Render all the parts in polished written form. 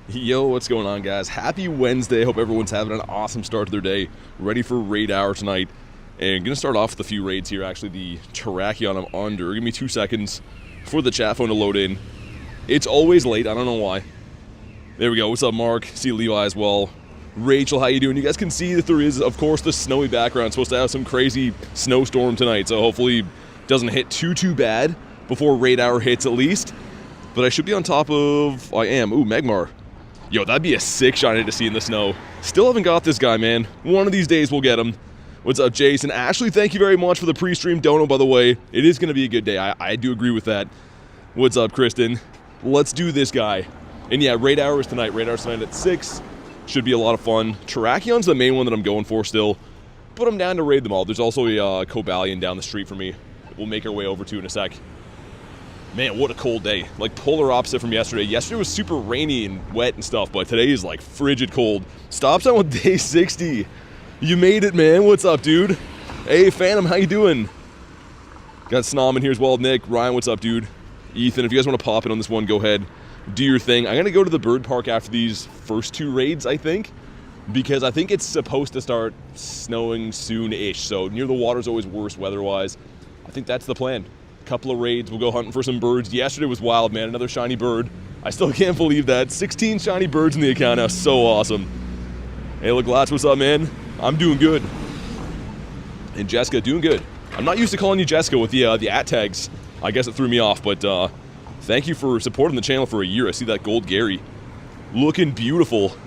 Yo, what's going on, guys? Happy Wednesday. Hope everyone's having an awesome start to their day. Ready for raid hour tonight. And gonna start off with a few raids here. Actually, the Terrakion I'm under. Give me 2 seconds for the chat phone to load in. It's always late. I don't know why. There we go. What's up, Mark? See Levi as well. Rachel, how you doing? You guys can see that there is, of course, the snowy background. Supposed to have some crazy snowstorm tonight, so hopefully it doesn't hit too bad before raid hour hits at least. But I should be on top of... I am. Ooh, Magmar. Yo, that'd be a sick shiny to see in the snow. Still haven't got this guy, man. One of these days we'll get him. What's up, Jason? Ashley, thank you very much for the pre-stream dono, by the way. It is going to be a good day. I do agree with that. What's up, Kristen? Let's do this guy. And yeah, raid hour is tonight. Raid hour is tonight at 6. Should be a lot of fun. Terrakion's the main one that I'm going for still. But I'm down to raid them all. There's also a Cobalion down the street for me. We'll make our way over to in a sec. Man, what a cold day. Like, polar opposite from yesterday. Yesterday was super rainy and wet and stuff, but today is, like, frigid cold. Stop sign with day 60. You made it, man. What's up, dude? Hey, Phantom, how you doing? Got Snom in here as well. Nick, Ryan, what's up, dude? Ethan, if you guys want to pop in on this one, go ahead. Do your thing. I'm going to go to the bird park after these first 2 raids, I think, because I think it's supposed to start snowing soon-ish, so near the water's always worse weather-wise. I think that's the plan. Couple of raids, we'll go hunting for some birds. Yesterday was wild, man. Another shiny bird. I still can't believe that. 16 shiny birds in the account now. So awesome. Hey, look, Lats, what's up, man? I'm doing good. And Jessica, doing good. I'm not used to calling you Jessica with the at tags. I guess it threw me off, but thank you for supporting the channel for a year. I see that gold Gary. Looking beautiful.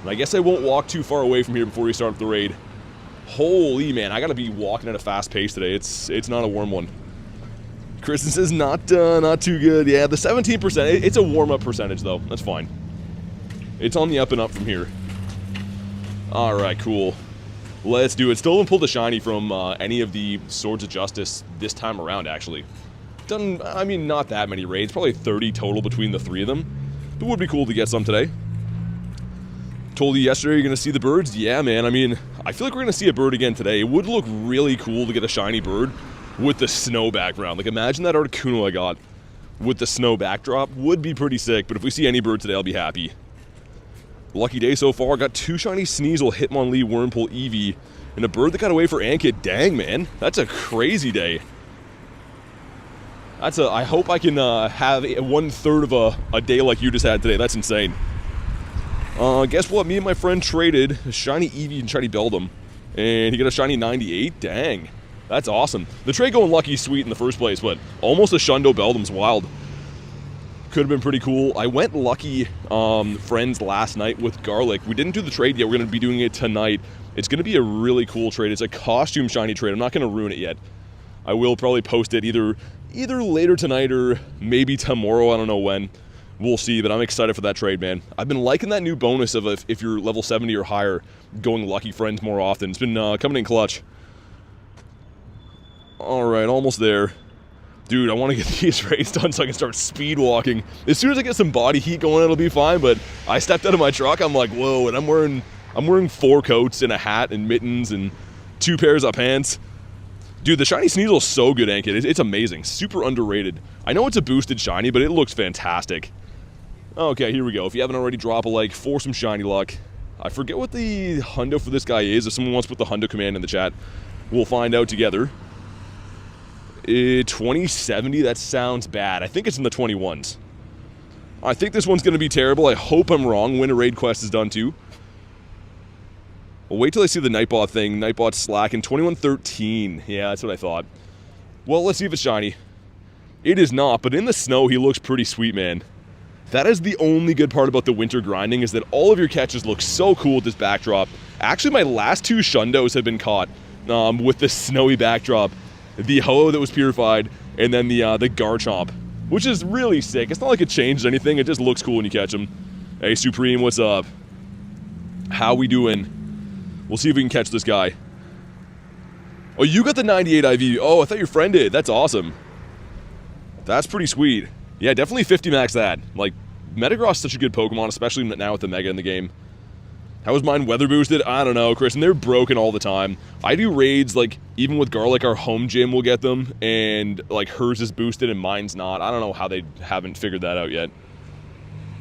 And I guess I won't walk too far away from here before we start the raid. Holy, man, I gotta be walking at a fast pace today. It's not a warm one. Kristen says not too good. Yeah, the 17%, it's a warm-up percentage, though. That's fine. It's on the up and up from here. All right, cool. Let's do it. Still haven't pulled a shiny from any of the Swords of Justice this time around, actually. Done, I mean, not that many raids. Probably 30 total between the 3 of them. It would be cool to get some today. Told you yesterday you're going to see the birds. Yeah, man. I mean, I feel like we're going to see a bird again today. It would look really cool to get a shiny bird with the snow background. Like, imagine that Articuno I got with the snow backdrop. Would be pretty sick, but if we see any bird today, I'll be happy. Lucky day so far. Got 2 shiny Sneasel, Hitmonlee, Wurmple, Eevee, and a bird that got away for Ankit. Dang, man. That's a crazy day. I hope I can have 1/3 of a day like you just had today. That's insane. Guess what? Me and my friend traded a shiny Eevee and shiny Beldum, and he got a shiny 98. Dang. That's awesome. The trade going lucky sweet in the first place, but almost a Shundo Beldum's wild. Could have been pretty cool. I went lucky friends last night with Garlic. We didn't do the trade yet. We're going to be doing it tonight. It's going to be a really cool trade. It's a costume shiny trade. I'm not going to ruin it yet. I will probably post it either later tonight or maybe tomorrow. I don't know when. We'll see, but I'm excited for that trade, man. I've been liking that new bonus of if you're level 70 or higher, going lucky friends more often. It's been coming in clutch. Alright, almost there. Dude, I want to get these raids done so I can start speed walking. As soon as I get some body heat going, it'll be fine, but I stepped out of my truck, I'm like, whoa, and I'm wearing 4 coats and a hat and mittens and 2 pairs of pants. Dude, the shiny Sneasel is so good, Ankit. It's amazing. Super underrated. I know it's a boosted shiny, but it looks fantastic. Okay, here we go. If you haven't already, drop a like for some shiny luck. I forget what the hundo for this guy is. If someone wants to put the hundo command in the chat, we'll find out together. 2070, that sounds bad. I think it's in the 21s. I think this one's going to be terrible. I hope I'm wrong. When a raid quest is done too. Well, wait till I see the Nightbot thing. Nightbot's slacking. 2113. Yeah, that's what I thought. Well, let's see if it's shiny. It is not, but in the snow, he looks pretty sweet, man. That is the only good part about the winter grinding, is that all of your catches look so cool with this backdrop. Actually, my last 2 Shundos have been caught with this snowy backdrop. The Ho-Oh that was purified, and then the Garchomp, which is really sick. It's not like it changes anything, it just looks cool when you catch them. Hey, Supreme, what's up? How we doing? We'll see if we can catch this guy. Oh, you got the 98 IV. Oh, I thought your friend did. That's awesome. That's pretty sweet. Yeah, definitely 50 max that. Like, Metagross is such a good Pokemon, especially now with the Mega in the game. How is mine weather boosted? I don't know, Chris, and they're broken all the time. I do raids, like, even with Garlic, our home gym will get them, and, like, hers is boosted and mine's not. I don't know how they haven't figured that out yet.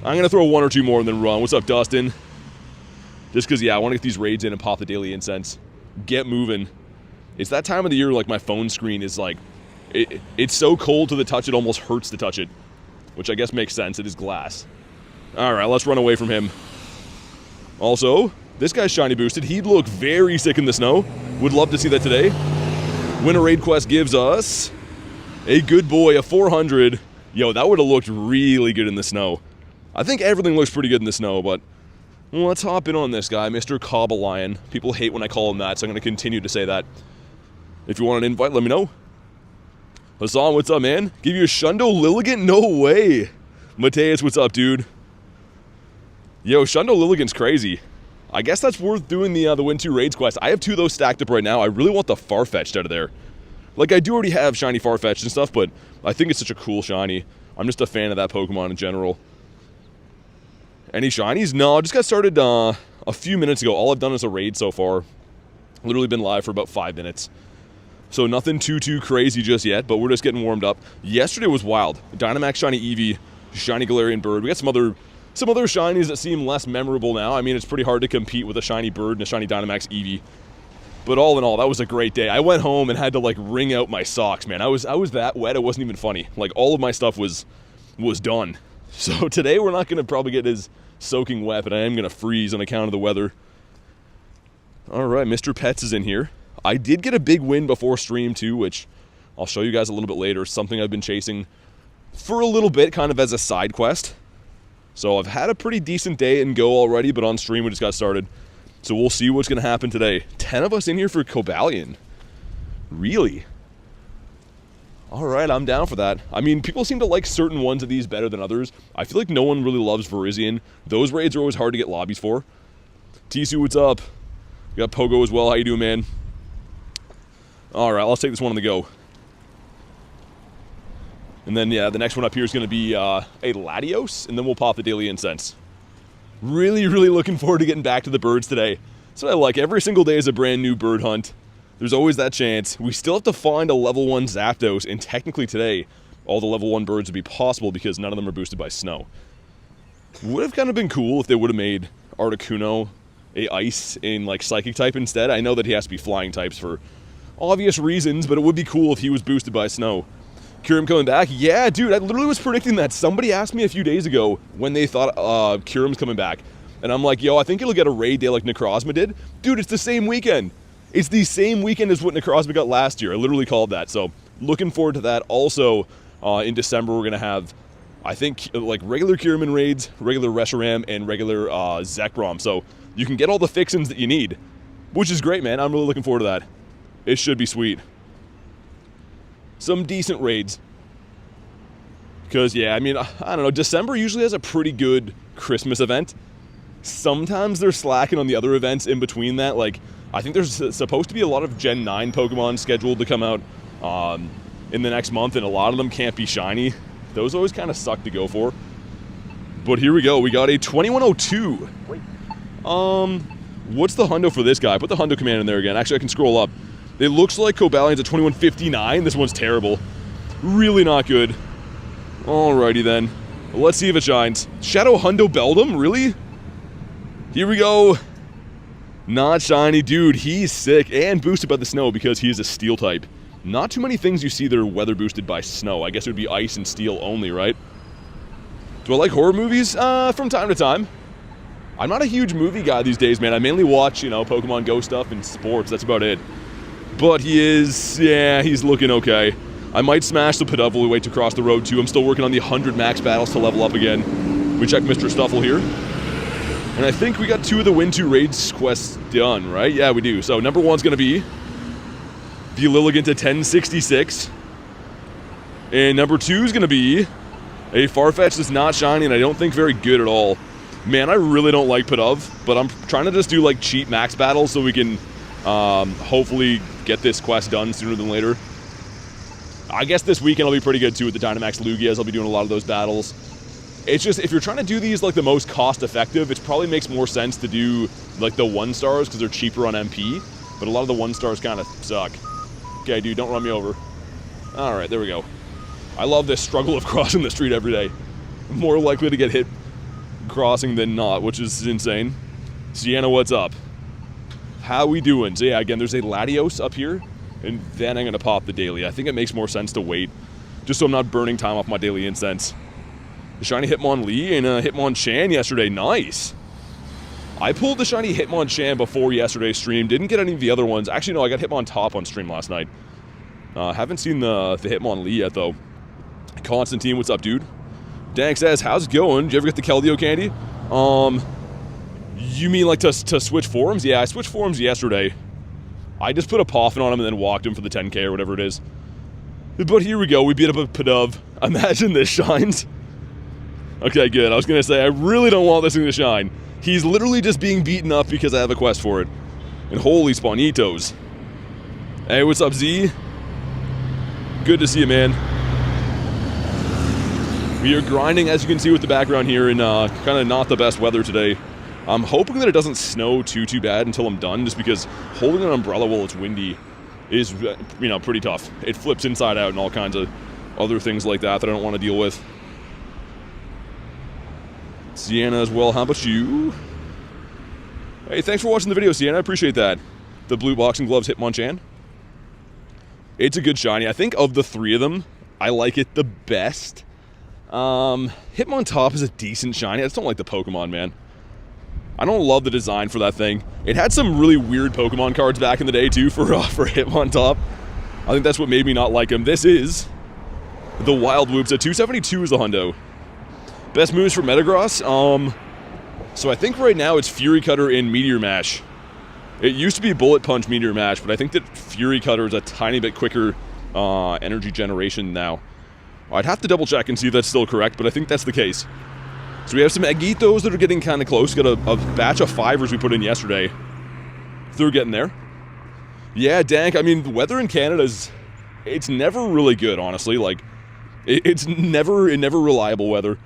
I'm going to throw 1 or 2 more and then run. What's up, Dustin? Just because, yeah, I want to get these raids in and pop the daily incense. Get moving. It's that time of the year, like, my phone screen is, like, it's so cold to the touch, it almost hurts to touch it. Which I guess makes sense. It is glass. Alright, let's run away from him. Also, this guy's shiny boosted. He'd look very sick in the snow. Would love to see that today. Win a raid quest gives us a good boy, a 400. Yo, that would have looked really good in the snow. I think everything looks pretty good in the snow, but let's hop in on this guy, Mr. Cobalion. People hate when I call him that, so I'm going to continue to say that. If you want an invite, let me know. Hassan, what's up, man? Give you a Shundo Lilligant? No way. Mateus, what's up, dude? Yo, Shundo Lilligant's crazy. I guess that's worth doing the Win 2 Raids quest. I have 2 of those stacked up right now. I really want the Farfetch'd out of there. Like, I do already have shiny Farfetch'd and stuff, but I think it's such a cool shiny. I'm just a fan of that Pokemon in general. Any shinies? No, I just got started a few minutes ago. All I've done is a raid so far. Literally been live for about 5 minutes. So nothing too crazy just yet, but we're just getting warmed up. Yesterday was wild. Dynamax shiny Eevee, shiny Galarian Bird. We got some other shinies that seem less memorable now. I mean, it's pretty hard to compete with a shiny Bird and a shiny Dynamax Eevee. But all in all, that was a great day. I went home and had to, like, wring out my socks, man. I was that wet, it wasn't even funny. Like, all of my stuff was done. So today we're not going to probably get as soaking wet, but I am going to freeze on account of the weather. Alright, Mr. Pets is in here. I did get a big win before stream too, which I'll show you guys a little bit later. Something I've been chasing for a little bit, kind of as a side quest. So I've had a pretty decent day and go already, but on stream we just got started. So we'll see what's going to happen today. 10 of us in here for Cobalion. Really? Alright, I'm down for that. I mean, people seem to like certain ones of these better than others. I feel like no one really loves VIRIZION. Those raids are always hard to get lobbies for. Tisu, what's up? We got Pogo as well. How you doing, man? Alright, let's take this one on the go. And then, yeah, the next one up here is going to be a Latios, and then we'll pop the daily incense. Really looking forward to getting back to the birds today. So I like every single day is a brand new bird hunt. There's always that chance. We still have to find a level 1 Zapdos, and technically today, all the level 1 birds would be possible because none of them are boosted by snow. Would have kind of been cool if they would have made Articuno a ice in, like, psychic type instead. I know that he has to be flying types for obvious reasons, but it would be cool if he was boosted by snow. Kyurem coming back? Yeah, dude, I literally was predicting that. Somebody asked me a few days ago when they thought Kyurem's coming back. And I'm like, yo, I think it'll get a raid day like Necrozma did. Dude, it's the same weekend. It's the same weekend as what Necrozma got last year. I literally called that. So, looking forward to that. Also, in December, we're going to have, I think, like, regular Kyurem raids, regular Reshiram, and regular Zekrom. So, you can get all the fixins that you need, which is great, man. I'm really looking forward to that. It should be sweet. Some decent raids. Because, yeah, I mean, I don't know. December usually has a pretty good Christmas event. Sometimes they're slacking on the other events in between that. Like, I think there's supposed to be a lot of Gen 9 Pokemon scheduled to come out in the next month, and a lot of them can't be shiny. Those always kind of suck to go for. But here we go. We got a 2102. What's the hundo for this guy? Put the hundo command in there again. Actually, I can scroll up. It looks like Cobalion's a 2159. This one's terrible. Really not good. Alrighty then. Let's see if it shines. Shadow Hundo Beldum? Really? Here we go. Not shiny. Dude, he's sick and boosted by the snow because he is a steel type. Not too many things you see that are weather boosted by snow. I guess it would be ice and steel only, right? Do I like horror movies? From time to time. I'm not a huge movie guy these days, man. I mainly watch, you know, Pokemon Go stuff and sports. That's about it. But he is, yeah, he's looking okay. I might smash the Pidove while we wait to cross the road, too. I'm still working on the 100 max battles to level up again. We check Mr. Stuffle here. And I think we got 2 of the Win 2 Raids quests done, right? Yeah, we do. So number 1's going to be the Lilligant to 1066. And number 2 is going to be a Farfetch'd that's not shiny and I don't think very good at all. Man, I really don't like Pidove, but I'm trying to just do, like, cheap max battles so we can hopefully get this quest done sooner than later. I guess this weekend will be pretty good too with the Dynamax Lugias. I'll be doing a lot of those battles. It's just, if you're trying to do these like the most cost effective, it probably makes more sense to do like the 1-stars because they're cheaper on MP, but a lot of the 1-stars kind of suck. Okay, dude, don't run me over. Alright, there we go. I love this struggle of crossing the street every day. I'm more likely to get hit crossing than not, which is insane. Sienna, what's up? How we doing? So yeah, again, there's a Latios up here, and then I'm going to pop the daily. I think it makes more sense to wait, just so I'm not burning time off my daily incense. The shiny Hitmonlee and Hitmonchan yesterday. Nice. I pulled the shiny Hitmonchan before yesterday's stream. Didn't get any of the other ones. Actually, no, I got Hitmontop on stream last night. Haven't seen the Hitmonlee yet, though. Constantine, what's up, dude? Dank says, how's it going? Did you ever get the Keldeo candy? You mean like to switch forums? Yeah, I switched forums yesterday. I just put a Poffin on him and then walked him for the 10k or whatever it is. But here we go. We beat up a Pidove. Imagine this shines. Okay, good. I was going to say, I really don't want this thing to shine. He's literally just being beaten up because I have a quest for it. And holy Spawnitos. Hey, what's up, Z? Good to see you, man. We are grinding, as you can see with the background here, in kind of not the best weather today. I'm hoping that it doesn't snow too bad until I'm done, just because holding an umbrella while it's windy is, you know, pretty tough. It flips inside out and all kinds of other things like that I don't want to deal with. Sienna as well, how about you? Hey, thanks for watching the video, Sienna, I appreciate that. The blue boxing gloves Hitmonchan. It's a good shiny. I think of the three of them, I like it the best. Hitmontop is a decent shiny. I just don't like the Pokemon, man. I don't love the design for that thing. It had some really weird Pokemon cards back in the day, too, for Hitmontop. I think that's what made me not like him. This is the Wild Whoops. At 272 is the hundo. Best moves for Metagross? So I think right now it's Fury Cutter and Meteor Mash. It used to be Bullet Punch, Meteor Mash, but I think that Fury Cutter is a tiny bit quicker energy generation now. I'd have to double check and see if that's still correct, but I think that's the case. So we have some Agitos that are getting kind of close. Got a batch of 5ers we put in yesterday. They're getting there. Yeah, Dank, I mean, the weather in Canada it's never really good, honestly. Like, it's never reliable weather.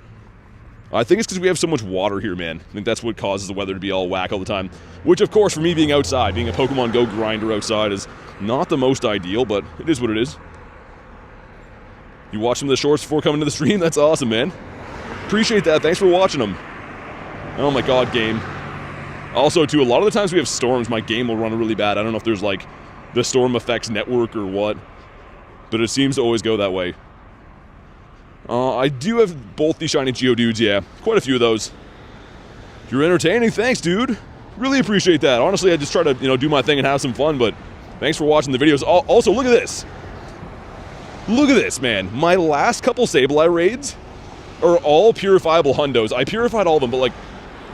I think it's because we have so much water here, man. I think that's what causes the weather to be all whack all the time. Which, of course, for me being outside, being a Pokemon Go grinder outside is not the most ideal, but it is what it is. You watch some of the shorts before coming to the stream? That's awesome, man. Appreciate that. Thanks for watching them. Oh my god, game. Also, too, a lot of the times we have storms, my game will run really bad. I don't know if there's, like, the storm effects network or what, but it seems to always go that way. I do have both these shiny Geodudes, yeah. Quite a few of those. You're entertaining. Thanks, dude. Really appreciate that. Honestly, I just try to, you know, do my thing and have some fun, but thanks for watching the videos. Also, look at this. Look at this, man. My last couple Sableye raids are all purifiable hundos. I purified all of them, but, like,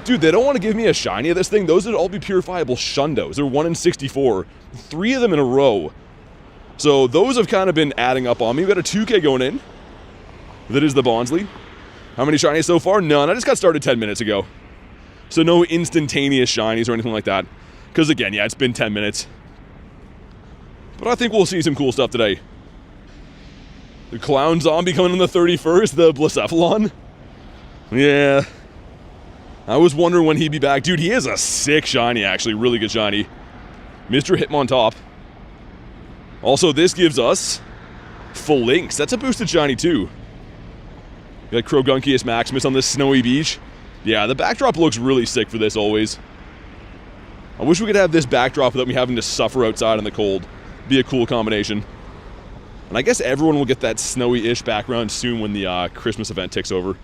dude, they don't want to give me a shiny of this thing. Those would all be purifiable shundos. They're 1 in 64. 3 of them in a row. So those have kind of been adding up on me. We got a 2K going in. That is the Bonsly. How many shinies so far? None. I just got started 10 minutes ago. So no instantaneous shinies or anything like that. Because again, yeah, it's been 10 minutes. But I think we'll see some cool stuff today. The Clown Zombie coming in the 31st, the Blacephalon. Yeah. I was wondering when he'd be back. Dude, he is a sick shiny, actually. Really good shiny. Mr. Hitmontop. Also, this gives us Phalanx. That's a boosted shiny, too. Got Crogunkius Maximus on this snowy beach. Yeah, the backdrop looks really sick for this always. I wish we could have this backdrop without me having to suffer outside in the cold. Be a cool combination. And I guess everyone will get that snowy-ish background soon when the Christmas event ticks over.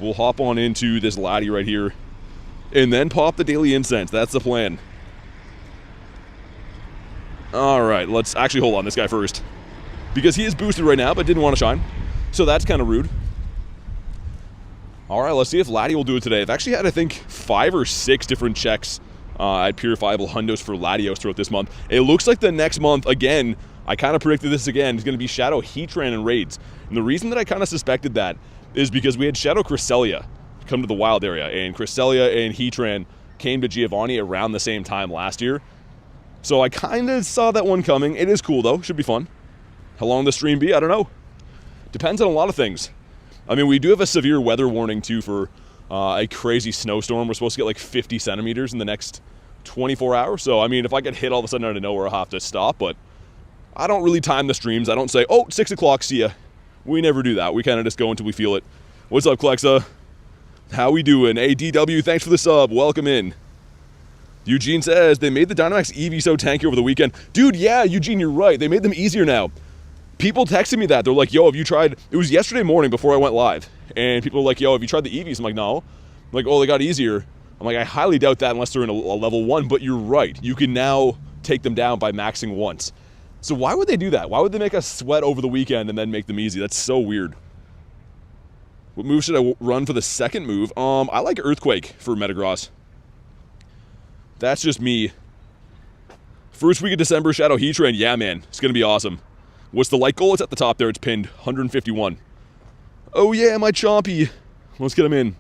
We'll hop on into this laddie right here. And then pop the daily incense. That's the plan. Alright, let's actually hold on this guy first. Because he is boosted right now, but didn't want to shine. So that's kind of rude. Alright, let's see if Laddie will do it today. I've actually had, I think, 5 or 6 different checks at purifiable hundos for Latios throughout this month. It looks like the next month, again, I kind of predicted this again, is going to be Shadow Heatran and raids. And the reason that I kind of suspected that is because we had Shadow Cresselia come to the wild area. And Cresselia and Heatran came to Giovanni around the same time last year. So I kind of saw that one coming. It is cool, though. Should be fun. How long will the stream be? I don't know. Depends on a lot of things. I mean, we do have a severe weather warning, too, for a crazy snowstorm. We're supposed to get, like, 50 centimeters in the next 24 hours. So, I mean, if I get hit all of a sudden out of nowhere, I'll have to stop. But I don't really time the streams. I don't say, oh, 6 o'clock, see ya. We never do that. We kind of just go until we feel it. What's up, Klexa? How we doing? Hey, DW, thanks for the sub. Welcome in. Eugene says, they made the Dynamax Eevee so tanky over the weekend. Dude, yeah, Eugene, you're right. They made them easier now. People texted me that. They're like, yo, have you tried... It was yesterday morning before I went live. And people were like, yo, have you tried the Eevees? I'm like, no. I'm like, oh, they got easier. I'm like, I highly doubt that unless they're in a level 1. But you're right. You can now take them down by maxing once. So why would they do that? Why would they make us sweat over the weekend and then make them easy? That's so weird. What move should I run for the second move? I like Earthquake for Metagross. That's just me. First week of December, Shadow Heatran. Yeah, man. It's going to be awesome. What's the light goal? It's at the top there. It's pinned. 151. Oh, yeah, my Chompy. Let's get him in.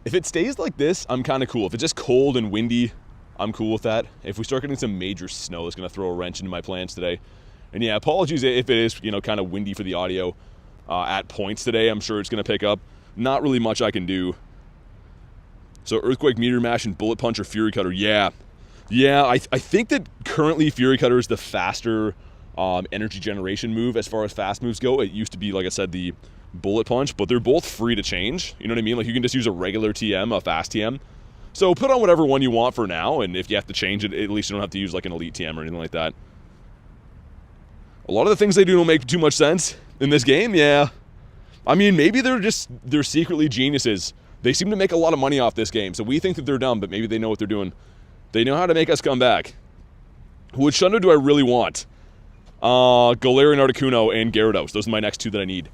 If it stays like this, I'm kind of cool. If it's just cold and windy, I'm cool with that. If we start getting some major snow, it's going to throw a wrench into my plans today. And yeah, apologies if it is, kind of windy for the audio at points today. I'm sure it's going to pick up. Not really much I can do. So Earthquake, Meteor Mash, and Bullet Punch or Fury Cutter. Yeah. Yeah, I think that currently Fury Cutter is the faster energy generation move as far as fast moves go. It used to be, like I said, the Bullet Punch, but they're both free to change. You know what I mean? Like, you can just use a regular TM, a fast TM. So put on whatever one you want for now, and if you have to change it, at least you don't have to use, like, an Elite TM or anything like that. A lot of the things they do don't make too much sense in this game, yeah. I mean, maybe they're secretly geniuses. They seem to make a lot of money off this game, so we think that they're dumb, but maybe they know what they're doing. They know how to make us come back. Which Shundo do I really want? Galarian Articuno and Gyarados. Those are my next two that I need.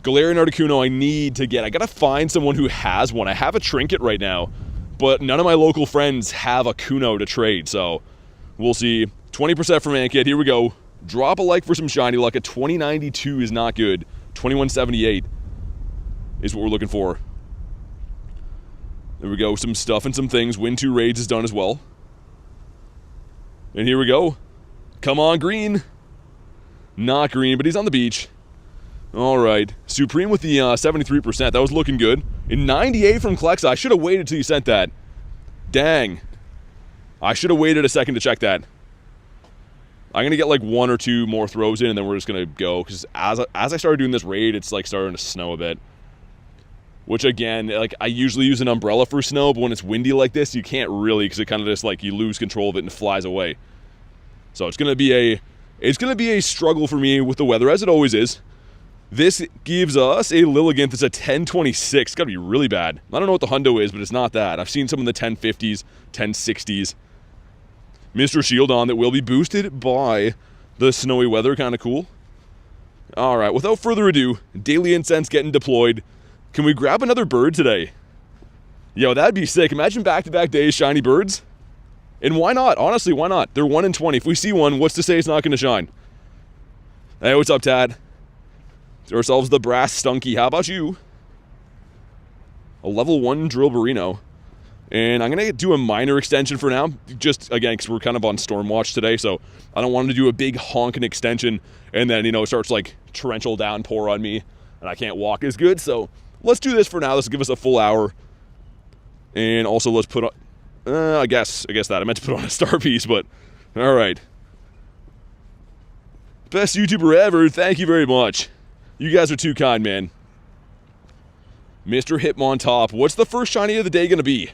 Galarian Articuno I need to get. I gotta find someone who has one. I have a Trinket right now, but none of my local friends have a Kuno to trade, so we'll see. 20% from Ankit. Here we go. Drop a like for some shiny luck. A 2092 is not good. 2178 is what we're looking for. There we go, some stuff and some things. Win 2 raids is done as well. And here we go. Come on, green. Not green, but he's on the beach. All right. Supreme with the 73%. That was looking good. And 98 from Klexa. I should have waited till you sent that. Dang. I should have waited a second to check that. I'm going to get like 1 or 2 more throws in, and then we're just going to go. Because as I started doing this raid, it's like starting to snow a bit. Which, again, like, I usually use an umbrella for snow, but when it's windy like this, you can't really, because it kind of just, like, you lose control of it and it flies away. So it's going to be a struggle for me with the weather, as it always is. This gives us a Lilligant that's a 1026. It's got to be really bad. I don't know what the hundo is, but it's not that. I've seen some in the 1050s, 1060s. Mr. Shieldon that will be boosted by the snowy weather. Kind of cool. All right, without further ado, Daily Incense getting deployed. Can we grab another bird today? Yo, that'd be sick. Imagine back-to-back days shiny birds. And why not? Honestly, why not? They're 1 in 20. If we see one, what's to say it's not going to shine? Hey, what's up, Tad? To ourselves the Brass Stunky. How about you? A level 1 Drillburino. And I'm going to do a minor extension for now. Just, again, because we're kind of on Stormwatch today. So I don't want to do a big honking extension. And then, it starts like torrential downpour on me. And I can't walk as good. So let's do this for now. This will give us a full hour. And also let's put on... I guess that. I meant to put on a star piece, but... Alright. Best YouTuber ever. Thank you very much. You guys are too kind, man. Mr. Hitmontop. What's the first shiny of the day going to be?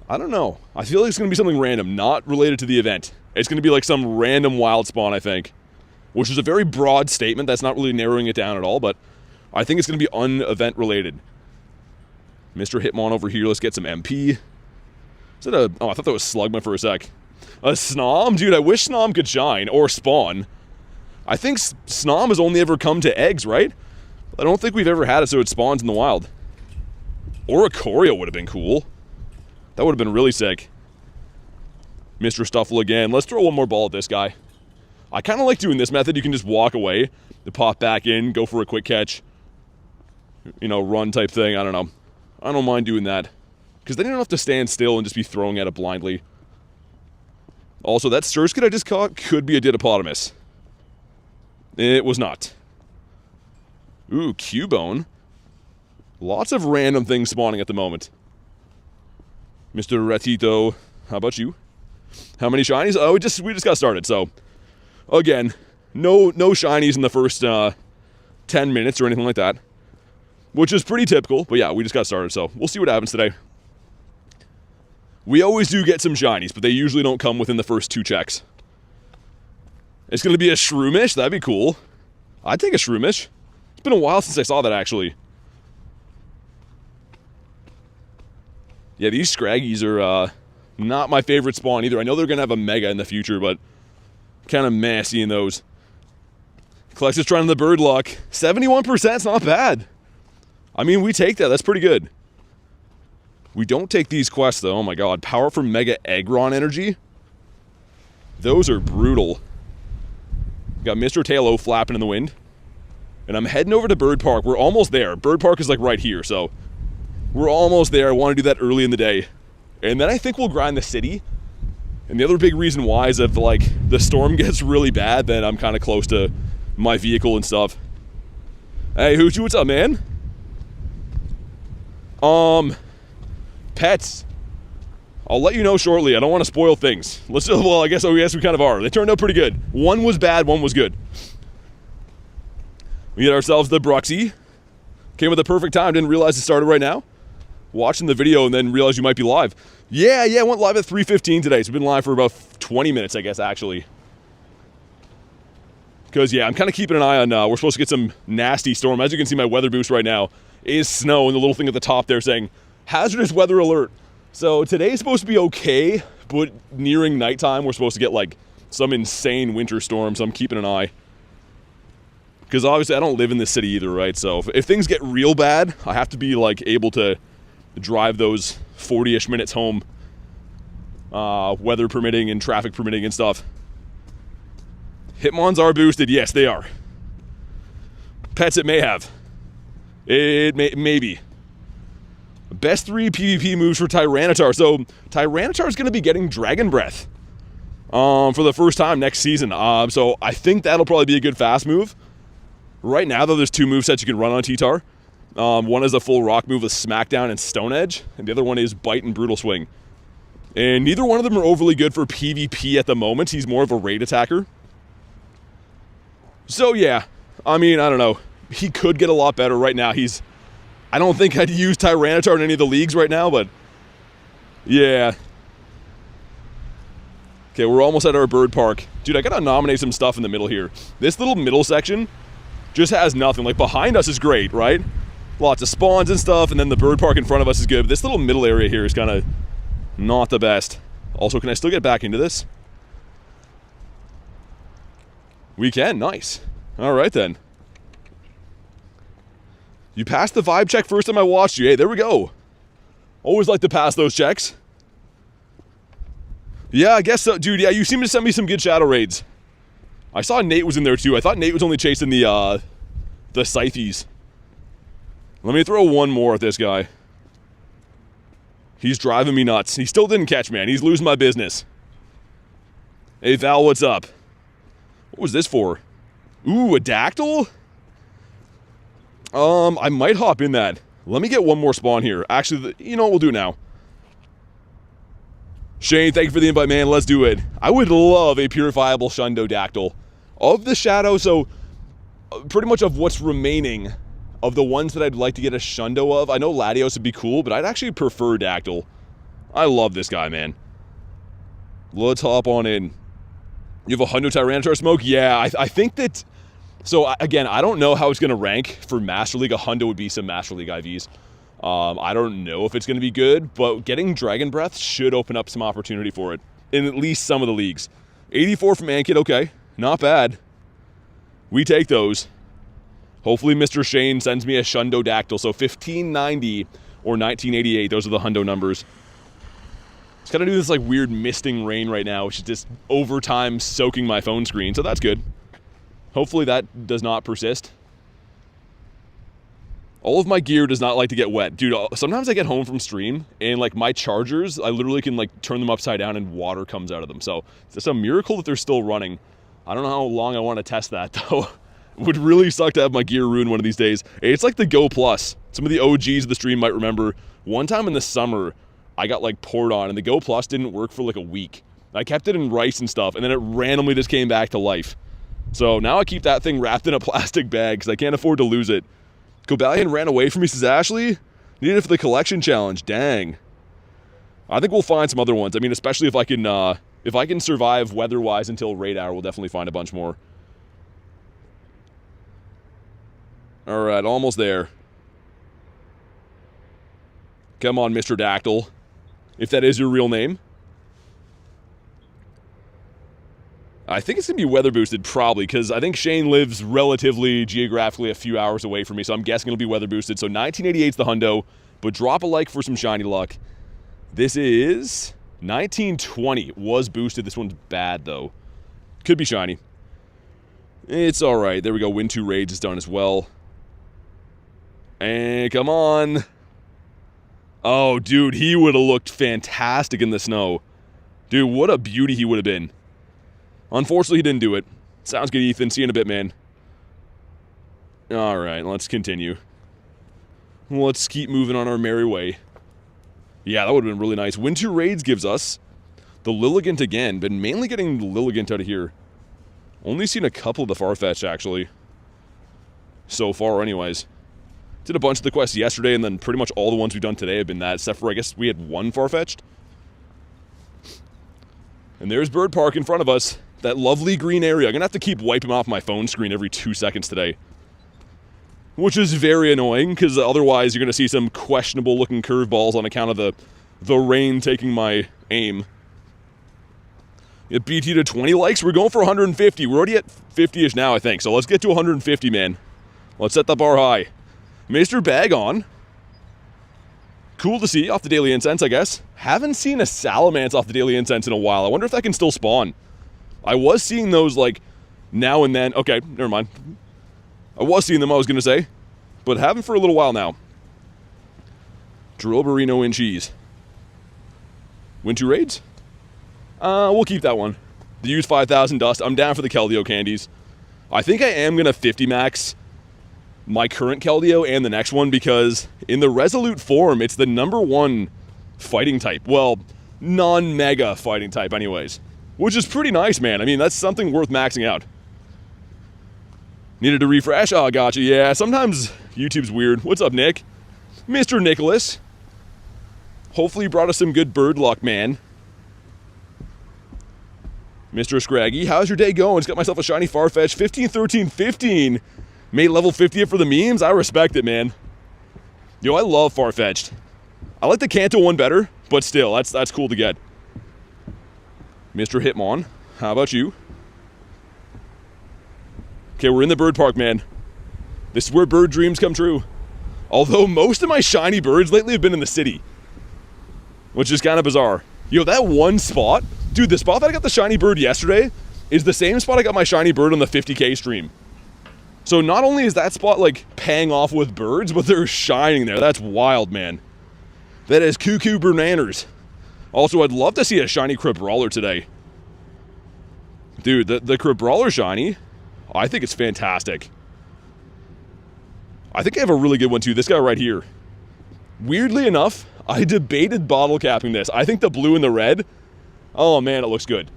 I don't know. I feel like it's going to be something random, not related to the event. It's going to be like some random wild spawn, I think. Which is a very broad statement. That's not really narrowing it down at all, but I think it's going to be un-event related. Mr. Hitmon over here. Let's get some MP. Is it a... Oh, I thought that was Slugma for a sec. A Snom? Dude, I wish Snom could shine. Or spawn. I think Snom has only ever come to eggs, right? I don't think we've ever had it so it spawns in the wild. Or a Choreo would have been cool. That would have been really sick. Mr. Stuffle again. Let's throw one more ball at this guy. I kind of like doing this method. You can just walk away, to pop back in, go for a quick catch. Run type thing. I don't know. I don't mind doing that. Because then you don't have to stand still and just be throwing at it blindly. Also, that Surskit I just caught could be a Didopotamus. It was not. Ooh, Cubone. Lots of random things spawning at the moment. Mr. Ratito, how about you? How many shinies? Oh, we just got started, so... Again, no shinies in the first 10 minutes or anything like that. which is pretty typical. But yeah, we just got started, so we'll see what happens today. We always do get some shinies, but they usually don't come within the first 2 checks. It's going to be a Shroomish. That'd be cool. I'd take a Shroomish. It's been a while since I saw that, actually. Yeah, these Scraggies are not my favorite spawn either. I know they're going to have a Mega in the future, but kind of meh seeing those. Collector's trying the bird luck. 71%, it's not bad. I mean, we take that. That's pretty good. We don't take these quests, though. Oh my god. Power for Mega Aggron Energy. Those are brutal. Got Mr. Tailo flapping in the wind. And I'm heading over to Bird Park. We're almost there. Bird Park is like right here, so we're almost there. I want to do that early in the day. And then I think we'll grind the city. And the other big reason why is if like the storm gets really bad, then I'm kind of close to my vehicle and stuff. Hey, Hoochie, what's up, man? Pets. I'll let you know shortly. I don't want to spoil things. Well, I guess we kind of are. They turned out pretty good. One was bad, one was good. We get ourselves the Bruxy. Came at the perfect time. Didn't realize it started right now. Watching the video and then realized you might be live. Yeah, I went live at 3:15 today. So we've been live for about 20 minutes, I guess, actually. Because, yeah, I'm kind of keeping an eye on, we're supposed to get some nasty storm. As you can see, my weather boost right now is snow, and the little thing at the top there saying, hazardous weather alert. So today's supposed to be okay, but nearing nighttime, we're supposed to get, like, some insane winter storm, so I'm keeping an eye. Because obviously, I don't live in this city either, right? So if things get real bad, I have to be, like, able to drive those 40-ish minutes home, weather permitting and traffic permitting and stuff. Hitmons are boosted. Yes, they are. Pets, it may have. Maybe. Best 3 PvP moves for Tyranitar. So, Tyranitar is going to be getting Dragon Breath for the first time next season. So, I think that'll probably be a good fast move. Right now, though, there's 2 movesets you can run on T-Tar. One is a full rock move with Smackdown and Stone Edge, and the other one is Bite and Brutal Swing. And neither one of them are overly good for PvP at the moment. He's more of a raid attacker. So, yeah. I mean, I don't know. He could get a lot better right now. I don't think I'd use Tyranitar in any of the leagues right now, but yeah. Okay, we're almost at our bird park. Dude, I gotta nominate some stuff in the middle here. This little middle section just has nothing. Like, behind us is great, right? Lots of spawns and stuff, and then the bird park in front of us is good. But this little middle area here is kind of not the best. Also, can I still get back into this? We can, nice. All right, then. You passed the vibe check first time I watched you. Hey, there we go. Always like to pass those checks. Yeah, I guess so. Dude, yeah, you seem to send me some good shadow raids. I saw Nate was in there too. I thought Nate was only chasing the Scythes. Let me throw one more at this guy. He's driving me nuts. He still didn't catch, man. He's losing my business. Hey, Val, what's up? What was this for? Ooh, a Dactyl? I might hop in that. Let me get one more spawn here. Actually, you know what we'll do now? Shane, thank you for the invite, man. Let's do it. I would love a purifiable Shundo Dactyl. Of the Shadow, so pretty much of what's remaining of the ones that I'd like to get a Shundo of. I know Latios would be cool, but I'd actually prefer Dactyl. I love this guy, man. Let's hop on in. You have a Hundo Tyranitar smoke? Yeah, I think that... So, again, I don't know how it's going to rank for Master League. A Hundo would be some Master League IVs. I don't know if it's going to be good, but getting Dragon Breath should open up some opportunity for it in at least some of the leagues. 84 from Ankit, okay. Not bad. We take those. Hopefully Mr. Shane sends me a Shundo Dactyl. So 1590 or 1988, those are the Hundo numbers. It's got to do this like weird misting rain right now, which is just over time soaking my phone screen, so that's good. Hopefully that does not persist. All of my gear does not like to get wet. Dude, sometimes I get home from stream and like my chargers, I literally can like turn them upside down and water comes out of them. So it's just a miracle that they're still running. I don't know how long I want to test that though. It would really suck to have my gear ruined one of these days. It's like the Go Plus. Some of the OGs of the stream might remember. One time in the summer, I got like poured on and the Go Plus didn't work for like a week. I kept it in rice and stuff and then it randomly just came back to life. So now I keep that thing wrapped in a plastic bag because I can't afford to lose it. Cobalion ran away from me, says Ashley. Needed it for the collection challenge. Dang. I think we'll find some other ones. I mean, especially if I can survive weather-wise until raid hour, we'll definitely find a bunch more. All right, almost there. Come on, Mr. Dactyl. If that is your real name. I think it's going to be weather boosted, probably, because I think Shane lives relatively geographically a few hours away from me, so I'm guessing it'll be weather boosted. So 1988 is the hundo, but drop a like for some shiny luck. This is 1920. Was boosted. This one's bad, though. Could be shiny. It's all right. There we go. Win 2 raids is done as well. And come on. Oh, dude, he would have looked fantastic in the snow. Dude, what a beauty he would have been. Unfortunately, he didn't do it. Sounds good, Ethan. See you in a bit, man. All right, let's continue. Let's keep moving on our merry way. Yeah, that would have been really nice. Win 2 raids gives us the Lilligant again. Been mainly getting the Lilligant out of here. Only seen a couple of the Farfetch'd, actually. So far, anyways. Did a bunch of the quests yesterday, and then pretty much all the ones we've done today have been that, except for, I guess, we had 1 Farfetch'd. And there's Bird Park in front of us. That lovely green area. I'm going to have to keep wiping off my phone screen every 2 seconds today. Which is very annoying, because otherwise you're going to see some questionable-looking curveballs on account of the rain taking my aim. Get BT to 20 likes. We're going for 150. We're already at 50-ish now, I think. So let's get to 150, man. Let's set the bar high. Mr. Bag on. Cool to see off the Daily Incense, I guess. Haven't seen a Salamence off the Daily Incense in a while. I wonder if that can still spawn. I was seeing those, like, now and then. Okay, never mind. I was seeing them, I was going to say. But haven't for a little while now. Drillberino in cheese. Win 2 raids? We'll keep that one. The use 5,000 dust. I'm down for the Keldeo candies. I think I am going to 50 max my current Keldeo and the next one, because in the Resolute form, it's the #1 fighting type. Well, non-mega fighting type anyways. Which is pretty nice, man. I mean, that's something worth maxing out. Needed to refresh? Oh, gotcha. Yeah, sometimes YouTube's weird. What's up, Nick? Mr. Nicholas. Hopefully you brought us some good bird luck, man. Mr. Scraggy, how's your day going? Just got myself a shiny Farfetch. 15, 13, 15. Made level 50 for the memes. I respect it, man. Yo, I love Farfetch'd. I like the Kanto one better, but still, that's cool to get. Mr. Hitmon, how about you? Okay, we're in the bird park, man. This is where bird dreams come true. Although most of my shiny birds lately have been in the city, which is kind of bizarre. Yo, that one spot, dude, the spot that I got the shiny bird yesterday is the same spot I got my shiny bird on the 50K stream. So not only is that spot, like, paying off with birds, but they're shining there. That's wild, man. That is cuckoo bananas. Also, I'd love to see a shiny Crabrawler today. Dude, the Crabrawler shiny, I think it's fantastic. I think I have a really good one, too. This guy right here. Weirdly enough, I debated bottle capping this. I think the blue and the red, oh, man, it looks good.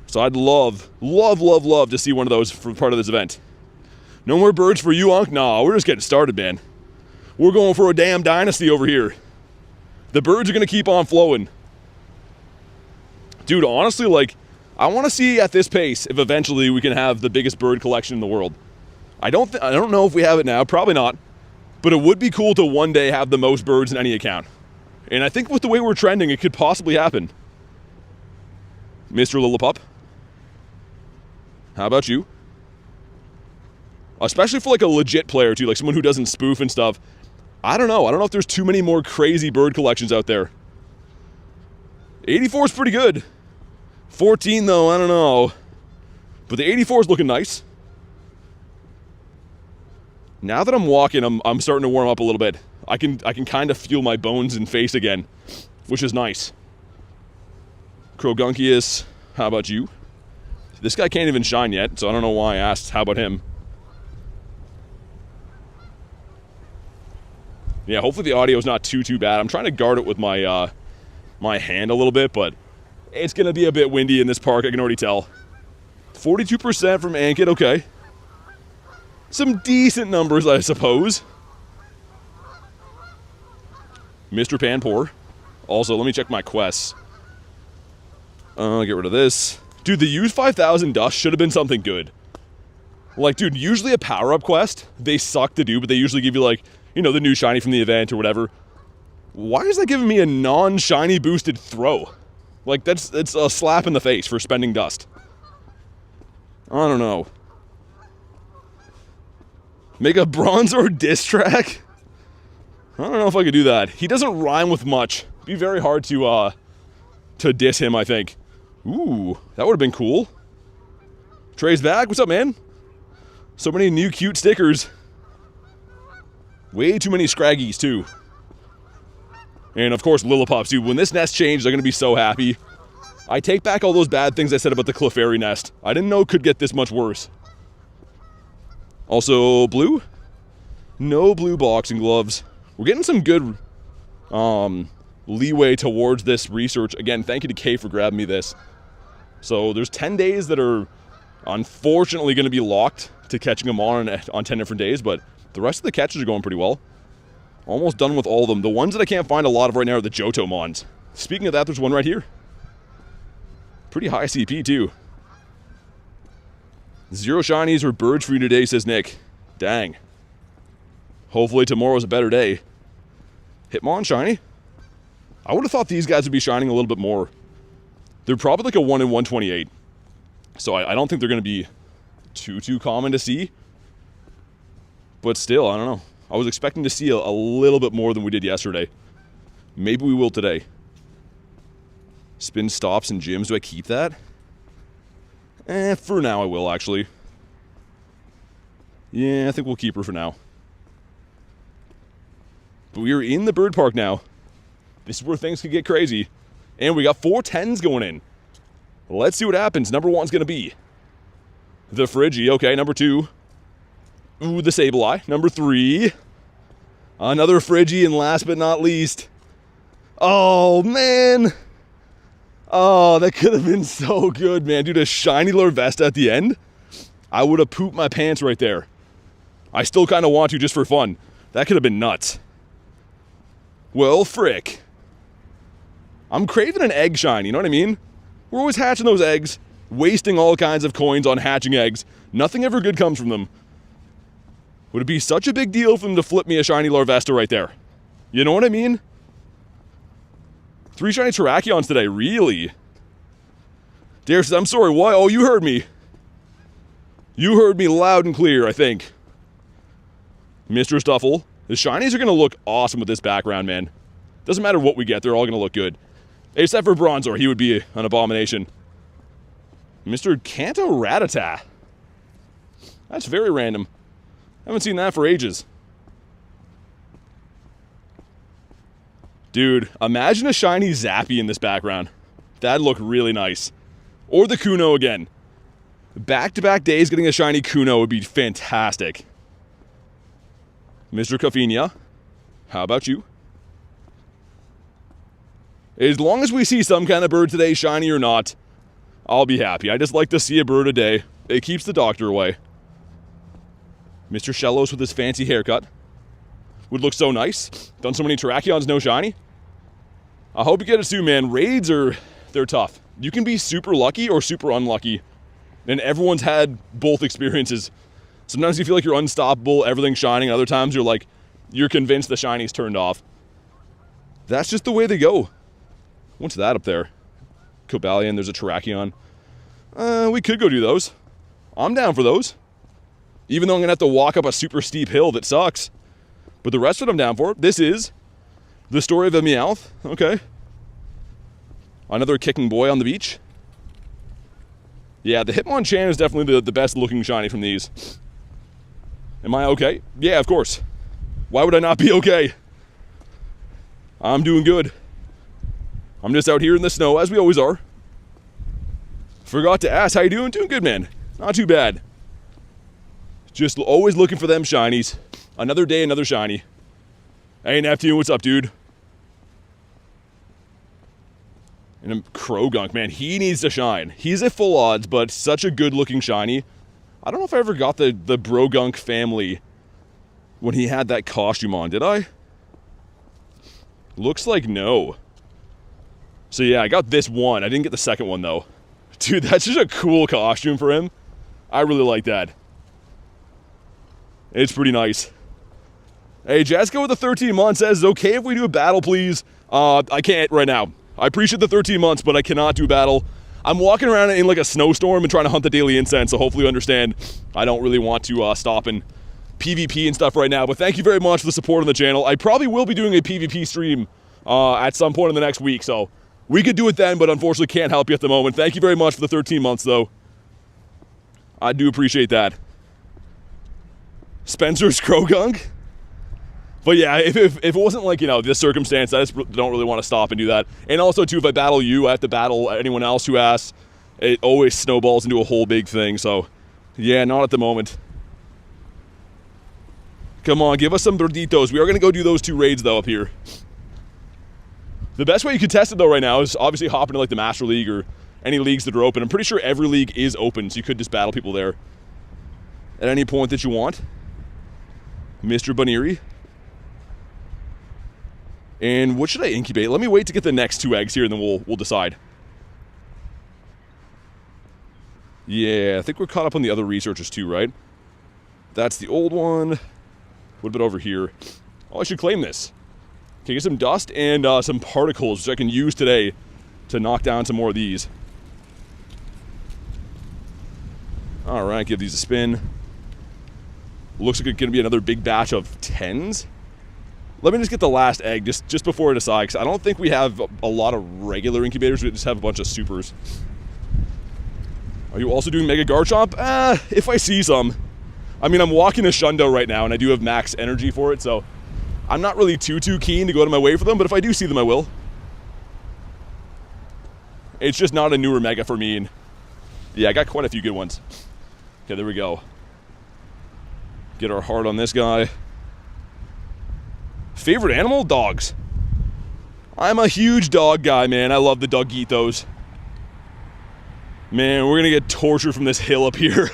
So I'd love to see one of those for part of this event. No more birds for you, Unc? Nah, we're just getting started, man. We're going for a damn dynasty over here. The birds are going to keep on flowing. Dude, honestly, like, I want to see at this pace if eventually we can have the biggest bird collection in the world. I don't know if we have it now, probably not. But it would be cool to one day have the most birds in any account. And I think with the way we're trending, it could possibly happen. Mr. Lillipup, how about you? Especially for like a legit player too, like someone who doesn't spoof and stuff. I don't know if there's too many more crazy bird collections out there. 84 is pretty good. 14 though, I don't know. But the 84 is looking nice. Now that I'm walking, I'm starting to warm up a little bit. I can kind of feel my bones and face again, which is nice. Crogunkius, how about you? This guy can't even shine yet, so I don't know why I asked how about him. Yeah, hopefully the audio is not too bad. I'm trying to guard it with my my hand a little bit, but it's going to be a bit windy in this park, I can already tell. 42% from Ankit, okay. Some decent numbers, I suppose. Mr. Panpour. Also, let me check my quests. Get rid of this. Dude, the use 5000 dust should have been something good. Like, dude, usually a power-up quest, they suck to do, but they usually give you, like, you know, the new shiny from the event or whatever. Why is that giving me a non-shiny boosted throw? Like, it's a slap in the face for spending dust. I don't know. Make a Bronzor diss track? I don't know if I could do that. He doesn't rhyme with much. It'd be very hard to diss him, I think. Ooh, that would have been cool. Trey's back. What's up, man? So many new cute stickers. Way too many Scraggies, too. And, of course, Lillipups, dude. When this nest changed, they're going to be so happy. I take back all those bad things I said about the Clefairy nest. I didn't know it could get this much worse. Also, blue? No blue boxing gloves. We're getting some good leeway towards this research. Again, thank you to Kay for grabbing me this. So there's 10 days that are unfortunately going to be locked to catching them on 10 different days, but the rest of the catches are going pretty well. Almost done with all of them. The ones that I can't find a lot of right now are the Johto Mons. Speaking of that, there's one right here. Pretty high CP, too. 0 shinies or birds for you today, says Nick. Dang. Hopefully tomorrow's a better day. Hitmon shiny? I would have thought these guys would be shining a little bit more. They're probably like a 1 in 128. So I don't think they're going to be too common to see. But still, I don't know. I was expecting to see a little bit more than we did yesterday. Maybe we will today. Spin stops and gyms. Do I keep that? For now I will, actually. Yeah, I think we'll keep her for now. But we are in the bird park now. This is where things could get crazy. And we got 4 10s going in. Let's see what happens. Number 1's going to be the Friggy. Okay, number 2. Ooh, the Sableye. Number 3. Another Friggy, and last but not least. Oh, man. Oh, that could have been so good, man. Dude, a shiny Larvesta at the end? I would have pooped my pants right there. I still kind of want to just for fun. That could have been nuts. Well, frick. I'm craving an egg shine, you know what I mean? We're always hatching those eggs, wasting all kinds of coins on hatching eggs. Nothing ever good comes from them. Would it be such a big deal for them to flip me a shiny Larvesta right there? You know what I mean? 3 shiny Terrakions today, really? Dare says, I'm sorry, what? Oh, you heard me. You heard me loud and clear, I think. Mr. Stuffle. The shinies are going to look awesome with this background, man. Doesn't matter what we get, they're all going to look good. Except for Bronzor, he would be an abomination. Mr. Kanto Rattata. That's very random. Haven't seen that for ages. Dude, imagine a shiny Zappy in this background. That'd look really nice. Or the Kuno again. Back-to-back days getting a shiny Kuno would be fantastic. Mr. Coffinia, how about you? As long as we see some kind of bird today, shiny or not, I'll be happy. I just like to see a bird a day. It keeps the doctor away. Mr. Shellos with his fancy haircut. Would look so nice. Done so many Terrakions, no shiny. I hope you get it soon, man. Raids they're tough. You can be super lucky or super unlucky. And everyone's had both experiences. Sometimes you feel like you're unstoppable, everything's shining. Other times you're convinced the shiny's turned off. That's just the way they go. What's that up there? Cobalion, there's a Terrakion. We could go do those. I'm down for those. Even though I'm going to have to walk up a super steep hill that sucks. But the rest of it I'm down for. This is the story of a Meowth. Okay. Another kicking boy on the beach. Yeah, the Hitmonchan is definitely the best looking shiny from these. Am I okay? Yeah, of course. Why would I not be okay? I'm doing good. I'm just out here in the snow, as we always are. Forgot to ask, how you doing? Doing good, man. Not too bad. Just always looking for them shinies. Another day, another shiny. Hey, Neptune, what's up, dude? And Krogunk, man, he needs to shine. He's at full odds, but such a good-looking shiny. I don't know if I ever got the Brogunk family when he had that costume on, did I? Looks like no. So yeah, I got this one. I didn't get the second one though. Dude, that's just a cool costume for him. I really like that. It's pretty nice. Hey, Jessica with the 13 months says, is it okay if we do a battle, please? I can't right now. I appreciate the 13 months, but I cannot do battle. I'm walking around in like a snowstorm and trying to hunt the daily incense, so hopefully you understand I don't really want to stop and PvP and stuff right now, but thank you very much for the support on the channel. I probably will be doing a PvP stream at some point in the next week, so we could do it then, but unfortunately can't help you at the moment. Thank you very much for the 13 months, though. I do appreciate that. Spencer's Krogunk? But yeah, if it wasn't like, you know, this circumstance, I just don't really want to stop and do that. And also, too, if I battle you, I have to battle anyone else who asks. It always snowballs into a whole big thing, so yeah, not at the moment. Come on, give us some burditos. We are going to go do those 2 raids, though, up here. The best way you can test it, though, right now is obviously hop into, like, the Master League or any leagues that are open. I'm pretty sure every league is open, so you could just battle people there at any point that you want. Mr. Bunnery. And what should I incubate? Let me wait to get the next 2 eggs here, and then we'll decide. Yeah, I think we're caught up on the other researchers, too, right? That's the old one. What about over here? Oh, I should claim this. Okay, get some dust and some particles, which I can use today to knock down some more of these. All right, give these a spin. Looks like it's going to be another big batch of 10s. Let me just get the last egg just before I decide, because I don't think we have a lot of regular incubators. We just have a bunch of supers. Are you also doing Mega Garchomp? If I see some. I mean, I'm walking a Shundo right now, and I do have max energy for it, so I'm not really too keen to go out of my way for them, but if I do see them, I will. It's just not a newer Mega for me, and yeah, I got quite a few good ones. Okay, there we go. Get our heart on this guy. Favorite animal? Dogs. I'm a huge dog guy, man. I love the doggitos. Man, we're gonna get tortured from this hill up here.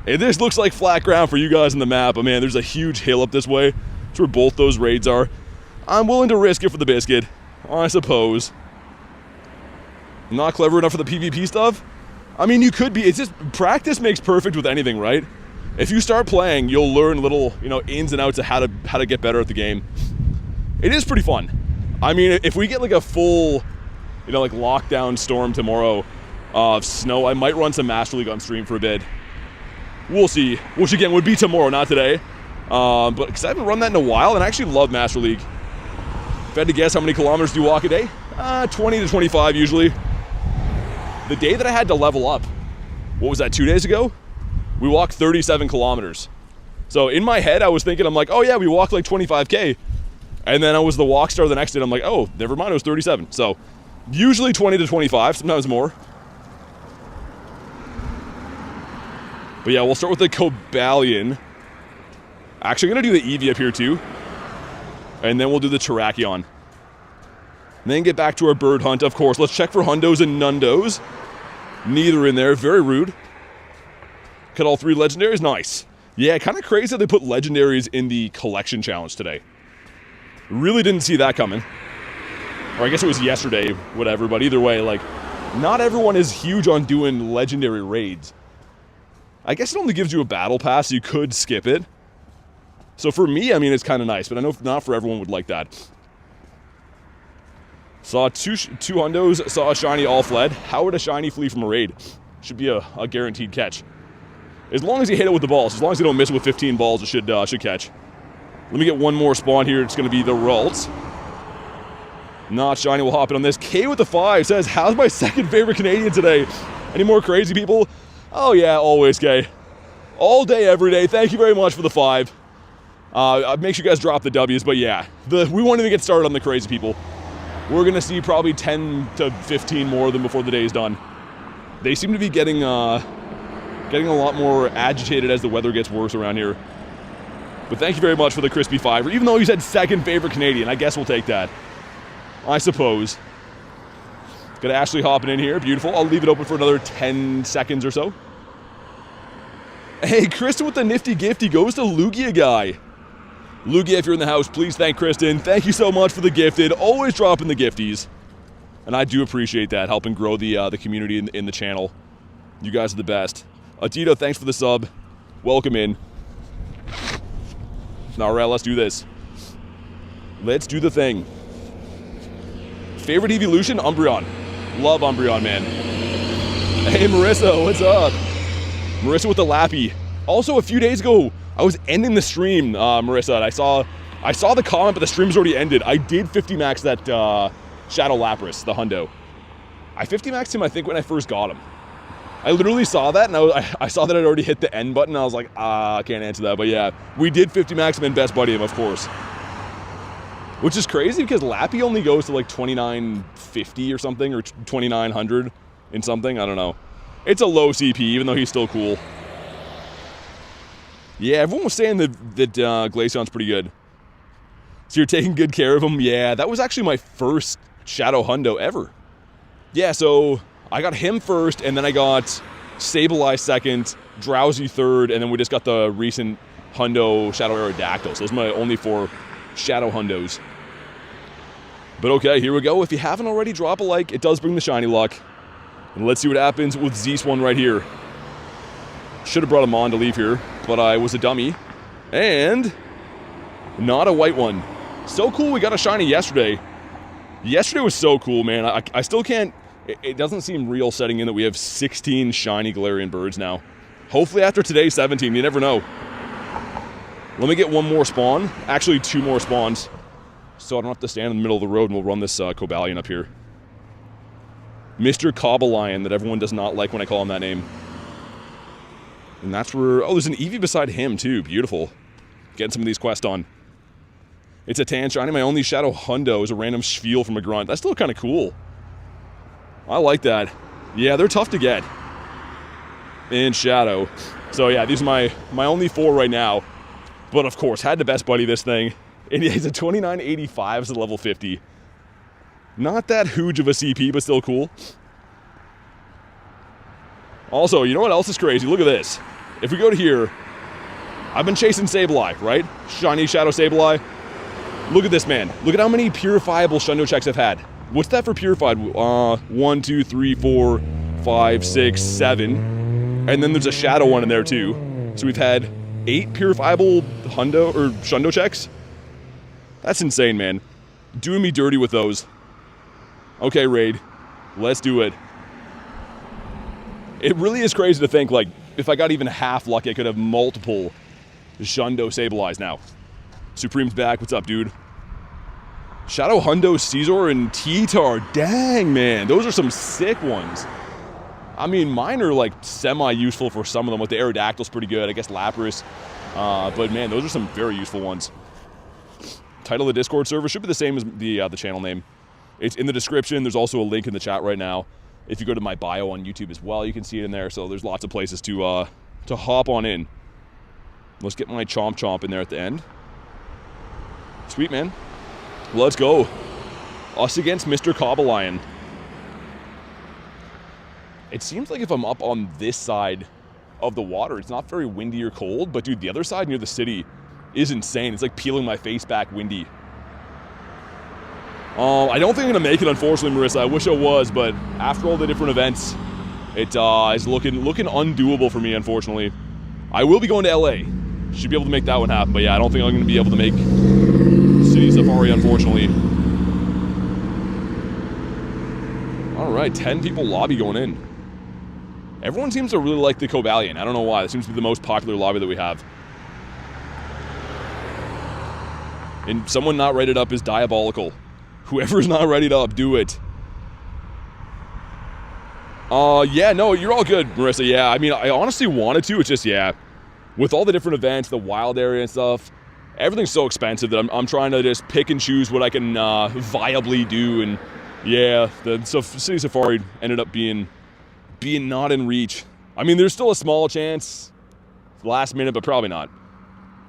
Hey, this looks like flat ground for you guys on the map, but man, there's a huge hill up this way. That's where both those raids are. I'm willing to risk it for the biscuit, I suppose. Not clever enough for the PvP stuff? I mean, you could be. It's just practice makes perfect with anything, right? If you start playing, you'll learn little, you know, ins and outs of how to get better at the game. It is pretty fun. I mean, if we get like a full, you know, like lockdown storm tomorrow of snow, I might run some Master League on stream for a bit. We'll see. Which again would be tomorrow, not today. But because I haven't run that in a while, and I actually love Master League. If I had to guess, how many kilometers do you walk a day? 20 to 25 usually. The day that I had to level up, what was that, 2 days ago? We walked 37 kilometers. So in my head, I was thinking, I'm like, oh yeah, we walked like 25K. And then I was the walk star the next day, and I'm like, oh, never mind, it was 37. So usually 20 to 25, sometimes more. But yeah, we'll start with the Cobalion. Actually, I'm gonna do the Eevee up here too. And then we'll do the Terrakion. And then get back to our bird hunt, of course. Let's check for hundos and nundos. Neither in there, very rude. Cut all 3 legendaries, nice. Yeah, kind of crazy that they put legendaries in the collection challenge today. Really didn't see that coming. Or I guess it was yesterday, whatever, but either way, like, not everyone is huge on doing legendary raids. I guess it only gives you a battle pass, so you could skip it. So for me, I mean, it's kind of nice, but I know not for everyone would like that. Saw two hundos, saw a shiny, all fled. How would a shiny flee from a raid? Should be a guaranteed catch. As long as you hit it with the balls, as long as you don't miss it with 15 balls, it should catch. Let me get one more spawn here. It's going to be the Ralts. Not shiny. We'll hop in on this. K with the 5 says, how's my second favorite Canadian today? Any more crazy people? Oh yeah, always, K. All day, every day. Thank you very much for the 5. Make sure you guys drop the W's, but yeah, we won't even get started on the crazy people. We're going to see probably 10 to 15 more of them before the day is done. They seem to be getting a lot more agitated as the weather gets worse around here. But thank you very much for the crispy 5. Even though you said second favorite Canadian, I guess we'll take that. I suppose. Got Ashley hopping in here. Beautiful. I'll leave it open for another 10 seconds or so. Hey, Kristen with the nifty gift. He goes to Lugia Guy. Lugia, if you're in the house, please thank Kristen. Thank you so much for the gifted. Always dropping the gifties. And I do appreciate that, helping grow the community in the channel. You guys are the best. Adito, thanks for the sub. Welcome in. All right, let's do this. Let's do the thing. Favorite evolution? Umbreon. Love Umbreon, man. Hey, Marissa, what's up? Marissa with the Lappy. Also, a few days ago, I was ending the stream, Marissa, and I saw the comment, but the stream's already ended. I did 50 max that Shadow Lapras, the hundo. I 50 maxed him, I think, when I first got him. I literally saw that, and I saw that I'd already hit the end button. I was like, I can't answer that. But yeah, we did 50 max him and best buddy him, of course. Which is crazy because Lappy only goes to like 2950 or something, or 2900 in something. I don't know. It's a low CP, even though he's still cool. Yeah, everyone was saying that Glaceon's pretty good. So you're taking good care of him? Yeah, that was actually my first Shadow Hundo ever. Yeah, so I got him first, and then I got Sableye second, Drowsy third, and then we just got the recent Hundo Shadow Aerodactyl. So those are my only 4 Shadow Hundos. But okay, here we go. If you haven't already, drop a like. It does bring the shiny luck. And let's see what happens with Zeus one right here. Should have brought him on to leave here, but I was a dummy. And not a white one. So cool we got a shiny yesterday. Yesterday was so cool, man. I still can't... It doesn't seem real setting in that we have 16 shiny Galarian birds now. Hopefully after today, 17. You never know. Let me get one more spawn. Actually, 2 more spawns. So I don't have to stand in the middle of the road, and we'll run this Cobalion up here. Mr. Cobalion, that everyone does not like when I call him that name. And that's where... Oh, there's an Eevee beside him, too. Beautiful. Getting some of these quests on. It's a tan shiny. My only Shadow Hundo is a random Schviel from a grunt. That's still kind of cool. I like that. Yeah, they're tough to get. In Shadow. So yeah, these are my only 4 right now. But of course, had to best buddy this thing. And he's a 2985 as a level 50. Not that huge of a CP, but still cool. Also, you know what else is crazy? Look at this. If we go to here, I've been chasing Sableye, right? Shiny Shadow Sableye. Look at this, man. Look at how many purifiable Shundo checks I've had. What's that for purified? 1, 2, 3, 4, 5, 6, 7. And then there's a Shadow one in there too. So we've had 8 purifiable Hundo or Shundo checks. That's insane, man. Doing me dirty with those. Okay, Raid. Let's do it. It really is crazy to think, like, if I got even half lucky, I could have multiple Shundo Sableyes now. Supreme's back. What's up, dude? Shadow Hundo, Caesar, and T-Tar. Dang, man. Those are some sick ones. I mean, mine are, like, semi-useful for some of them. With the Aerodactyl's pretty good. I guess Lapras. But, man, those are some very useful ones. Title of the Discord server should be the same as the channel name. It's in the description. There's also a link in the chat right now. If you go to my bio on YouTube as well, you can see it in there. So there's lots of places to hop on in. Let's get my Chomp Chomp in there at the end. Sweet, man. Let's go. Us against Mr. Cobalion. It seems like if I'm up on this side of the water, it's not very windy or cold. But, dude, the other side near the city is insane. It's like peeling my face back windy. I don't think I'm going to make it, unfortunately, Marissa. I wish I was, but after all the different events, it is looking undoable for me, unfortunately. I will be going to LA. Should be able to make that one happen. But, yeah, I don't think I'm going to be able to make City Safari, unfortunately. All right, 10 people lobby going in. Everyone seems to really like the Cobalion. I don't know why. It seems to be the most popular lobby that we have. And someone not rated up is diabolical. Whoever's not ready up, do it. Yeah, no, you're all good, Marissa. Yeah, I mean, I honestly wanted to. It's just, yeah, with all the different events, the wild area and stuff, everything's so expensive that I'm trying to just pick and choose what I can viably do. And yeah, the City Safari ended up being not in reach. I mean, there's still a small chance, last minute, but probably not.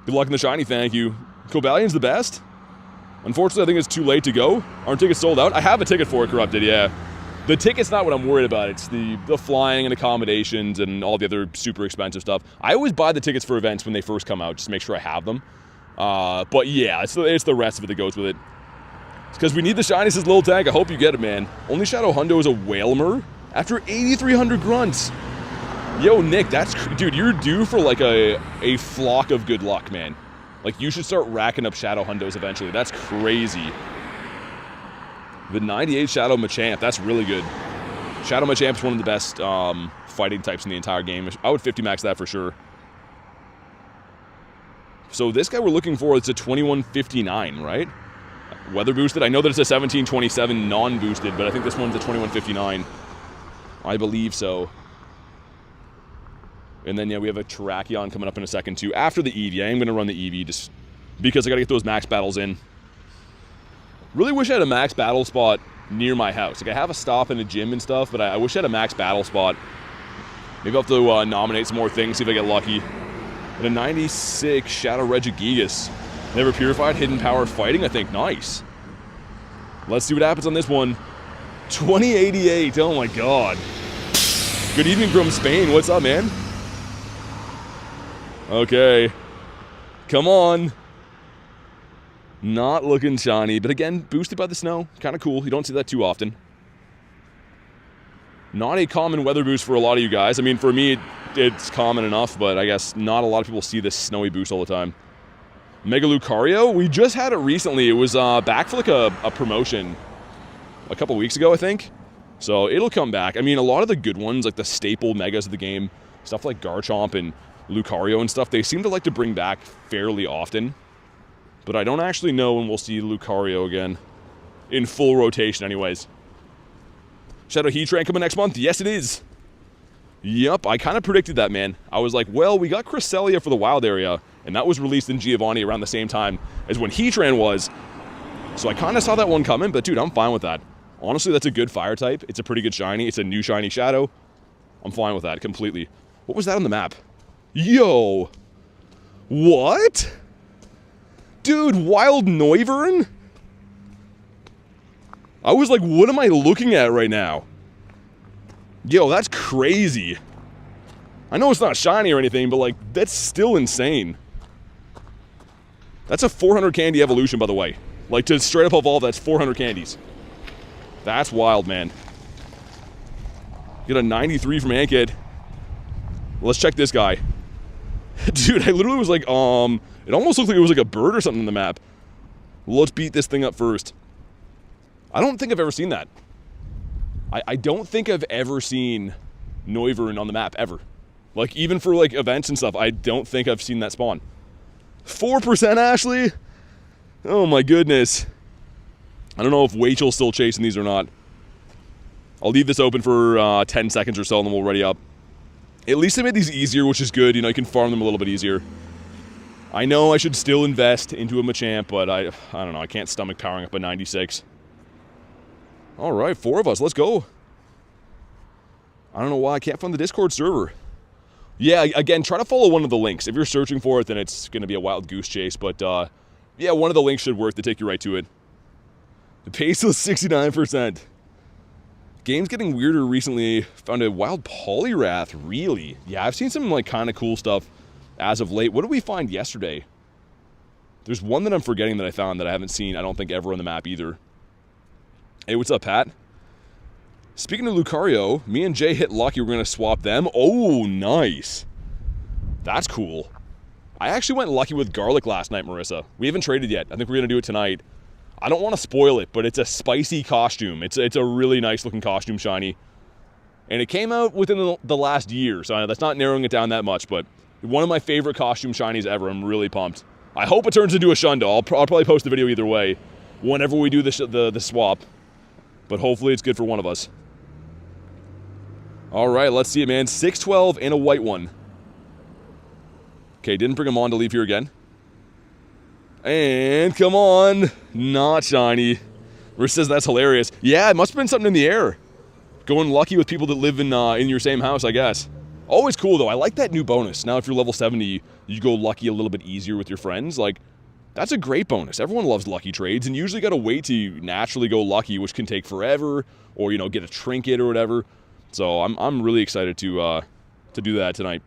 Good luck in the shiny, thank you. Cobalion's the best. Unfortunately, I think it's too late to go. Aren't tickets sold out? I have a ticket for it, Corrupted, yeah. The ticket's not what I'm worried about. It's the flying and accommodations and all the other super expensive stuff. I always buy the tickets for events when they first come out, just to make sure I have them. But yeah, it's the rest of it that goes with it. It's because we need the shiniest little tank. I hope you get it, man. Only Shadow Hundo is a Whalmer after 8,300 grunts. Yo, Nick, dude, you're due for like a flock of good luck, man. Like, you should start racking up Shadow Hundos eventually. That's crazy. The 98 Shadow Machamp, that's really good. Shadow Machamp's one of the best fighting types in the entire game. I would 50 max that for sure. So this guy we're looking for, it's a 2159, right? Weather boosted. I know that it's a 1727 non-boosted, but I think this one's a 2159. I believe so. And then, yeah, we have a Terrakion coming up in a second, too. After the Eevee. I am going to run the Eevee just because I got to get those max battles in. Really wish I had a max battle spot near my house. Like, I have a stop and a gym and stuff, but I wish I had a max battle spot. Maybe I'll have to nominate some more things, see if I get lucky. And a 96 Shadow Regigigas. Never Purified, Hidden Power Fighting, I think. Nice. Let's see what happens on this one. 2088. Oh, my God. Good evening from Spain. What's up, man? Okay. Come on. Not looking shiny, but again, boosted by the snow. Kind of cool. You don't see that too often. Not a common weather boost for a lot of you guys. I mean, for me, it's common enough, but I guess not a lot of people see this snowy boost all the time. Mega Lucario, we just had it recently. It was back for like a promotion a couple weeks ago, I think. So it'll come back. I mean, a lot of the good ones, like the staple megas of the game, stuff like Garchomp and Lucario and stuff, they seem to like to bring back fairly often. But I don't actually know when we'll see Lucario again. In full rotation anyways. Shadow Heatran coming next month? Yes, it is. Yup, I kind of predicted that, man. I was like, well, we got Cresselia for the wild area, and that was released in Giovanni around the same time as when Heatran was. So I kind of saw that one coming, but dude, I'm fine with that. Honestly, that's a good fire type. It's a pretty good shiny. It's a new shiny Shadow. I'm fine with that completely. What was that on the map? Yo! What? Dude, Wild Noivern? I was like, what am I looking at right now? Yo, that's crazy. I know it's not shiny or anything, but like, that's still insane. That's a 400 candy evolution, by the way. Like, to straight up evolve, that's 400 candies. That's wild, man. Get a 93 from Ankit. Let's check this guy. Dude, I literally was like, it almost looked like it was like a bird or something in the map. Let's beat this thing up first. I don't think I've ever seen that. I don't think I've ever seen Noivern on the map, ever. Like, even for, like, events and stuff, I don't think I've seen that spawn. 4% Ashley? Oh, my goodness. I don't know if Wachel's still chasing these or not. I'll leave this open for 10 seconds or so, and then we'll ready up. At least they made these easier, which is good. You know, you can farm them a little bit easier. I know I should still invest into a Machamp, but I don't know. I can't stomach powering up a 96. All right, 4 of us. Let's go. I don't know why I can't find the Discord server. Yeah, again, try to follow one of the links. If you're searching for it, then it's going to be a wild goose chase. But, yeah, one of the links should work to take you right to it. The pace was 69%. Game's getting weirder recently. Found a wild Poliwrath, really? Yeah, I've seen some, like, kind of cool stuff as of late. What did we find yesterday? There's one that I'm forgetting that I found that I haven't seen, I don't think, ever on the map either. Hey, what's up, Pat? Speaking of Lucario, me and Jay hit lucky. We're going to swap them. Oh, nice. That's cool. I actually went lucky with Garlic last night, Marissa. We haven't traded yet. I think we're going to do it tonight. I don't want to spoil it, but it's a spicy costume. It's a really nice-looking costume, shiny. And it came out within the last year, so that's not narrowing it down that much, but one of my favorite costume shinies ever. I'm really pumped. I hope it turns into a Shundo. I'll probably post the video either way whenever we do the swap. But hopefully it's good for one of us. All right, let's see it, man. 612 and a white one. Okay, didn't bring him on to leave here again. And come on. Not shiny. Rich says that's hilarious. Yeah, it must have been something in the air. Going lucky with people that live in your same house, I guess. Always cool, though. I like that new bonus. Now, if you're level 70, you go lucky a little bit easier with your friends. Like, that's a great bonus. Everyone loves lucky trades, and you usually got to wait to naturally go lucky, which can take forever, or, you know, get a trinket or whatever. So I'm really excited to do that tonight.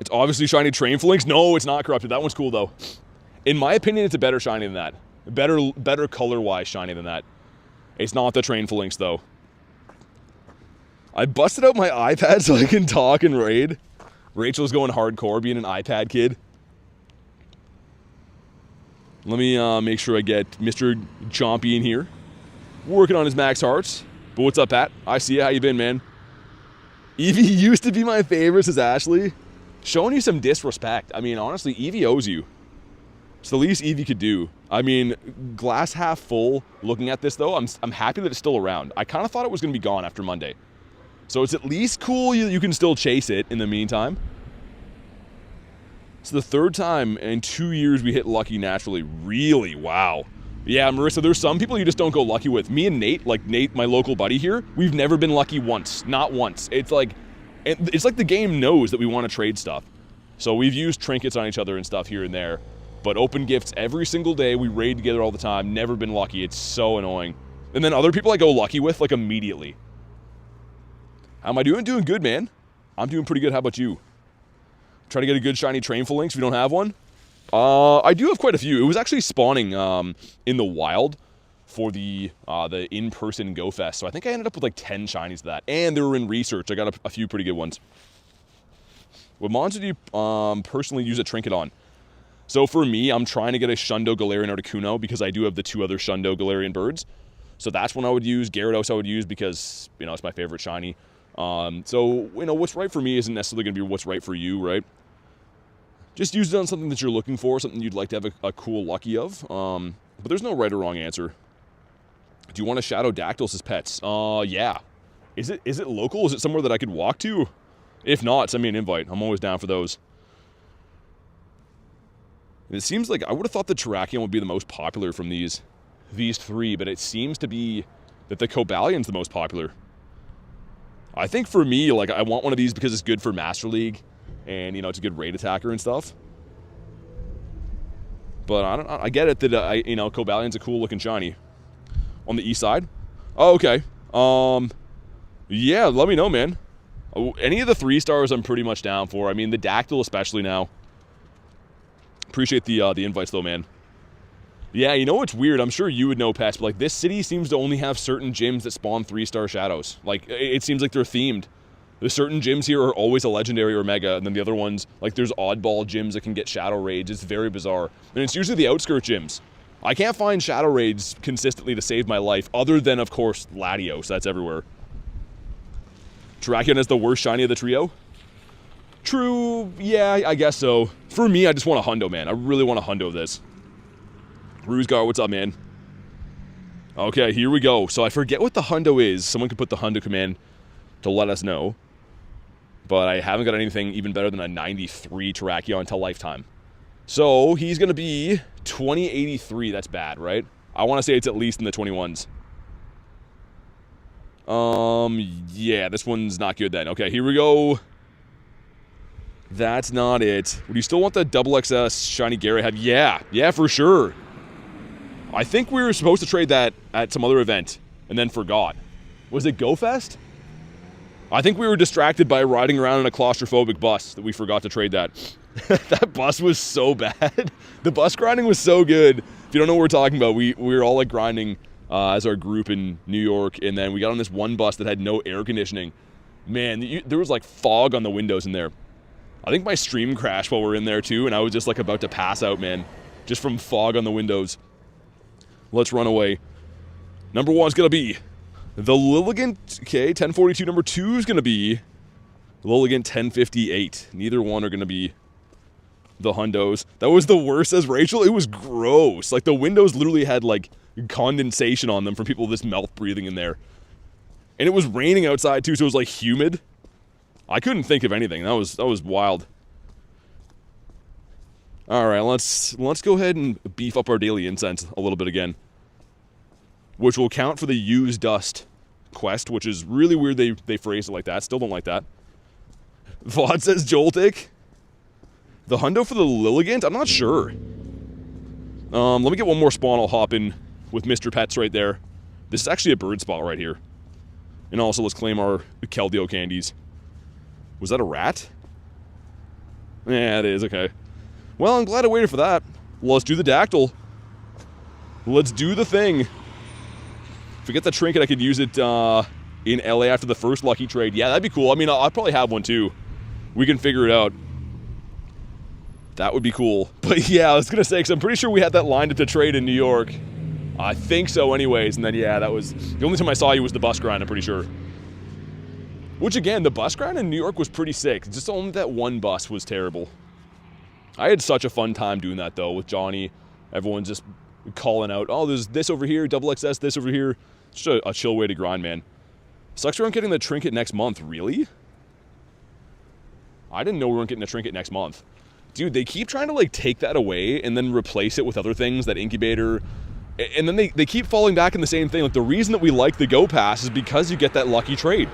It's obviously shiny Train Flinks. No, it's not corrupted. That one's cool, though. In my opinion, it's a better shiny than that. Better color-wise shiny than that. It's not the Train Flinks, though. I busted out my iPad so I can talk and raid. Rachel's going hardcore, being an iPad kid. Let me make sure I get Mr. Chompy in here. Working on his max hearts. But what's up, Pat? I see you. How you been, man? Eevee used to be my favorite, says Ashley. Showing you some disrespect. I mean, honestly, Eevee owes you. It's the least Eevee could do. I mean, glass half full looking at this, though. I'm happy that it's still around. I kind of thought it was going to be gone after Monday. So it's at least cool you can still chase it in the meantime. It's the third time in 2 years we hit lucky naturally. Really? Wow. Yeah, Marissa, there's some people you just don't go lucky with. Me and Nate, like Nate, my local buddy here, we've never been lucky once. Not once. It's like the game knows that we want to trade stuff. So we've used trinkets on each other and stuff here and there. But open gifts every single day. We raid together all the time. Never been lucky. It's so annoying. And then other people I go lucky with, like, immediately. How am I doing? Doing good, man. I'm doing pretty good. How about you? Try to get a good shiny Train Flinks if you don't have one. I do have quite a few. It was actually spawning in the wild for the in-person Go Fest. So I think I ended up with like 10 shinies of that. And they were in research. I got a few pretty good ones. What mons did you personally use a trinket on? So for me, I'm trying to get a Shundo Galarian Articuno because I do have the 2 other Shundo Galarian birds. So that's one I would use. Gyarados I would use because, you know, it's my favorite shiny. So, you know, what's right for me isn't necessarily going to be what's right for you, right? Just use it on something that you're looking for, something you'd like to have a cool lucky of. But there's no right or wrong answer. Do you want a Shadow Dactyls as pets? Yeah. Is it local? Is it somewhere that I could walk to? If not, send me an invite. I'm always down for those. And it seems like I would have thought the Terrakion would be the most popular from these 3, but it seems to be that the Cobalion's the most popular. I think for me, like, I want one of these because it's good for Master League, and, you know, it's a good raid attacker and stuff. But I get it that, you know, Cobalion's a cool looking shiny. On the east side? Oh, okay. Yeah, let me know, man. Any of the 3 stars I'm pretty much down for. I mean, the Dactyl especially now. Appreciate the invites, though, man. Yeah, you know what's weird? I'm sure you would know, Pets, but, like, this city seems to only have certain gyms that spawn 3-star shadows. Like, it seems like they're themed. There's certain gyms here are always a legendary or mega, and then the other ones, like, there's oddball gyms that can get shadow raids. It's very bizarre. And it's usually the outskirt gyms. I can't find shadow raids consistently to save my life, other than, of course, Latios. That's everywhere. Terrakion is the worst shiny of the trio? True, yeah, I guess so. For me, I just want a hundo, man. I really want a hundo this. Ruzgar, what's up, man? Okay, here we go. So I forget what the hundo is. Someone could put the hundo command to let us know. But I haven't got anything even better than a 93 Terrakion until lifetime. So he's going to be 2083. That's bad, right? I want to say it's at least in the 21s. Yeah, this one's not good then. Okay, here we go. That's not it. Would you still want the double XS shiny Gary have? Yeah, for sure. I think we were supposed to trade that at some other event and then forgot. Was it Go Fest? I think we were distracted by riding around in a claustrophobic bus that we forgot to trade that. That bus was so bad. The bus grinding was so good. If you don't know what we're talking about, we were all like grinding as our group in New York, and then we got on this one bus that had no air conditioning. Man, there was like fog on the windows in there. I think my stream crashed while we were in there too, and I was just like about to pass out, man. Just from fog on the windows. Let's run away. Number 1's going to be the Lilligant. Okay, 1042. Number 2 is going to be Lilligant 1058. Neither one are going to be the hundos. That was the worst, says Rachel. It was gross. Like, the windows literally had, like, condensation on them from people just mouth breathing in there. And it was raining outside, too, so it was, like, humid. I couldn't think of anything. That was wild. All right, let's go ahead and beef up our daily incense a little bit again, which will count for the use dust quest, which is really weird they phrased it like that. Still don't like that. Vaughn says Joltik. The hundo for the Lilligant? I'm not sure. Let me get one more spawn. I'll hop in with Mr. Pets right there. This is actually a bird spot right here. And also, let's claim our Keldeo candies. Was that a rat? Yeah, it is, okay. Well, I'm glad I waited for that. Let's do the Dactyl. Let's do the thing. If we get the trinket, I could use it in LA after the first lucky trade. Yeah, that'd be cool. I mean, I'll probably have one too. We can figure it out. That would be cool. But yeah, I was going to say, because I'm pretty sure we had that lined up to trade in New York. I think so anyways. And then, yeah, that was... The only time I saw you was the bus grind, I'm pretty sure. Which, again, the bus grind in New York was pretty sick. Just only that one bus was terrible. I had such a fun time doing that, though, with Johnny. Everyone's just calling out, oh, there's this over here, double XS, this over here. Just a chill way to grind, man. Sucks we aren't getting the trinket next month. Really? I didn't know we weren't getting a trinket next month. Dude, they keep trying to, like, take that away and then replace it with other things, that incubator. And then they keep falling back in the same thing. Like, the reason that we like the Go Pass is because you get that lucky trade.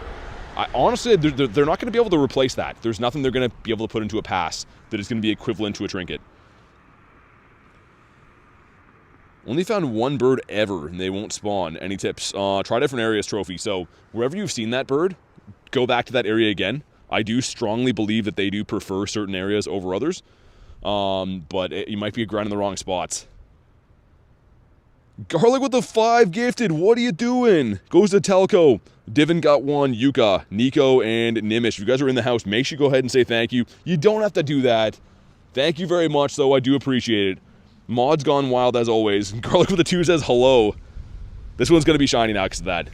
Honestly, they're not going to be able to replace that. There's nothing they're going to be able to put into a pass that is going to be equivalent to a trinket. Only found one bird ever, and they won't spawn. Any tips? Try different areas trophy. So, wherever you've seen that bird, go back to that area again. I do strongly believe that they do prefer certain areas over others. But you might be grinding the wrong spots. Garlic with the 5 gifted. What are you doing? Goes to Telco. Divin got 1. Yuka, Nico, and Nimish. If you guys are in the house, make sure you go ahead and say thank you. You don't have to do that. Thank you very much, though. I do appreciate it. Mod's gone wild as always. Garlic with the 2 says hello. This one's going to be shiny now because of that.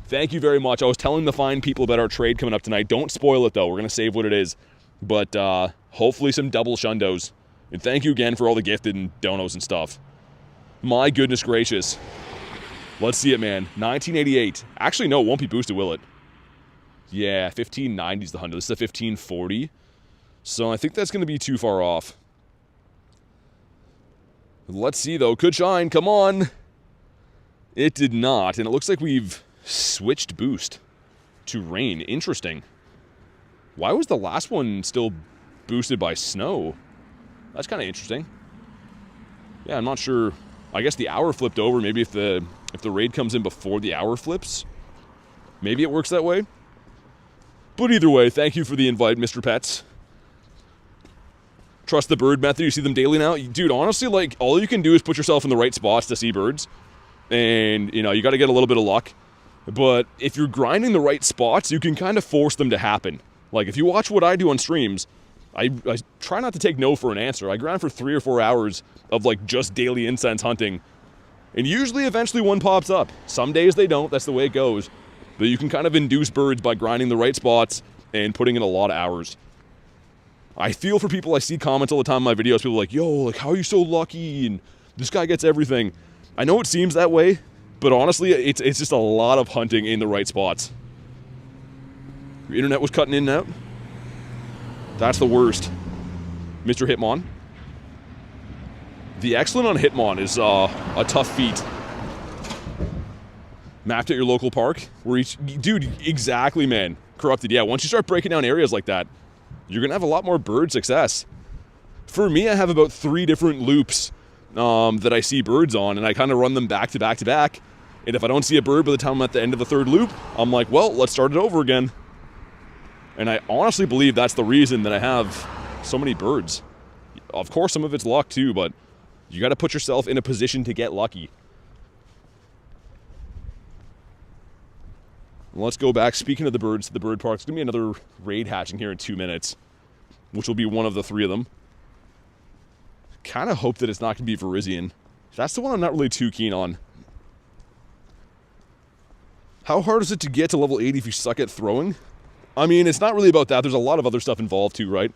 Thank you very much. I was telling the fine people about our trade coming up tonight. Don't spoil it, though. We're going to save what it is. But hopefully some double shundos. And thank you again for all the gifted and donos and stuff. My goodness gracious. Let's see it, man. 1988. Actually, no, it won't be boosted, will it? Yeah, 1590 is the hundo. This is a 1540. So I think that's going to be too far off. Let's see, though. Could shine. Come on. It did not. And it looks like we've switched boost to rain. Interesting. Why was the last one still boosted by snow? That's kind of interesting. Yeah, I'm not sure. I guess the hour flipped over. Maybe if the raid comes in before the hour flips, maybe it works that way. But either way, thank you for the invite, Mr. Pets. Trust the bird method. You see them daily now? Dude, honestly, like, all you can do is put yourself in the right spots to see birds. And, you know, you got to get a little bit of luck. But if you're grinding the right spots, you can kind of force them to happen. Like, if you watch what I do on streams, I try not to take no for an answer. I grind for 3 or 4 hours of, like, just daily incense hunting. And usually, eventually, one pops up. Some days they don't. That's the way it goes. But you can kind of induce birds by grinding the right spots and putting in a lot of hours. I feel for people. I see comments all the time in my videos. People are like, yo, like, how are you so lucky? And this guy gets everything. I know it seems that way, but honestly, it's just a lot of hunting in the right spots. Your internet was cutting in and out? That's the worst. Mr. Hitmon. The excellent on Hitmon is a tough feat. Mapped at your local park? Where each... Dude, exactly, man. Corrupted, yeah. Once you start breaking down areas like that, you're going to have a lot more bird success. For me, I have about 3 different loops that I see birds on, and I kind of run them back to back to back. And if I don't see a bird by the time I'm at the end of the 3rd loop, I'm like, well, let's start it over again. And I honestly believe that's the reason that I have so many birds. Of course, some of it's luck too, but you got to put yourself in a position to get lucky. Let's go back. Speaking of the birds, the bird park, it's going to be another raid hatching here in 2 minutes, which will be one of the 3 of them. Kind of hope that it's not going to be Virizion. That's the one I'm not really too keen on. How hard is it to get to level 80 if you suck at throwing? I mean, it's not really about that. There's a lot of other stuff involved too, right?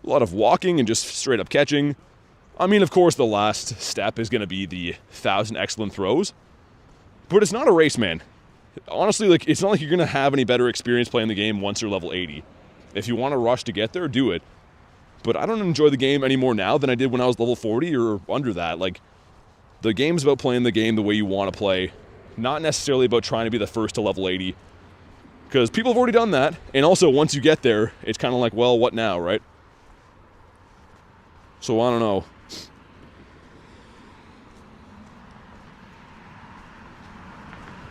A lot of walking and just straight up catching. I mean, of course, the last step is going to be the 1,000 excellent throws. But it's not a race, man. Honestly, like, it's not like you're going to have any better experience playing the game once you're level 80. If you want to rush to get there, do it. But I don't enjoy the game any more now than I did when I was level 40 or under that. Like, the game's about playing the game the way you want to play. Not necessarily about trying to be the first to level 80. Because people have already done that. And also, once you get there, it's kind of like, well, what now, right? So, I don't know.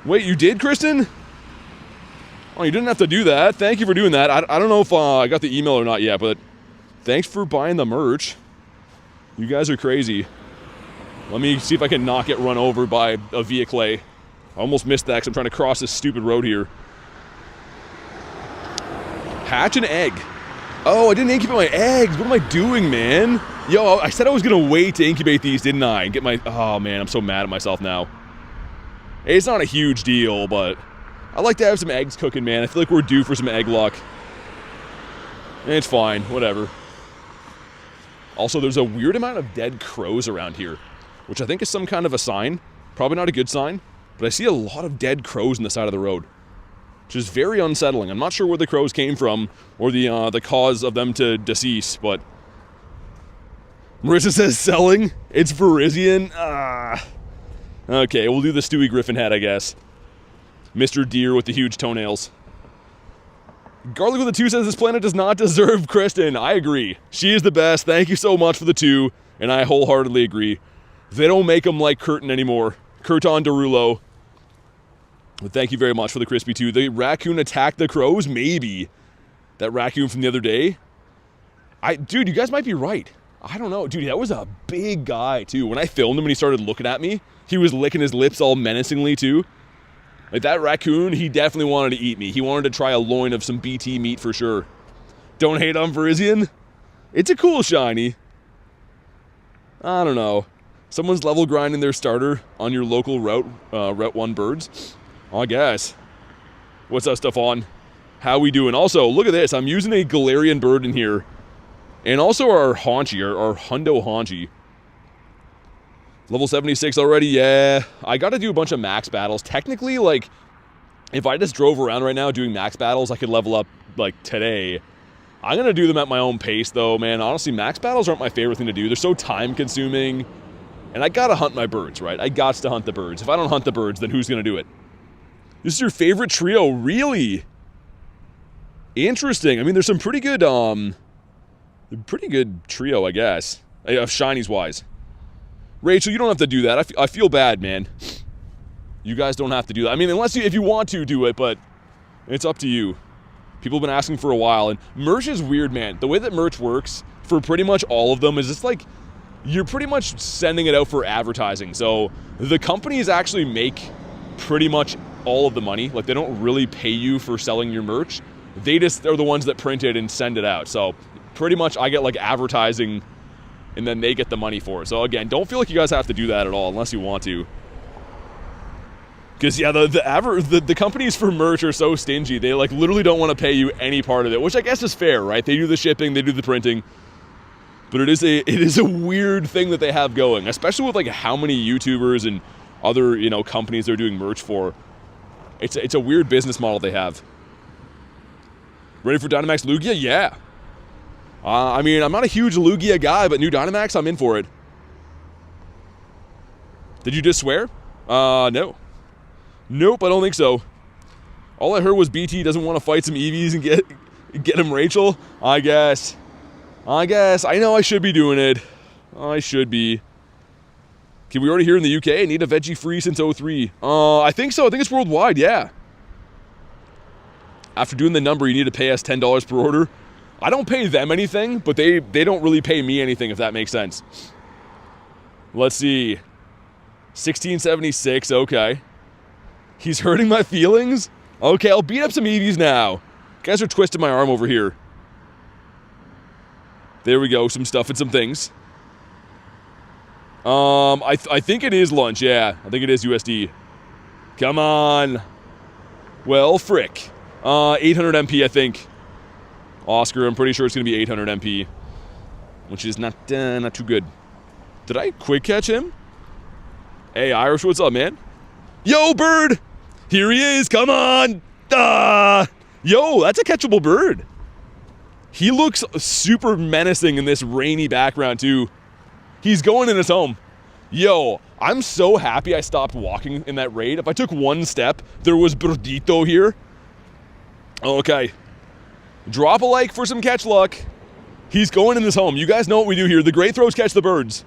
Wait, you did, Kristen? Oh, you didn't have to do that. Thank you for doing that. I don't know if I got the email or not yet, but Thanks for buying the merch. You guys are crazy. Let me see if I can not get run over by a vehicle. I almost missed that because I'm trying to cross this stupid road here. Hatch an egg. Oh, I didn't incubate my eggs. What am I doing, man? Yo, I said I was going to wait to incubate these, didn't I? And get my... Oh, man, I'm so mad at myself now. It's not a huge deal, but I like to have some eggs cooking, man. I feel like we're due for some egg luck. It's fine. Whatever. Also, there's a weird amount of dead crows around here, which I think is some kind of a sign. Probably not a good sign, but I see a lot of dead crows on the side of the road, which is very unsettling. I'm not sure where the crows came from or the cause of them to decease, but... Marissa says selling. It's Virizion. Okay, we'll do the Stewie Griffin head, I guess. Mr. Deer with the huge toenails. Garlic with a 2 says this planet does not deserve Kristen. I agree. She is the best. Thank you so much for the 2, and I wholeheartedly agree. They don't make them like Curtin anymore. Curtin Derulo. But thank you very much for the crispy 2. The raccoon attacked the crows? Maybe. That raccoon from the other day? Dude, you guys might be right. I don't know. Dude, that was a big guy, too. When I filmed him and he started looking at me, he was licking his lips all menacingly, too. Like, that raccoon, he definitely wanted to eat me. He wanted to try a loin of some BT meat for sure. Don't hate on Virizion? It's a cool shiny. I don't know. Someone's level grinding their starter on your local Route 1 birds. I guess. What's up, Stefan? How we doing? Also, look at this. I'm using a Galarian bird in here. And also our Haunchi, our Hundo Haunchi. Level 76 already, yeah. I got to do a bunch of max battles. Technically, like, if I just drove around right now doing max battles, I could level up, like, today. I'm going to do them at my own pace, though, man. Honestly, max battles aren't my favorite thing to do. They're so time-consuming. And I got to hunt my birds, right? I got to hunt the birds. If I don't hunt the birds, then who's going to do it? This is your favorite trio? Really? Interesting. I mean, there's some pretty good trio, I guess. Of shinies-wise. Rachel, you don't have to do that. I feel bad, man. You guys don't have to do that. I mean, if you want to do it, but it's up to you. People have been asking for a while, and merch is weird, man. The way that merch works for pretty much all of them is it's like you're pretty much sending it out for advertising. So the companies actually make pretty much all of the money. Like, they don't really pay you for selling your merch. They just are the ones that print it and send it out. So pretty much I get like advertising, and then they get the money for it. So again, don't feel like you guys have to do that at all unless you want to. Because yeah, the companies for merch are so stingy. They like literally don't want to pay you any part of it, which I guess is fair, right? They do the shipping, they do the printing. But it is a weird thing that they have going, especially with like how many YouTubers and other, companies they're doing merch for. It's a weird business model they have. Ready for Dynamax Lugia? Yeah. I mean, I'm not a huge Lugia guy, but new Dynamax, I'm in for it. Did you just swear? No. Nope, I don't think so. All I heard was BT doesn't want to fight some EVs and get him Rachel. I guess. I know I should be doing it. I should be. Can we already hear in the UK? I need a veggie free since 03. I think so. I think it's worldwide, yeah. After doing the number, you need to pay us $10 per order. I don't pay them anything, but they don't really pay me anything, if that makes sense. Let's see. 1676, okay. He's hurting my feelings? Okay, I'll beat up some EVs now. You guys are twisting my arm over here. There we go, some stuff and some things. I think it is lunch, yeah. I think it is USD. Come on. Well, frick. 800 MP, I think. Oscar, I'm pretty sure it's going to be 800 MP. Which is not too good. Did I quick catch him? Hey, Irish, what's up, man? Yo, bird! Here he is, come on! Yo, that's a catchable bird. He looks super menacing in this rainy background, too. He's going in his home. Yo, I'm so happy I stopped walking in that raid. If I took one step, there was Birdito here. Okay. Drop a like for some catch luck. He's going in his home. You guys know what we do here. The great throws catch the birds.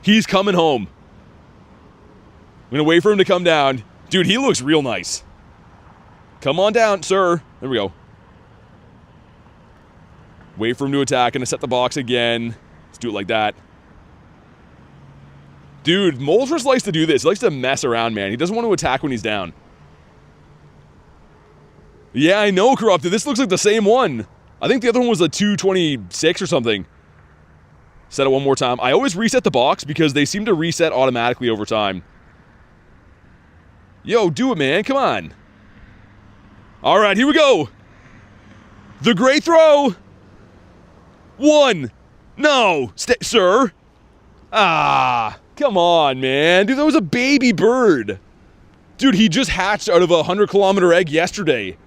He's coming home. I'm going to wait for him to come down. Dude, he looks real nice. Come on down, sir. There we go. Wait for him to attack. Gonna set the box again. Let's do it like that. Dude, Moltres likes to do this. He likes to mess around, man. He doesn't want to attack when he's down. Yeah, I know, Corrupted. This looks like the same one. I think the other one was a 226 or something. Set it one more time. I always reset the box because they seem to reset automatically over time. Yo, do it, man. Come on. All right, here we go. The great throw. 1. No, sir. Ah, come on, man. Dude, that was a baby bird. Dude, he just hatched out of a 100-kilometer egg yesterday.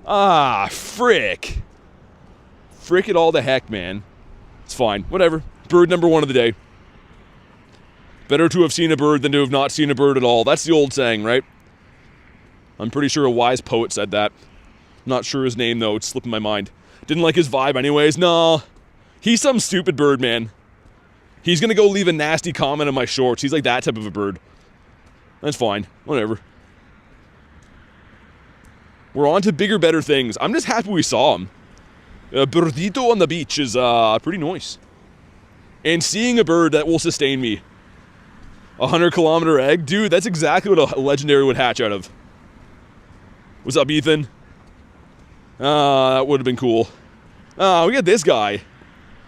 Ah, frick. Frick it all to heck, man. It's fine. Whatever. Bird number 1 of the day. Better to have seen a bird than to have not seen a bird at all. That's the old saying, right? I'm pretty sure a wise poet said that. Not sure his name, though. It's slipping my mind. Didn't like his vibe anyways. Nah. He's some stupid bird, man. He's gonna go leave a nasty comment on my shorts. He's like that type of a bird. That's fine. Whatever. We're on to bigger, better things. I'm just happy we saw him. Birdito on the beach is pretty nice. And seeing a bird that will sustain me. 100-kilometer egg? Dude, that's exactly what a legendary would hatch out of. What's up, Ethan? That would have been cool. We got this guy.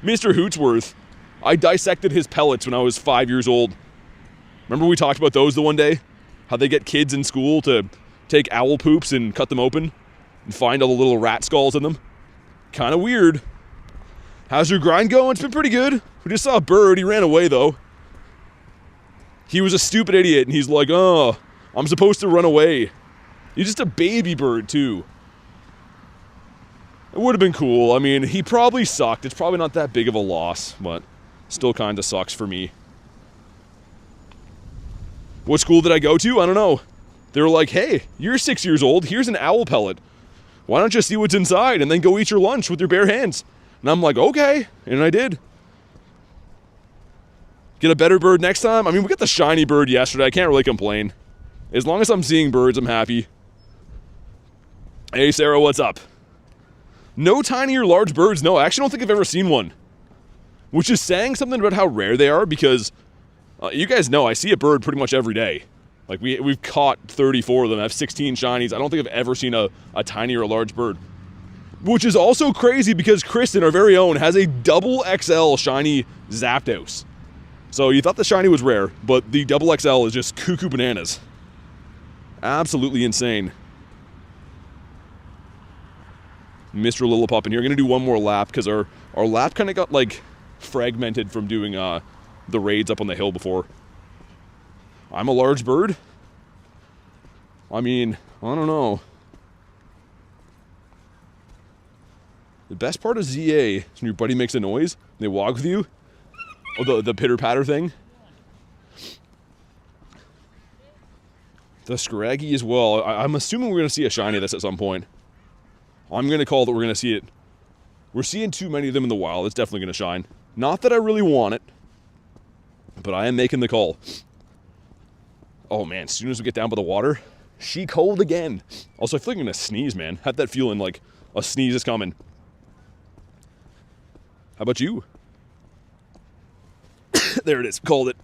Mr. Hootsworth. I dissected his pellets when I was 5 years old. Remember we talked about those the one day? How they get kids in school to take owl poops and cut them open and find all the little rat skulls in them? Kind of weird. How's your grind going? It's been pretty good. We just saw a bird. He ran away, though. He was a stupid idiot, and he's like, oh, I'm supposed to run away. He's just a baby bird, too. It would have been cool. I mean, he probably sucked. It's probably not that big of a loss, but still kind of sucks for me. What school did I go to? I don't know. They were like, hey, you're 6 years old. Here's an owl pellet. Why don't you see what's inside and then go eat your lunch with your bare hands? And I'm like, okay. And I did. Get a better bird next time? I mean, we got the shiny bird yesterday. I can't really complain. As long as I'm seeing birds, I'm happy. Hey, Sarah, what's up? No tiny or large birds. No, I actually don't think I've ever seen one. Which is saying something about how rare they are because you guys know I see a bird pretty much every day. Like, we've caught 34 of them. I have 16 shinies. I don't think I've ever seen a tiny or a large bird. Which is also crazy because Kristen, our very own, has a double XL shiny Zapdos. So you thought the shiny was rare, but the double XL is just cuckoo bananas. Absolutely insane. Mr. Lillipop in here. We're going to do one more lap because our lap kind of got, like, fragmented from doing the raids up on the hill before. I'm a large bird? I mean, I don't know. The best part of ZA is when your buddy makes a noise, and they walk with you. Oh, the pitter-patter thing. The Scraggy as well. I'm assuming we're going to see a shiny of this at some point. I'm going to call that we're going to see it. We're seeing too many of them in the wild. It's definitely going to shine. Not that I really want it, but I am making the call. Oh, man, as soon as we get down by the water, she cold again. Also, I feel like I'm going to sneeze, man. Had that feeling like a sneeze is coming. How about you? There it is. Called it.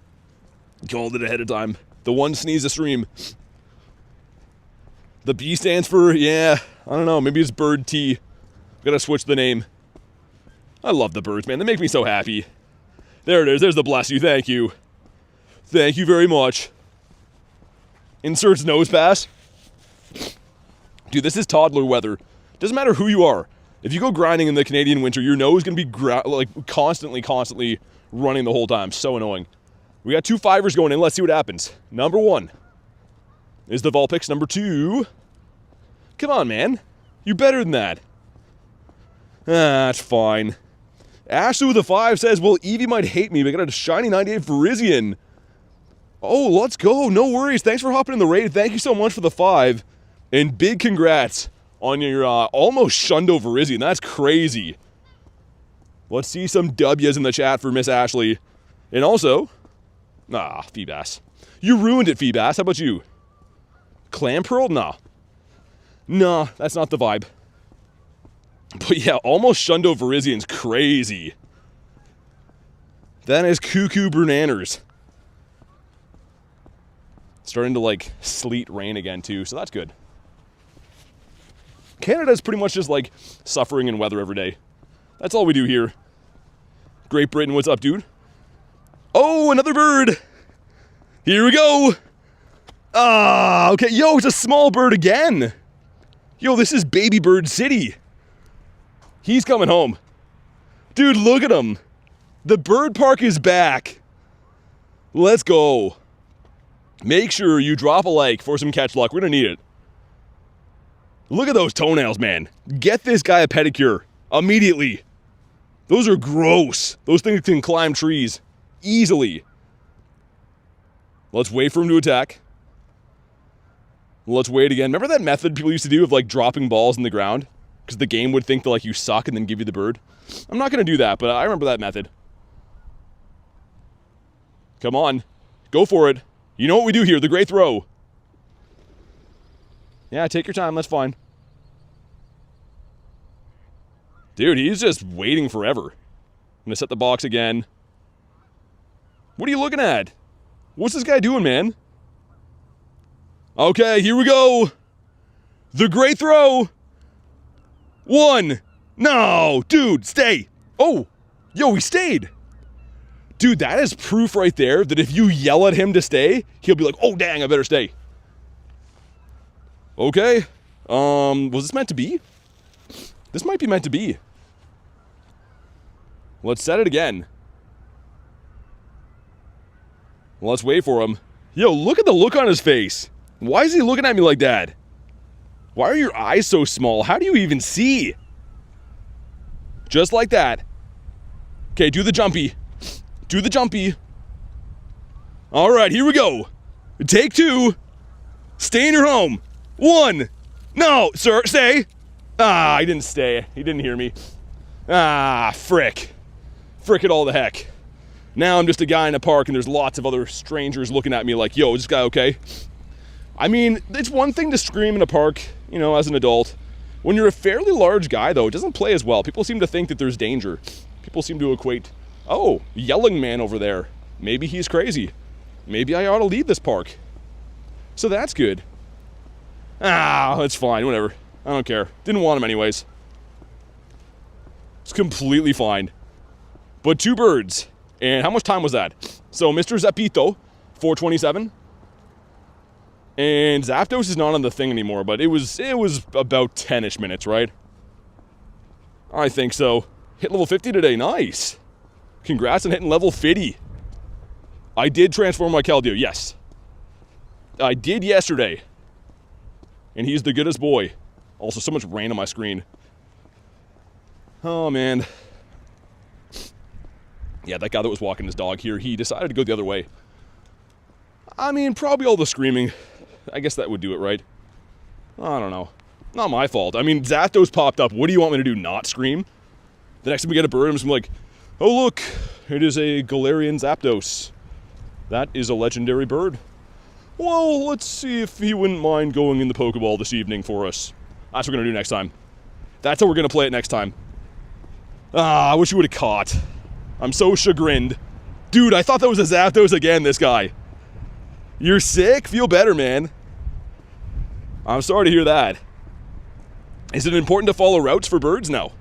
Called it ahead of time. The one sneeze a stream. The B stands for, yeah, I don't know, maybe it's Bird T. Gotta switch the name. I love the birds, man. They make me so happy. There it is. There's the bless you. Thank you. Thank you very much. Inserts nose pass. Dude, this is toddler weather. Doesn't matter who you are. If you go grinding in the Canadian winter, your nose is going to be like constantly running the whole time. So annoying. We got 2 fivers going in. Let's see what happens. Number 1 is the Vulpix. Number 2. Come on, man. You're better than that. That's fine. Ashley with a 5 says, well, Eevee might hate me, but I got a shiny 98 Virizion. Oh, let's go. No worries. Thanks for hopping in the raid. Thank you so much for the 5. And big congrats on your almost Shundo Virizion. That's crazy. Let's see some W's in the chat for Miss Ashley. And also, Feebas. You ruined it, Feebas. How about you? Clam Pearl? Nah. Nah, that's not the vibe. But yeah, almost Shundo Virizion's crazy. That is cuckoo bananas. Starting to like sleet rain again too, so that's good. Canada's pretty much just like suffering in weather every day. That's all we do here. Great Britain, what's up, dude? Oh, another bird. Here we go. Ah, okay. Yo, it's a small bird again. Yo, this is Baby Bird City. He's coming home. Dude, look at him. The bird park is back. Let's go. Make sure you drop a like for some catch luck. We're gonna need it. Look at those toenails, man. Get this guy a pedicure immediately. Those are gross. Those things can climb trees easily. Let's wait for him to attack. Let's wait again. Remember that method people used to do of like dropping balls in the ground? Because the game would think that like you suck and then give you the bird. I'm not going to do that, but I remember that method. Come on. Go for it. You know what we do here, the great throw. Yeah, take your time, that's fine. Dude, he's just waiting forever. I'm going to set the box again. What are you looking at? What's this guy doing, man? Okay, here we go. The great throw. One. No, dude, stay. Oh, yo, he stayed. Dude, that is proof right there that if you yell at him to stay, he'll be like, oh, dang, I better stay. Okay. Was this meant to be? This might be meant to be. Let's set it again. Let's wait for him. Yo, look at the look on his face. Why is he looking at me like that? Why are your eyes so small? How do you even see? Just like that. Okay, do the jumpy. Do the jumpy. All right, here we go. Take two. Stay in your home. One. No, sir, stay. Ah, he didn't stay. He didn't hear me. Ah, frick. Frick it all the heck. Now I'm just a guy in a park and there's lots of other strangers looking at me like, yo, is this guy okay? I mean, it's one thing to scream in a park, you know, as an adult. When you're a fairly large guy, though, it doesn't play as well. People seem to think that there's danger. People seem to equate, oh, yelling man over there. Maybe he's crazy. Maybe I ought to leave this park. So that's good. Ah, that's fine, whatever. I don't care. Didn't want him anyways. It's completely fine. But two birds. And how much time was that? So Mr. Zapito, 427. And Zapdos is not on the thing anymore, but it was about 10-ish minutes, right? I think so. Hit level 50 today, nice. Congrats on hitting level 50. I did transform my Keldeo, yes. I did yesterday. And he's the goodest boy. Also, so much rain on my screen. Oh, man. Yeah, that guy that was walking his dog here, he decided to go the other way. I mean, probably all the screaming. I guess that would do it, right? I don't know. Not my fault. I mean, Zapdos popped up. What do you want me to do, not scream? The next time we get a bird, I'm just like, oh, look, it is a Galarian Zapdos. That is a legendary bird. Well, let's see if he wouldn't mind going in the Pokeball this evening for us. That's what we're going to do next time. That's how we're going to play it next time. Ah, I wish you would have caught. I'm so chagrined. Dude, I thought that was a Zapdos again, this guy. You're sick? Feel better, man. I'm sorry to hear that. Is it important to follow routes for birds? No.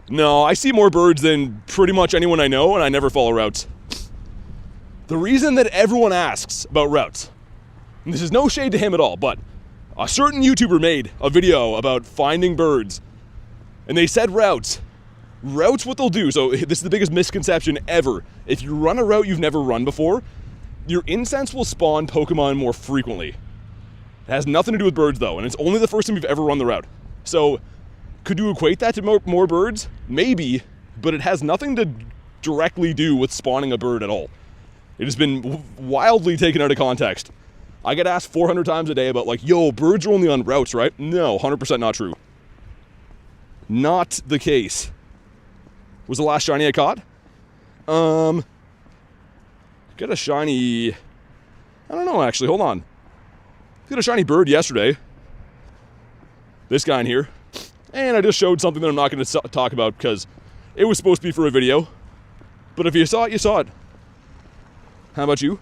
No, I see more birds than pretty much anyone I know, and I never follow routes. The reason that everyone asks about routes, and this is no shade to him at all, but a certain YouTuber made a video about finding birds, and they said routes. Routes, what they'll do, so this is the biggest misconception ever. If you run a route you've never run before, your incense will spawn Pokemon more frequently. It has nothing to do with birds, though, and it's only the first time you've ever run the route. So, could you equate that to more birds? Maybe, but it has nothing to directly do with spawning a bird at all. It has been wildly taken out of context. I get asked 400 times a day about, like, yo, birds are only on routes, right? No, 100% not true. Not the case. Was the last shiny I caught? Got a shiny... I don't know, actually. Hold on. Got a shiny bird yesterday. This guy in here. And I just showed something that I'm not going to talk about because it was supposed to be for a video. But if you saw it, you saw it. How about you?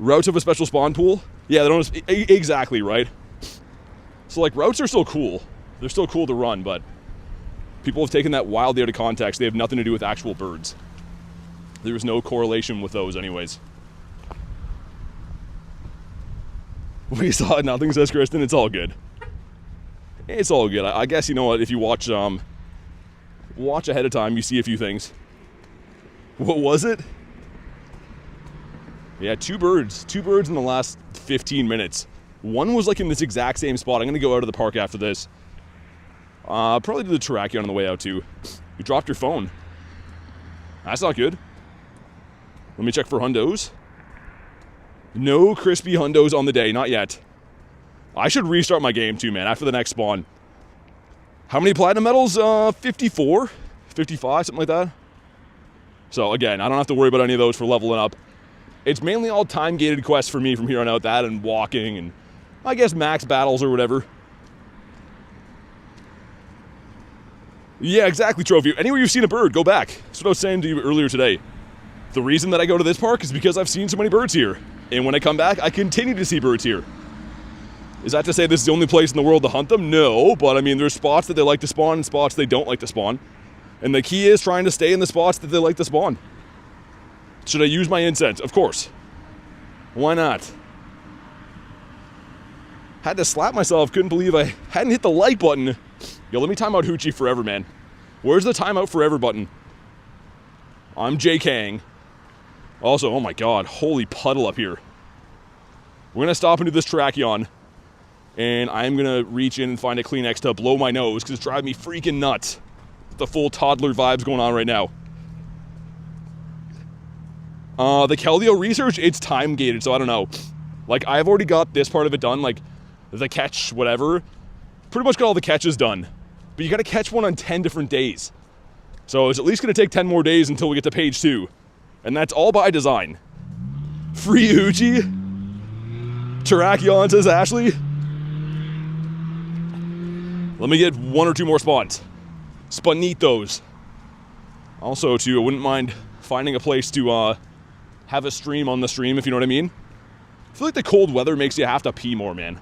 Routes of a special spawn pool? Yeah, they don't... Exactly, right? So, like, routes are still cool. They're still cool to run, but people have taken that wildly out of context. They have nothing to do with actual birds. There's no correlation with those anyways. We saw nothing, says Kristen. It's all good. It's all good. I guess, you know what, if you watch ahead of time, you see a few things. What was it? Yeah, two birds in the last 15 minutes. One was like in this exact same spot. I'm gonna go out of the park after this. Probably do the Terrakion on the way out too. You dropped your phone. That's not good. Let me check for hundos. No crispy hundos on the day, not yet. I should restart my game too, man, after the next spawn. How many platinum medals? 54? 55, something like that. So again, I don't have to worry about any of those for leveling up. It's mainly all time-gated quests for me from here on out, that and walking and I guess max battles or whatever. Yeah, exactly, Trophy. Anywhere you've seen a bird, go back. That's what I was saying to you earlier today. The reason that I go to this park is because I've seen so many birds here. And when I come back, I continue to see birds here. Is that to say this is the only place in the world to hunt them? No, but I mean, there's spots that they like to spawn and spots they don't like to spawn. And the key is trying to stay in the spots that they like to spawn. Should I use my incense? Of course. Why not? Had to slap myself, couldn't believe I hadn't hit the like button. Yo, let me time out Hoochie forever, man. Where's the timeout forever button? I'm J. Kang. Also, oh my god, holy puddle up here. We're gonna stop and do this Terrakion. And I'm gonna reach in and find a Kleenex to blow my nose because it's driving me freaking nuts. The full toddler vibes going on right now. The Keldeo research, it's time gated, so I don't know. Like, I've already got this part of it done, like the catch, whatever. Pretty much got all the catches done. But you gotta catch one on 10 different days. So it's at least gonna take 10 more days until we get to page 2. And that's all by design. Free Hoochie. Terrakion, says Ashley. Let me get 1 or 2 more spawns. Spanitos. Also, too, I wouldn't mind finding a place to have a stream on the stream, if you know what I mean. I feel like the cold weather makes you have to pee more, man.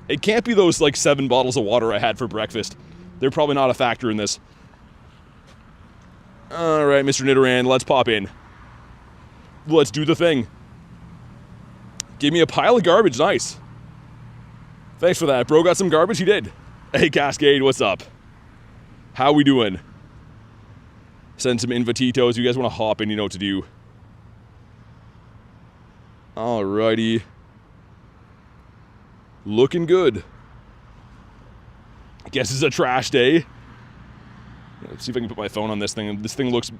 It can't be those, like, 7 bottles of water I had for breakfast. They're probably not a factor in this. Alright, Mr. Nidoran, let's pop in. Let's do the thing. Give me a pile of garbage, nice. Thanks for that, bro. Got some garbage? He did. Hey, Cascade, what's up? How we doing? Send some invititos. If you guys want to hop in, you know what to do. Alrighty. Looking good. I guess it's a trash day. Let's see if I can put my phone on this thing. This thing looks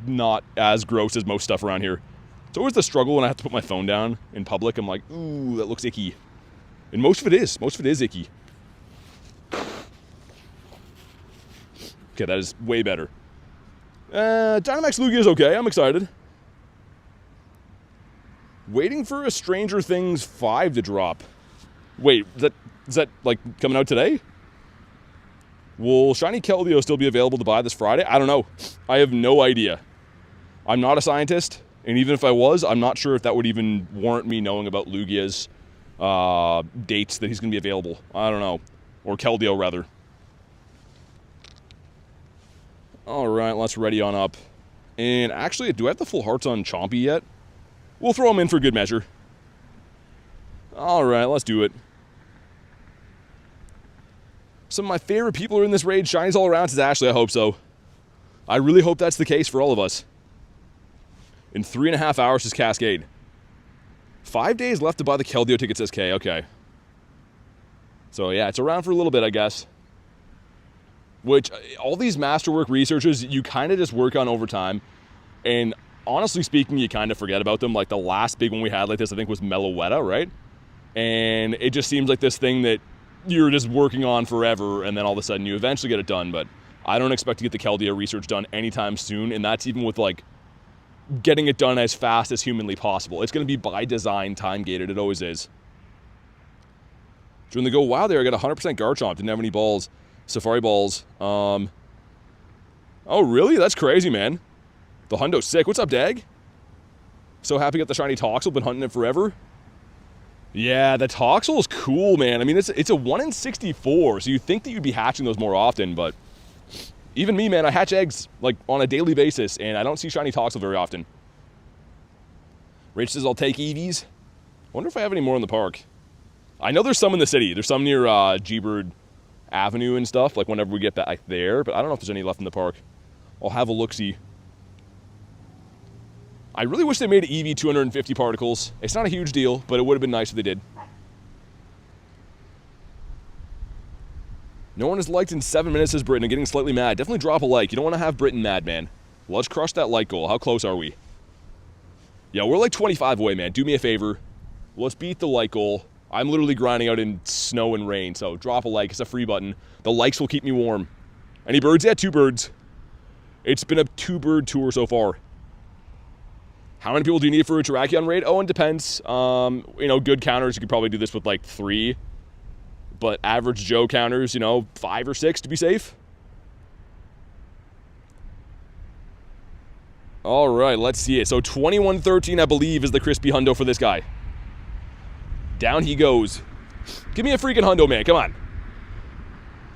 not as gross as most stuff around here. It's always the struggle when I have to put my phone down in public. I'm like, ooh, that looks icky. And most of it is. Most of it is icky. Okay, that is way better. Dynamax Lugia is okay. I'm excited. Waiting for a Stranger Things 5 to drop. Wait, is that like coming out today? Will Shiny Keldeo still be available to buy this Friday? I don't know. I have no idea. I'm not a scientist, and even if I was, I'm not sure if that would even warrant me knowing about Lugia's dates that he's going to be available. I don't know. Or Keldeo, rather. Alright, let's ready on up. And actually, do I have the full hearts on Chompy yet? We'll throw him in for good measure. Alright, let's do it. Some of my favorite people are in this raid. Shinies all around, says Ashley. I hope so. I really hope that's the case for all of us. In 3.5 hours, says Cascade. 5 days left to buy the Keldeo ticket, says K. Okay. So yeah, it's around for a little bit, I guess. Which, all these masterwork researches, you kind of just work on over time. And honestly speaking, you kind of forget about them. Like, the last big one we had like this, I think, was Meloetta, right? And it just seems like this thing that you're just working on forever, and then all of a sudden you eventually get it done. But I don't expect to get the Keldeo research done anytime soon, and that's even with, like, getting it done as fast as humanly possible. It's going to be by design time-gated. It always is. During the go wow there, I got 100% Garchomp. Didn't have any balls. Safari balls. Oh, really? That's crazy, man. The hundo's sick. What's up, Dag? So happy to get the shiny Toxel. Been hunting it forever. Yeah, the Toxel is cool, man. I mean, it's a 1 in 64, so you'd think that you'd be hatching those more often, but even me, man, I hatch eggs, like, on a daily basis, and I don't see shiny Toxel very often. Rich says, I'll take Eevees. Wonder if I have any more in the park. I know there's some in the city. There's some near G-Bird Avenue and stuff, like whenever we get back there, but I don't know if there's any left in the park. I'll have a look-see. I really wish they made Eevee 250 particles. It's not a huge deal, but it would have been nice if they did. No one has liked in 7 minutes, says Britton. I'm getting slightly mad. Definitely drop a like. You don't want to have Britton mad, man. Let's crush that like goal. How close are we? Yeah, we're like 25 away, man. Do me a favor. Let's beat the like goal. I'm literally grinding out in snow and rain, so drop a like. It's a free button. The likes will keep me warm. Any birds? Yeah, 2 birds. It's been a 2-bird tour so far. How many people do you need for a Terrakion raid? Oh, it depends. You know, good counters, you could probably do this with like 3. But average Joe counters, you know, 5 or 6 to be safe. All right, let's see it. So 2113, I believe, is the crispy hundo for this guy. Down he goes. Give me a freaking hundo, man. Come on.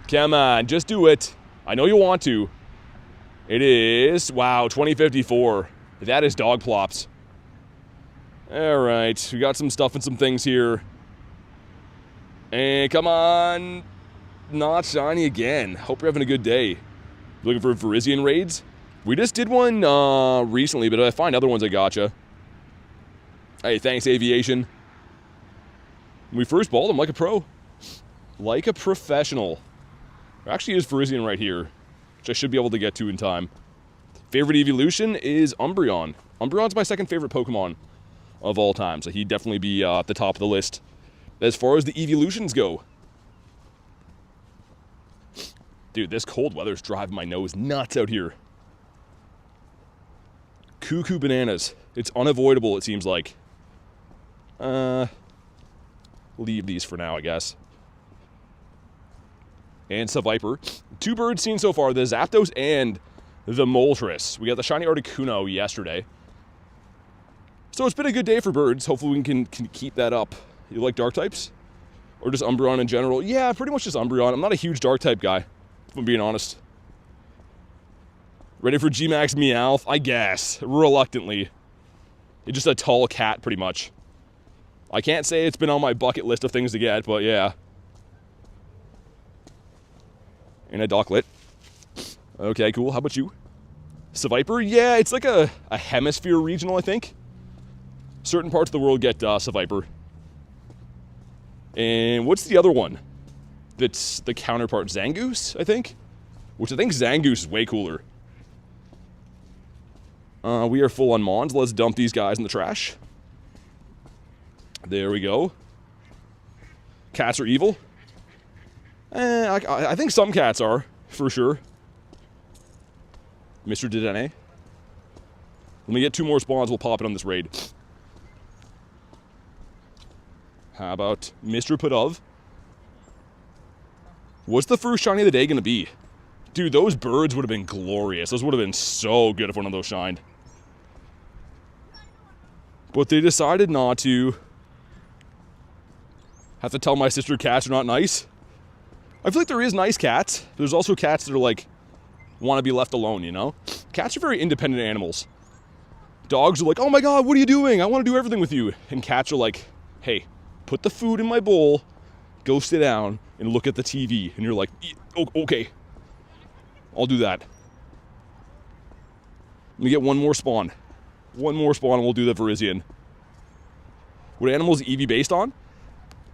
Come on, just do it. I know you want to. It is, wow, 2054. That is dog plops. All right, we got some stuff and some things here. And come on, not shiny again. Hope you're having a good day. Looking for VIRIZION raids? We just did one recently, but if I find other ones, I gotcha. Hey, thanks, Aviation. We first balled him like a pro. Like a professional. There actually is VIRIZION right here, which I should be able to get to in time. Favorite evolution is Umbreon. Umbreon's my second favorite Pokemon of all time, so he'd definitely be at the top of the list as far as the evolutions go. Dude, this cold weather's driving my nose nuts out here. Cuckoo bananas. It's unavoidable, it seems like. Leave these for now, I guess. And Seviper. 2 birds seen so far, the Zapdos and the Moltres. We got the shiny Articuno yesterday. So it's been a good day for birds. Hopefully we can keep that up. You like dark types? Or just Umbreon in general? Yeah, pretty much just Umbreon. I'm not a huge dark type guy, if I'm being honest. Ready for G-Max Meowth? I guess. Reluctantly. It's just a tall cat, pretty much. I can't say it's been on my bucket list of things to get, but yeah. And a Docklet. Okay, cool. How about you? Seviper? Yeah, it's like a hemisphere regional, I think. Certain parts of the world get Seviper. And what's the other one? That's the counterpart. Zangoose, I think? Which I think Zangoose is way cooler. We are full on Mons. Let's dump these guys in the trash. There we go. Cats are evil. I think some cats are, for sure. Mr. Didene. Let me get 2 more spawns, we'll pop it on this raid. How about Mr. Putov? What's the first shiny of the day gonna be? Dude, those birds would have been glorious. Those would have been so good if one of those shined. But they decided not to. Have to tell my sister cats are not nice. I feel like there is nice cats. There's also cats that are like, want to be left alone, you know? Cats are very independent animals. Dogs are like, oh my god, what are you doing? I want to do everything with you. And cats are like, hey, put the food in my bowl, go sit down, and look at the TV. And you're like, okay, I'll do that. Let me get 1 more spawn. 1 more spawn and we'll do the VIRIZION. What animal is Eevee based on?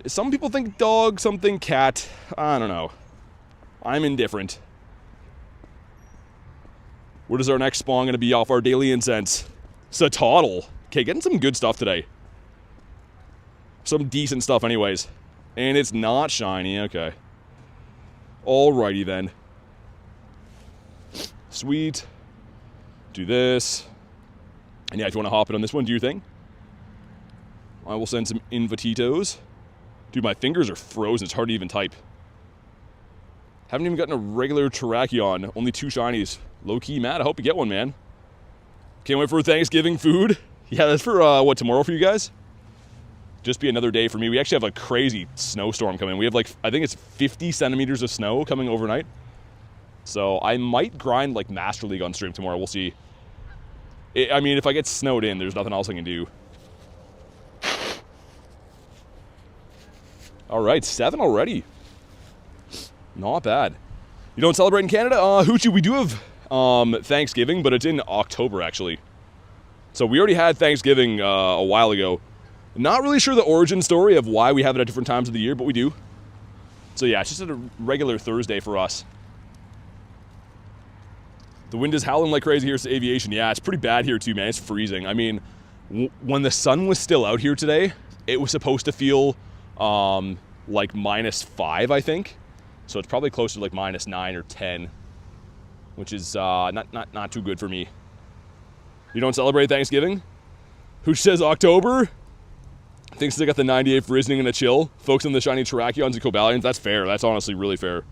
Some people think dog, some think cat. I don't know. I'm indifferent. What is our next spawn going to be off our daily incense? Satotl. Okay, getting some good stuff today. Some decent stuff anyways. And it's not shiny, okay. Alrighty then. Sweet. Do this. And yeah, if you want to hop in on this one, do your thing. I will send some invititos. Dude, my fingers are frozen. It's hard to even type. Haven't even gotten a regular Terrakion. Only 2 shinies. Low-key mad. I hope you get one, man. Can't wait for Thanksgiving food. Yeah, that's for, what, tomorrow for you guys? Just be another day for me. We actually have a crazy snowstorm coming. We have, like, I think it's 50 centimeters of snow coming overnight. So I might grind, like, Master League on stream tomorrow. We'll see. I mean, if I get snowed in, there's nothing else I can do. All right, 7 already. Not bad. You don't celebrate in Canada? Hoochie, we do have Thanksgiving, but it's in October, actually. So we already had Thanksgiving a while ago. Not really sure the origin story of why we have it at different times of the year, but we do. So yeah, it's just a regular Thursday for us. The wind is howling like crazy here to aviation. Yeah, it's pretty bad here too, man. It's freezing. I mean, when the sun was still out here today, it was supposed to feel like -5, I think. So it's probably closer to like -9 or 10, which is not too good for me. You don't celebrate Thanksgiving? Who says October? Thinks they got the 98 Virizion and a chill. Folks on the shiny Terrakions and Cobalions. That's fair. That's honestly really fair.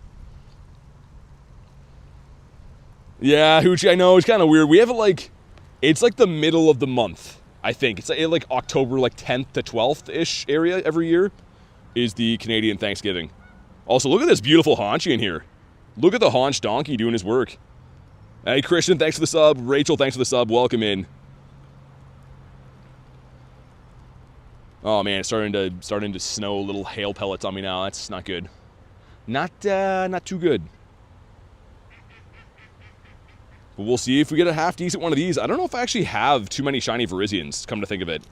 Yeah, Hoochie, I know. It's kind of weird. We have it like... It's like the middle of the month, I think. It's like October, like 10th to 12th-ish area every year is the Canadian Thanksgiving. Also, look at this beautiful Haunchi in here. Look at the Haunch Donkey doing his work. Hey, Christian, thanks for the sub. Rachel, thanks for the sub. Welcome in. Oh, man, it's starting to snow little hail pellets on me now. That's not good. Not too good. But we'll see if we get a half-decent one of these. I don't know if I actually have too many shiny Virizions, come to think of it.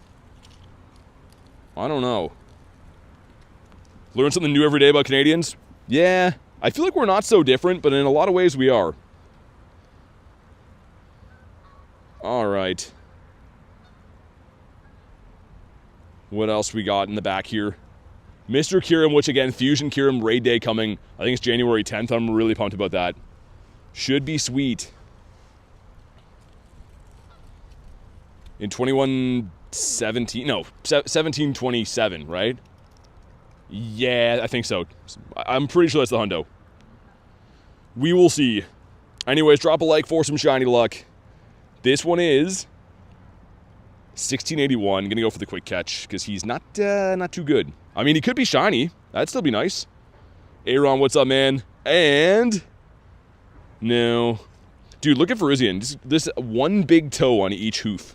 I don't know. Learn something new every day about Canadians? Yeah, I feel like we're not so different, but in a lot of ways we are. All right. What else we got in the back here? Mr. Kyurem, which again, Fusion Kyurem raid day coming. I think it's January 10th. I'm really pumped about that. Should be sweet. In 2117, no, 1727, right? Yeah, I think so. I'm pretty sure that's the hundo. We will see. Anyways, drop a like for some shiny luck. This one is 1681. Gonna go for the quick catch because he's not too good. I mean, he could be shiny. That'd still be nice. Aaron, what's up, man? And no, dude, look at Virizion. This one big toe on each hoof.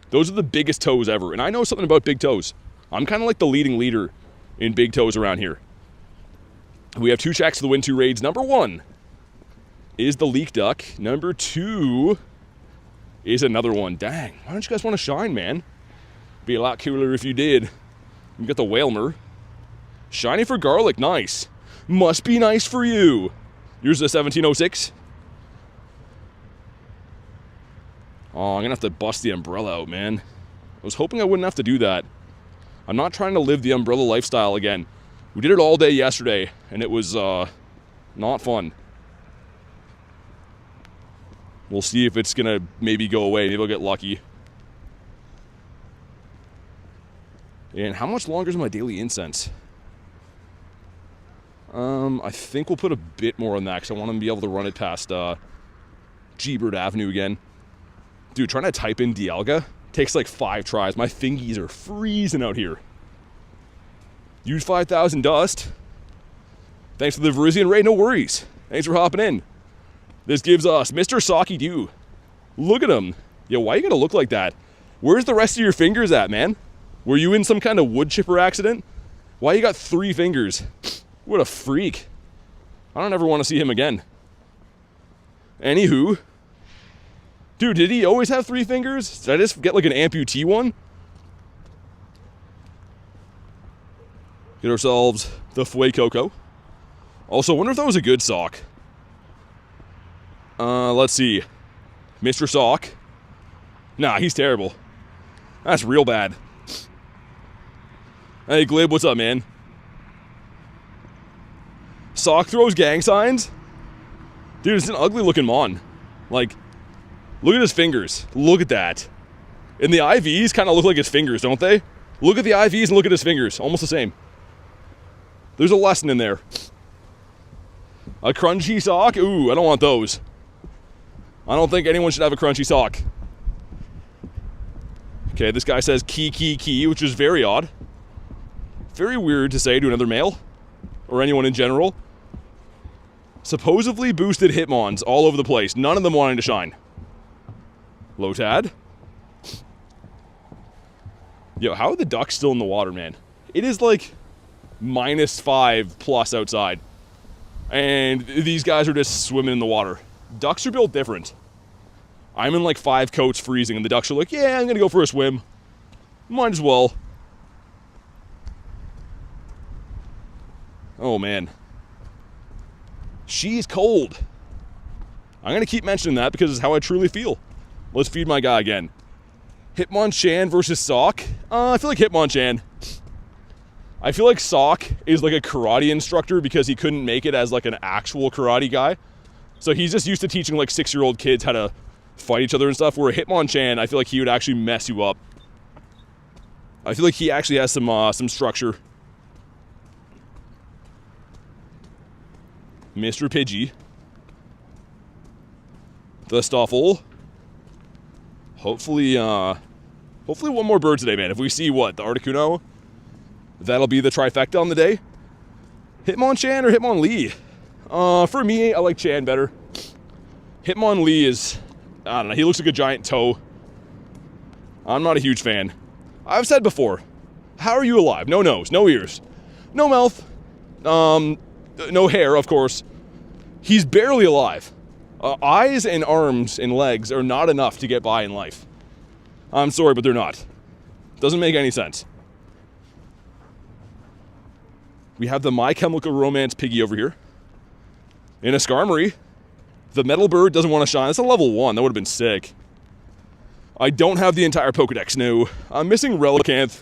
Those are the biggest toes ever, and I know something about big toes. I'm kind of like the leading leader in big toes around here. We have 2 checks for the win 2 raids. Number 1 is the Leak Duck. Number 2 is another one. Dang, why don't you guys want to shine, man? Be a lot cooler if you did. You got the Whalmer. Shiny for Garlic, nice. Must be nice for you. Yours is a 1706. Oh, I'm gonna have to bust the umbrella out, man. I was hoping I wouldn't have to do that. I'm not trying to live the umbrella lifestyle again. We did it all day yesterday, and it was not fun. We'll see if it's gonna maybe go away. Maybe I'll get lucky. And how much longer is my daily incense? I think we'll put a bit more on that because I want to be able to run it past G-Bird Avenue again. Dude, trying to type in Dialga takes like 5 tries. My fingies are freezing out here. Use 5,000 dust. Thanks for the Virizion raid, no worries. Thanks for hopping in. This gives us Mr. Saki Dew. Look at him. Yo, why you gotta look like that? Where's the rest of your fingers at, man? Were you in some kind of wood chipper accident? Why you got 3 fingers? What a freak. I don't ever want to see him again. Anywho. Dude, did he always have 3 fingers? Did I just get like an amputee one? Get ourselves the Fouet Coco. Also, I wonder if that was a good sock. Let's see. Mr. Sock. Nah, he's terrible. That's real bad. Hey, Glib, what's up, man? Sock throws gang signs? Dude, it's an ugly looking mon. Like, look at his fingers. Look at that. And the IVs kind of look like his fingers, don't they? Look at the IVs and look at his fingers. Almost the same. There's a lesson in there. A crunchy sock? Ooh, I don't want those. I don't think anyone should have a crunchy sock. Okay, this guy says key, which is very odd. Very weird to say to another male, or anyone in general. Supposedly boosted Hitmons all over the place, none of them wanting to shine. Lotad. Yo, how are the ducks still in the water, man? It is like -5+ outside. And these guys are just swimming in the water. Ducks are built different. I'm in like 5 coats freezing, and the ducks are like, yeah, I'm gonna go for a swim. Might as well. Oh, man. She's cold. I'm gonna keep mentioning that because it's how I truly feel. Let's feed my guy again. Hitmonchan versus Sock. I feel like Hitmonchan. I feel like Sock is like a karate instructor because he couldn't make it as like an actual karate guy. So he's just used to teaching like 6-year-old kids how to fight each other and stuff, where Hitmonchan, I feel like he would actually mess you up. I feel like he actually has some structure. Mr. Pidgey. The Stoffel. Hopefully one more bird today, man. If we see what, the Articuno, that'll be the trifecta on the day. Hitmonchan or Hitmonlee? For me, I like Chan better. Hitmonlee is, I don't know, he looks like a giant toe. I'm not a huge fan. I've said before, how are you alive? No nose, no ears, no mouth, no hair, of course. He's barely alive. Eyes and arms and legs are not enough to get by in life. I'm sorry, but they're not. Doesn't make any sense. We have the My Chemical Romance Piggy over here. In a Skarmory. The Metal Bird doesn't want to shine. That's a level 1. That would have been sick. I don't have the entire Pokedex, no. I'm missing Relicanth,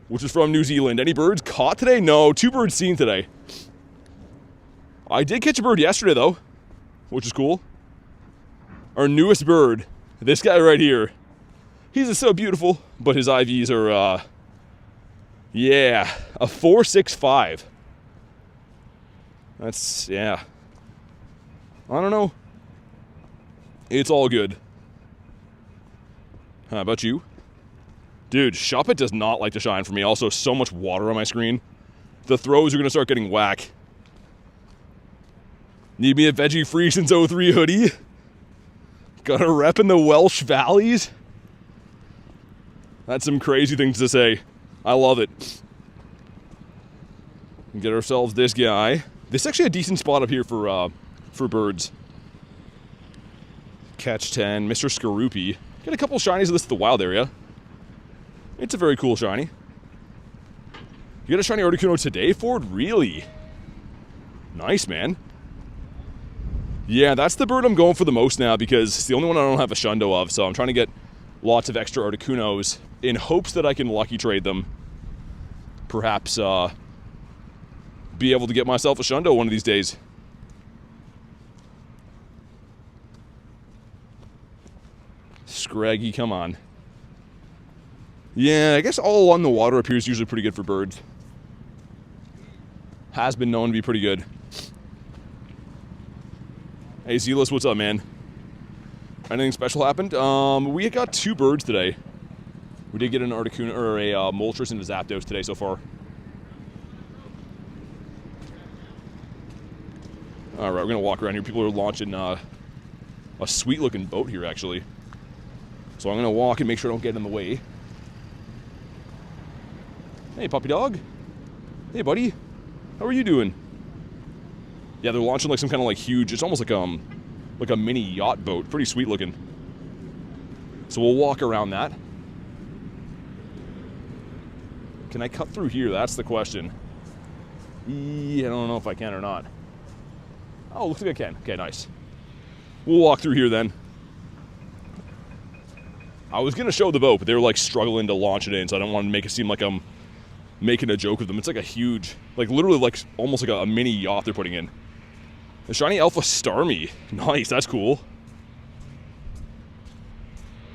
which is from New Zealand. Any birds caught today? No. 2 birds seen today. I did catch a bird yesterday, though, which is cool. Our newest bird, this guy right here. He's just so beautiful, but his IVs are, yeah, a 4.65. That's, yeah. I don't know. It's all good. How about you? Dude, Shuppet does not like to shine for me. Also, so much water on my screen. The throws are going to start getting whack. Need me a Veggie Freezins 03 hoodie? Got a rep in the Welsh Valleys? That's some crazy things to say. I love it. Get ourselves this guy. This is actually a decent spot up here for birds. Catch 10, Mr. Skorupi. Get a couple shinies of this at the wild area. It's a very cool shiny. You got a shiny Articuno today, Ford? Really? Nice, man. Yeah, that's the bird I'm going for the most now because it's the only one I don't have a Shundo of, so I'm trying to get lots of extra Articunos in hopes that I can lucky trade them. Perhaps, be able to get myself a Shundo one of these days. Scraggy, come on. Yeah, I guess all along the water up here is usually pretty good for birds. Has been known to be pretty good. Hey, Zealous, what's up, man? Anything special happened? We got 2 birds today. We did get an Articuno, or a Moltres and a Zapdos today so far. Alright, we're gonna walk around here. People are launching a sweet-looking boat here, actually. So I'm gonna walk and make sure I don't get in the way. Hey, puppy dog. Hey, buddy. How are you doing? Yeah, they're launching like some kind of like huge, it's almost like a mini yacht boat. Pretty sweet looking. So we'll walk around that. Can I cut through here? That's the question. I don't know if I can or not. Oh, looks like I can. Okay, nice. We'll walk through here then. I was going to show the boat, but they were like struggling to launch it in, so I don't want to make it seem like I'm making a joke of them. It's like a huge, like literally like almost like a mini yacht they're putting in. The shiny Alpha Starmie. Nice, that's cool.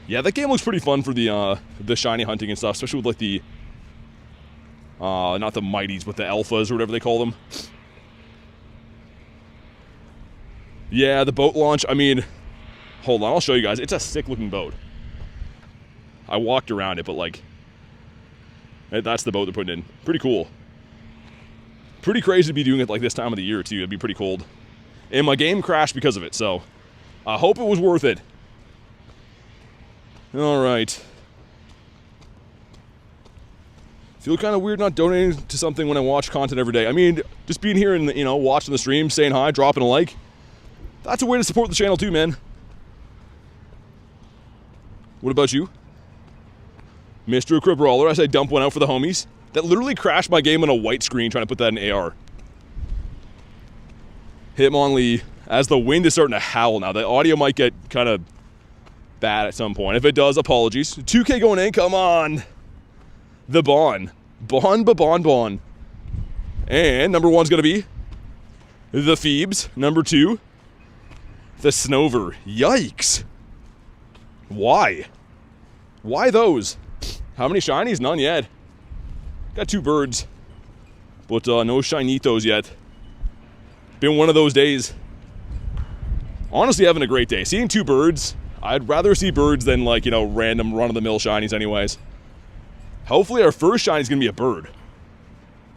Yeah, that game looks pretty fun for the shiny hunting and stuff, especially with like Not the mighties, but the alphas or whatever they call them. Yeah, the boat launch, I mean, hold on, I'll show you guys. It's a sick-looking boat. I walked around it, but, like, that's the boat they're putting in. Pretty cool. Pretty crazy to be doing it, like, this time of the year, too. It'd be pretty cold. And my game crashed because of it, so I hope it was worth it. All right. Feel kind of weird not donating to something when I watch content every day. I mean, just being here and, you know, watching the stream, saying hi, dropping a like. That's a way to support the channel too, man. What about you? Mr. Cribrawler, I say dump one out for the homies. That literally crashed my game on a white screen trying to put that in AR. Hitmonlee, as the wind is starting to howl now. The audio might get kind of bad at some point. If it does, apologies. 2K going in, come on. The Bon. Bon. And number one's going to be the Phoebes. Number two, the Snover. Yikes. Why? Why those? How many shinies? None yet. Got 2 birds. But no shinitos yet. Been one of those days. Honestly, having a great day. Seeing 2 birds, I'd rather see birds than, like, you know, random run-of-the-mill shinies anyways. Hopefully our first shiny is going to be a bird.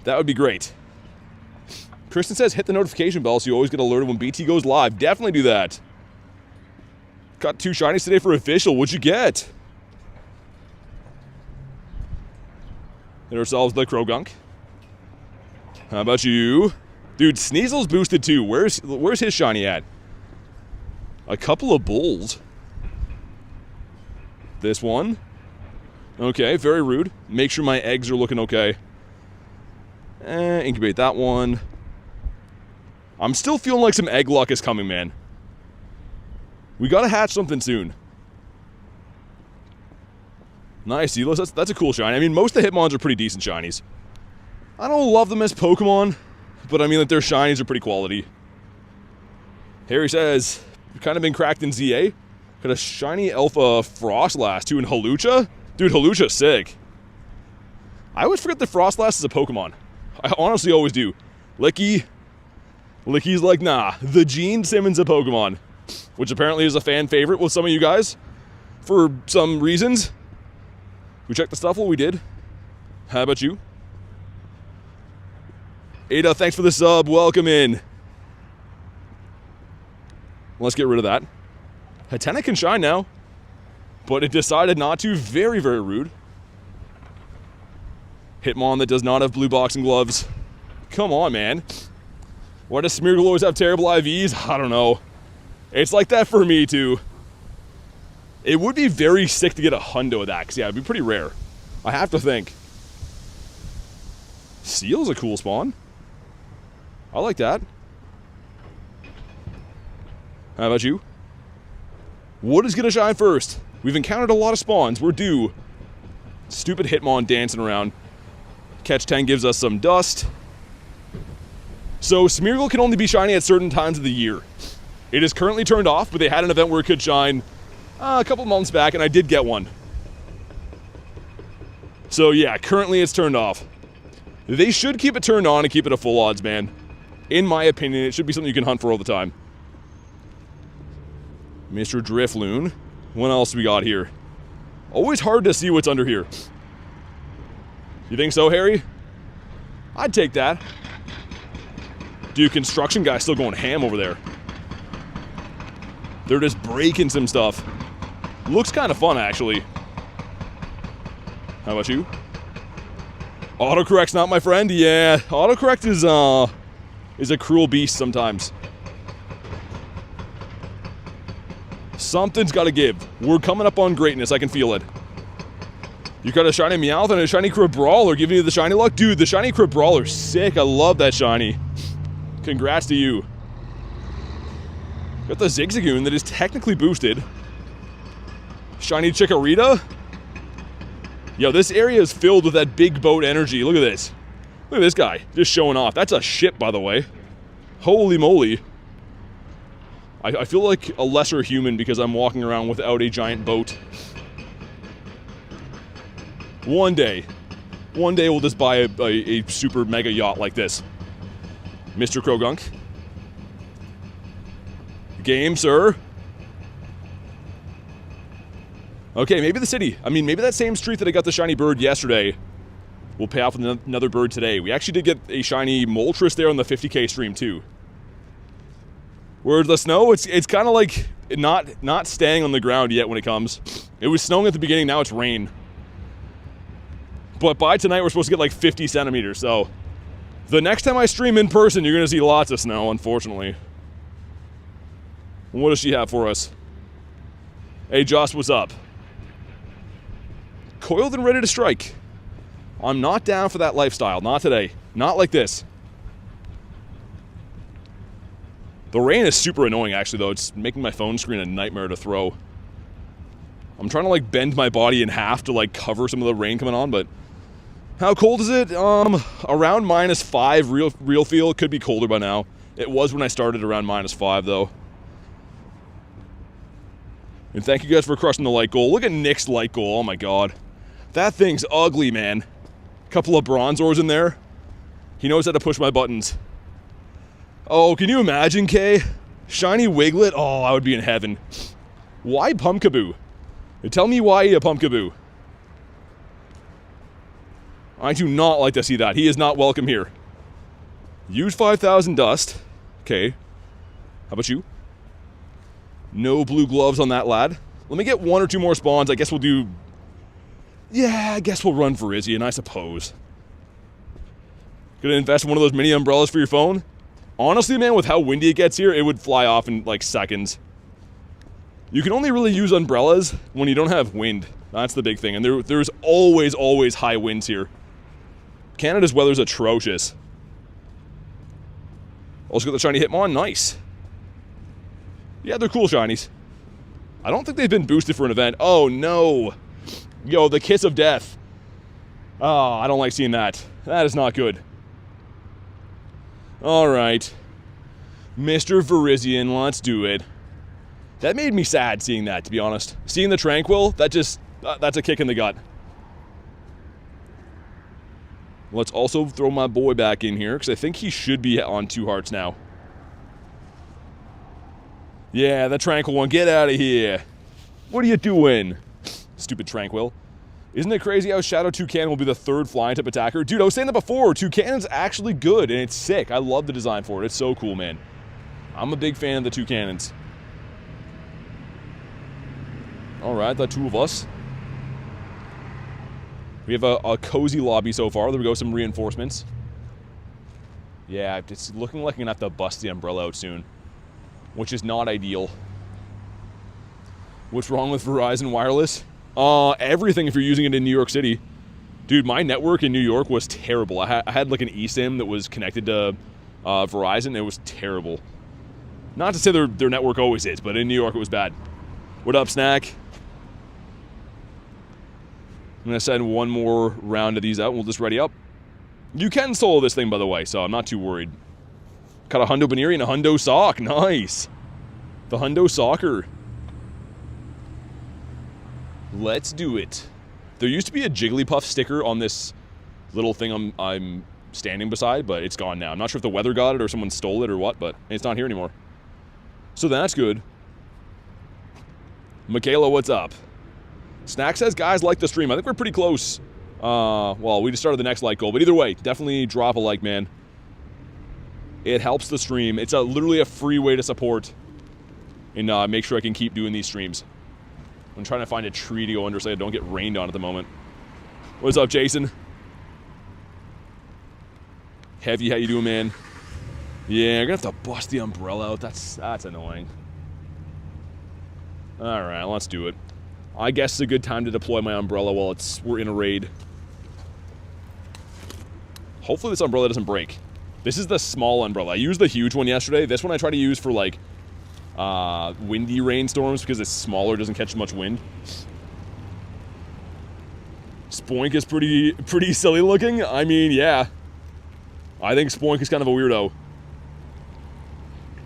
That would be great. Kristen says hit the notification bell so you always get alerted when BT goes live. Definitely do that. Got 2 shinies today for official. What'd you get? Get ourselves the Krogunk. How about you? Dude, Sneasel's boosted too. Where's his shiny at? A couple of bulls. This one. Okay, very rude. Make sure my eggs are looking okay. Incubate that one. I'm still feeling like some egg luck is coming, man. We gotta hatch something soon. Nice, Elos. That's a cool shiny. I mean, most of the Hitmons are pretty decent shinies. I don't love them as Pokemon, but I mean, like, their shinies are pretty quality. Harry says, kind of been cracked in ZA. Got a shiny Alpha Frostlass too in Hawlucha. Dude, Hawlucha's sick. I always forget that Frostlass is a Pokemon. I honestly always do. Licky's like, nah, the Gene Simmons a Pokemon. Which apparently is a fan favorite with some of you guys. For some reasons. We checked the stuff, what we did. How about you? Ada, thanks for the sub. Welcome in. Let's get rid of that. Hatena can shine now. But it decided not to. Very, very rude. Hitmon that does not have blue boxing gloves. Come on, man. Why does Smeargle always have terrible IVs? I don't know. It's like that for me, too. It would be very sick to get a hundo of that, because, yeah, it'd be pretty rare. I have to think. Seal's a cool spawn. I like that. How about you? What is going to shine first? We've encountered a lot of spawns. We're due. Stupid Hitmon dancing around. Catch 10 gives us some dust. So Smeargle can only be shiny at certain times of the year. It is currently turned off, but they had an event where it could shine a couple months back, and I did get one. So yeah, currently it's turned off. They should keep it turned on and keep it a full odds, man. In my opinion, it should be something you can hunt for all the time. Mr. Drifloon. What else we got here? Always hard to see what's under here. You think so, Harry? I'd take that. Dude, construction guy's still going ham over there. They're just breaking some stuff. Looks kind of fun, actually. How about you? Autocorrect's not my friend? Yeah, autocorrect is a cruel beast sometimes. Something's got to give. We're coming up on greatness. I can feel it. You got a shiny Meowth and a shiny Crabrawler giving you the shiny luck? Dude, the shiny Crabrawler's sick. I love that shiny. Congrats to you. Got the Zigzagoon that is technically boosted. Shiny Chikorita. Yo, this area is filled with that big boat energy. Look at this. Look at this guy. Just showing off. That's a ship, by the way. Holy moly. I feel like a lesser human because I'm walking around without a giant boat. One day. One day we'll just buy a super mega yacht like this. Mr. Krogunk. Game, sir. Okay, maybe the city. I mean, maybe that same street that I got the shiny bird yesterday will pay off with another bird today. We actually did get a shiny Moltres there on the 50k stream too. Whereas the snow, it's kind of like not staying on the ground yet when it comes. It was snowing at the beginning, now it's rain. But by tonight, we're supposed to get like 50 centimeters, so the next time I stream in person, you're going to see lots of snow, unfortunately. What does she have for us? Hey, Joss, what's up? Coiled and ready to strike. I'm not down for that lifestyle. Not today. Not like this. The rain is super annoying, actually, though. It's making my phone screen a nightmare to throw. I'm trying to, like, bend my body in half to, like, cover some of the rain coming on, but how cold is it? Around -5 real feel. It could be colder by now. It was when I started around -5, though. And thank you guys for crushing the light goal. Look at Nick's light goal. Oh, my God. That thing's ugly, man. Couple of Bronzors in there. He knows how to push my buttons. Oh, can you imagine, Kay? Shiny Wiglet? Oh, I would be in heaven. Why Pumpkaboo? Tell me why a Pumpkaboo. I do not like to see that. He is not welcome here. Use 5,000 dust. Okay. How about you? No blue gloves on that lad. Let me get 1 or 2 more spawns. I guess we'll do... Yeah, I guess we'll run VIRIZION, I suppose. Gonna invest in one of those mini umbrellas for your phone? Honestly, man, with how windy it gets here, it would fly off in, like, seconds. You can only really use umbrellas when you don't have wind. That's the big thing. And there's always high winds here. Canada's weather's atrocious. Also got the shiny Hitmon. Nice. Yeah, they're cool shinies. I don't think they've been boosted for an event. Oh, no. Yo, the kiss of death. Oh, I don't like seeing that. That is not good. Alright. Mr. VIRIZION, let's do it. That made me sad seeing that, to be honest. Seeing the Tranquil, that's a kick in the gut. Let's also throw my boy back in here, because I think he should be on 2 hearts now. Yeah, the Tranquil one, get out of here. What are you doing? Stupid Tranquil. Isn't it crazy how Shadow Toucan will be the 3rd flying type attacker? Dude, I was saying that before. Toucan's actually good, and it's sick. I love the design for it. It's so cool, man. I'm a big fan of the Toucanons. Alright, the 2 of us. We have a cozy lobby so far. There we go, some reinforcements. Yeah, it's looking like I'm going to have to bust the umbrella out soon. Which is not ideal. What's wrong with Verizon Wireless? Everything if you're using it in New York City. Dude, my network in New York was terrible. I had like an eSIM that was connected to Verizon. It was terrible. Not to say their network always is, but in New York it was bad. What up, Snack? I'm going to send one more round of these out and we'll just ready up. You can solo this thing, by the way, so I'm not too worried. Got a Hundo Baneri and a Hundo Sock. Nice. The Hundo Soccer. Let's do it. There used to be a Jigglypuff sticker on this little thing I'm standing beside, but it's gone now. I'm not sure if the weather got it or someone stole it or what, but it's not here anymore. So that's good. Michaela, what's up? Snack says, guys, like the stream. I think we're pretty close. Well, we just started the next like goal, but either way, definitely drop a like, man. It helps the stream. It's literally a free way to support and make sure I can keep doing these streams. I'm trying to find a tree to go under so I don't get rained on at the moment. What's up, Jason? Heavy, how you doing, man? Yeah, I'm gonna have to bust the umbrella out. That's annoying. Alright, let's do it. I guess it's a good time to deploy my umbrella while we're in a raid. Hopefully this umbrella doesn't break. This is the small umbrella. I used the huge one yesterday. This one I try to use for, like, windy rainstorms because it's smaller, doesn't catch much wind. Spoink is pretty silly looking. I mean, yeah. I think Spoink is kind of a weirdo.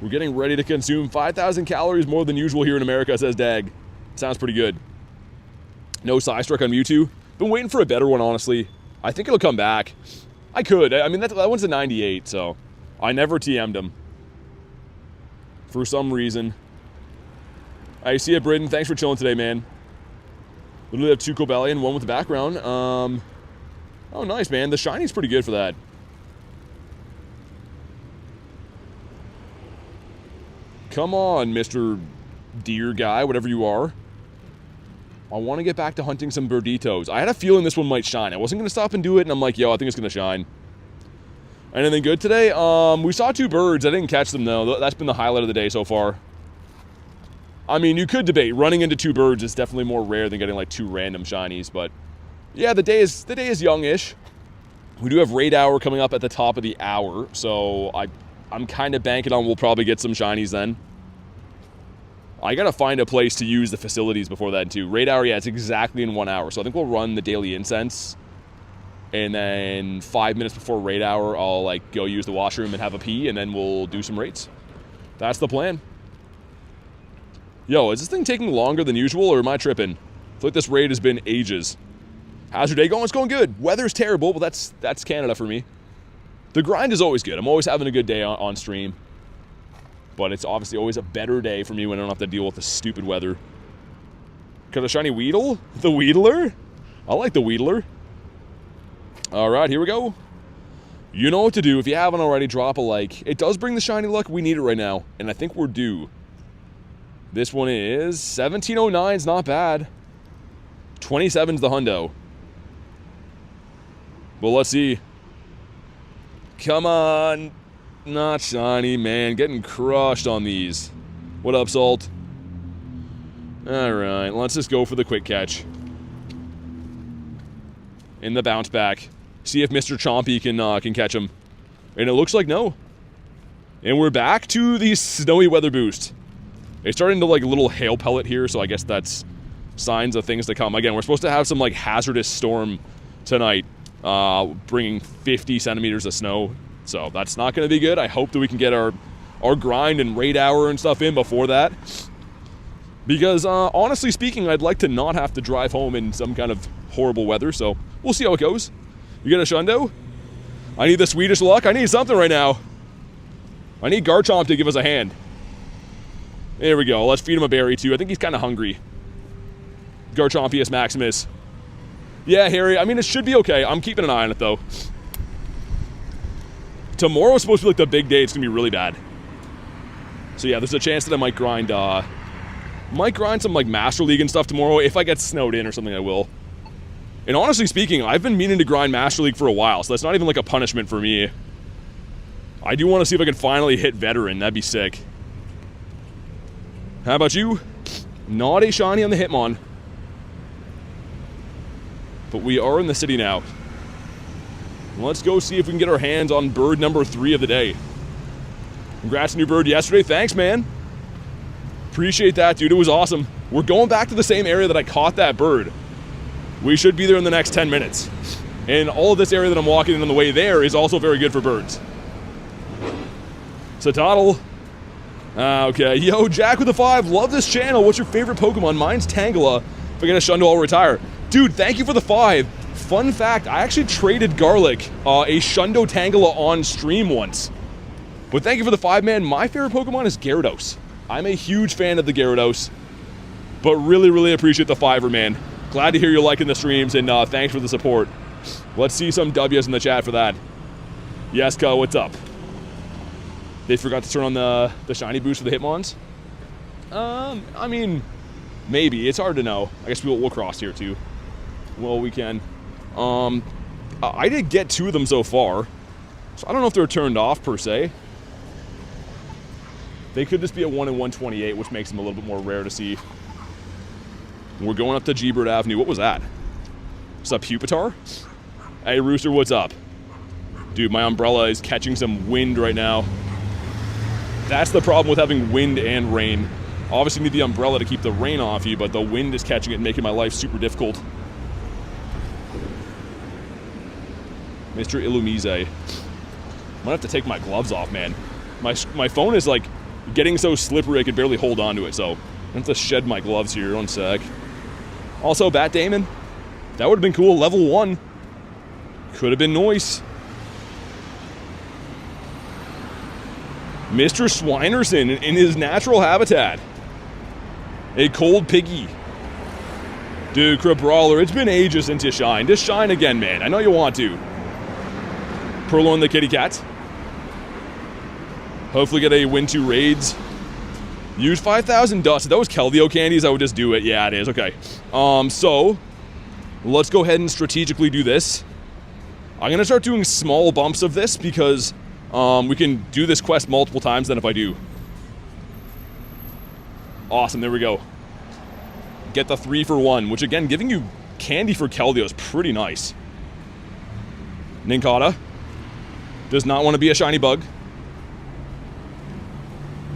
We're getting ready to consume 5,000 calories more than usual here in America, says Dag. Sounds pretty good. No Psystruck on Mewtwo. Been waiting for a better one, honestly. I think it'll come back. I could. I mean, that one's a 98, so I never TM'd him. For some reason. I see it, Britton. Thanks for chilling today, man. Literally have 2 Cobalion, 1 with the background. Oh, nice, man. The shiny's pretty good for that. Come on, Mr. Deer guy, whatever you are. I want to get back to hunting some birditos. I had a feeling this one might shine. I wasn't going to stop and do it, and I'm like, yo, I think it's going to shine. Anything good today? We saw 2 birds. I didn't catch them, though. That's been the highlight of the day so far. I mean, you could debate. Running into 2 birds is definitely more rare than getting, like, 2 random shinies, but yeah, the day is youngish. We do have raid hour coming up at the top of the hour, so I'm kind of banking on we'll probably get some shinies then. I gotta find a place to use the facilities before that too. Raid hour, yeah, it's exactly in 1 hour. So I think we'll run the daily incense. And then 5 minutes before raid hour, I'll like go use the washroom and have a pee, and then we'll do some raids. That's the plan. Yo, is this thing taking longer than usual, or am I tripping? I feel like this raid has been ages. How's your day going? It's going good. Weather's terrible, but that's Canada for me. The grind is always good. I'm always having a good day on stream. But it's obviously always a better day for me when I don't have to deal with the stupid weather. Got a shiny Weedle? The Weedler? I like the Weedler. Alright, here we go. You know what to do. If you haven't already, drop a like. It does bring the shiny luck. We need it right now. And I think we're due. This one is 1709. It's not bad. 27's the hundo. Well, let's see. Come on. Not shiny, man. Getting crushed on these. What up, Salt? Alright, let's just go for the quick catch. In the bounce back. See if Mr. Chompy can catch him. And it looks like no. And we're back to the snowy weather boost. It's starting to like a little hail pellet here, so I guess that's signs of things to come. Again, we're supposed to have some like hazardous storm tonight. Bringing 50 centimeters of snow. So that's not going to be good. I hope that we can get our grind and raid hour and stuff in before that. Because honestly speaking, I'd like to not have to drive home in some kind of horrible weather. So we'll see how it goes. You get a Shundo? I need the Swedish luck. I need something right now. I need Garchomp to give us a hand. There we go. Let's feed him a berry too. I think he's kind of hungry. Garchompius Maximus. Yeah, Harry. I mean, it should be okay. I'm keeping an eye on it though. Tomorrow's supposed to be like the big day. It's gonna be really bad. So yeah, there's a chance that I might grind some like Master League and stuff tomorrow. If I get snowed in or something, I will. And honestly speaking, I've been meaning to grind Master League for a while, so that's not even like a punishment for me. I do want to see if I can finally hit Veteran. That'd be sick. How about you? Not a shiny on the Hitmon. But we are in the city now. Let's go see if we can get our hands on bird number 3 of the day. Congrats, new bird yesterday. Thanks, man. Appreciate that, dude. It was awesome. We're going back to the same area that I caught that bird. We should be there in the next 10 minutes. And all of this area that I'm walking in on the way there is also very good for birds. So, Toddle. Okay. Yo, Jack with a 5. Love this channel. What's your favorite Pokemon? Mine's Tangela. If I get a Shundo, I'll retire. Dude, thank you for the 5. Fun fact, I actually traded Garlic a Shundo Tangela on stream once. But thank you for the 5, man. My favorite Pokemon is Gyarados. I'm a huge fan of the Gyarados. But really, really appreciate the 5er, man. Glad to hear you're liking the streams, and thanks for the support. Let's see some W's in the chat for that. Yeska, what's up? They forgot to turn on the shiny boost for the Hitmons? I mean, maybe. It's hard to know. I guess we'll cross here, too. Well, we can. I did get 2 of them so far, so I don't know if they're turned off per se. They could just be a 1 in 128, which makes them a little bit more rare to see. We're going up to G-Bird Avenue. What was that? What's up, Pupitar? Hey, Rooster, what's up? Dude, my umbrella is catching some wind right now. That's the problem with having wind and rain. Obviously, you need the umbrella to keep the rain off you, but the wind is catching it and making my life super difficult. Mr. Illumise. I'm gonna have to take my gloves off, man. My phone is like getting so slippery I could barely hold on to it, so I have to shed my gloves here. 1 sec. Also, Bat Damon. That would have been cool. Level 1. Could have been nice. Mr. Swinerson in his natural habitat. A cold piggy. Dude, Crabrawler, it's been ages since you shined. Just shine again, man. I know you want to. Purloin the kitty cat. Hopefully get a win 2 raids. Use 5,000 dust. If that was Keldeo candies, I would just do it. Yeah, it is. Okay. So, let's go ahead and strategically do this. I'm going to start doing small bumps of this because we can do this quest multiple times then if I do. Awesome, there we go. Get the 3 for 1, which again, giving you candy for Keldeo is pretty nice. Nincada does not want to be a shiny bug.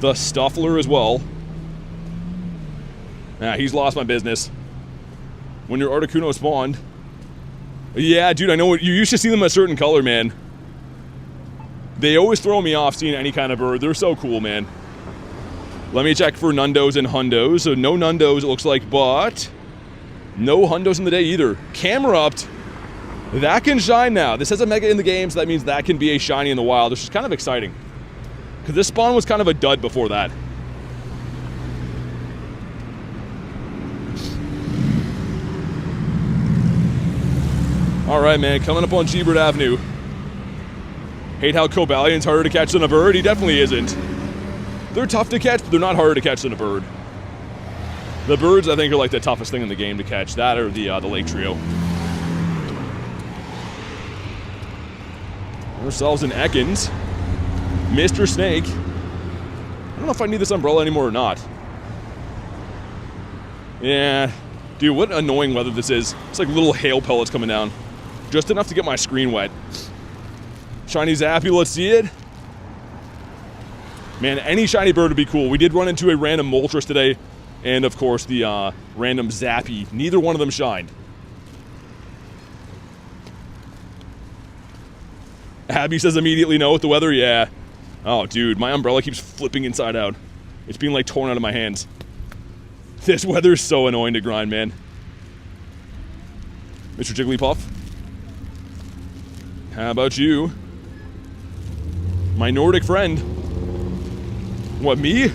The Stuffler as well. Nah, he's lost my business. When your Articuno spawned. Yeah, dude, I know what you used to see them a certain color, man. They always throw me off seeing any kind of bird. They're so cool, man. Let me check for Nundos and Hundos. So no Nundos, it looks like, but no Hundos in the day either. Camerupt. That can shine now. This has a Mega in the game, so that means that can be a shiny in the wild, which is kind of exciting. Because this spawn was kind of a dud before that. Alright, man, coming up on G-Bird Avenue. Hate how Cobalion's harder to catch than a bird. He definitely isn't. They're tough to catch, but they're not harder to catch than a bird. The birds, I think, are like the toughest thing in the game to catch. That or the Lake Trio. Ourselves an Ekans. Mr. Snake. I don't know if I need this umbrella anymore or not. Yeah. Dude, what annoying weather this is. It's like little hail pellets coming down. Just enough to get my screen wet. Shiny Zappy, let's see it. Man, any shiny bird would be cool. We did run into a random Moltres today. And, of course, the random Zappy. Neither one of them shined. Abby says immediately no with the weather. Yeah. Oh, dude, my umbrella keeps flipping inside out. It's being, like, torn out of my hands. This weather is so annoying to grind, man. Mr. Jigglypuff. How about you? My Nordic friend. What, me?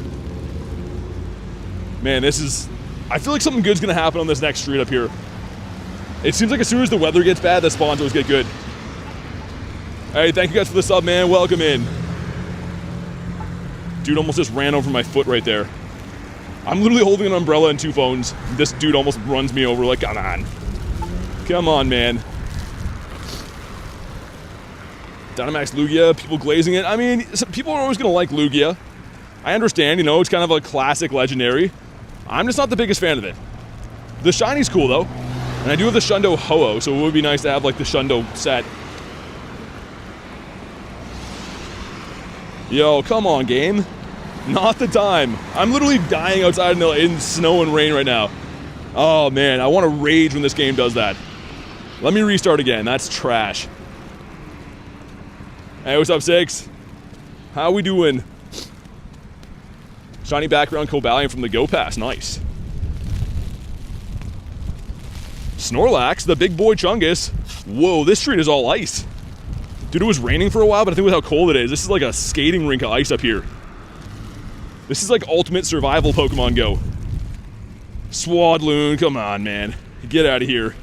Man, this is... I feel like something good's gonna happen on this next street up here. It seems like as soon as the weather gets bad, the spawns always get good. Hey, thank you guys for the sub, man. Welcome in. Dude almost just ran over my foot right there. I'm literally holding an umbrella and 2 phones. This dude almost runs me over like, come on. Come on, man. Dynamax Lugia, people glazing it. I mean, people are always going to like Lugia. I understand, you know, it's kind of a classic legendary. I'm just not the biggest fan of it. The shiny's cool, though. And I do have the Shundo Ho-Oh, so it would be nice to have, like, the Shundo set. Yo, come on, game. Not the time. I'm literally dying outside in snow and rain right now. Oh, man, I want to rage when this game does that. Let me restart again. That's trash. Hey, what's up, Six? How we doing? Shiny background Cobalion from the Go Pass. Nice. Snorlax, the big boy Chungus. Whoa, this street is all ice. Dude, it was raining for a while, but I think with how cold it is, this is like a skating rink of ice up here. This is like ultimate survival Pokemon Go. Swadloon, come on, man. Get out of here.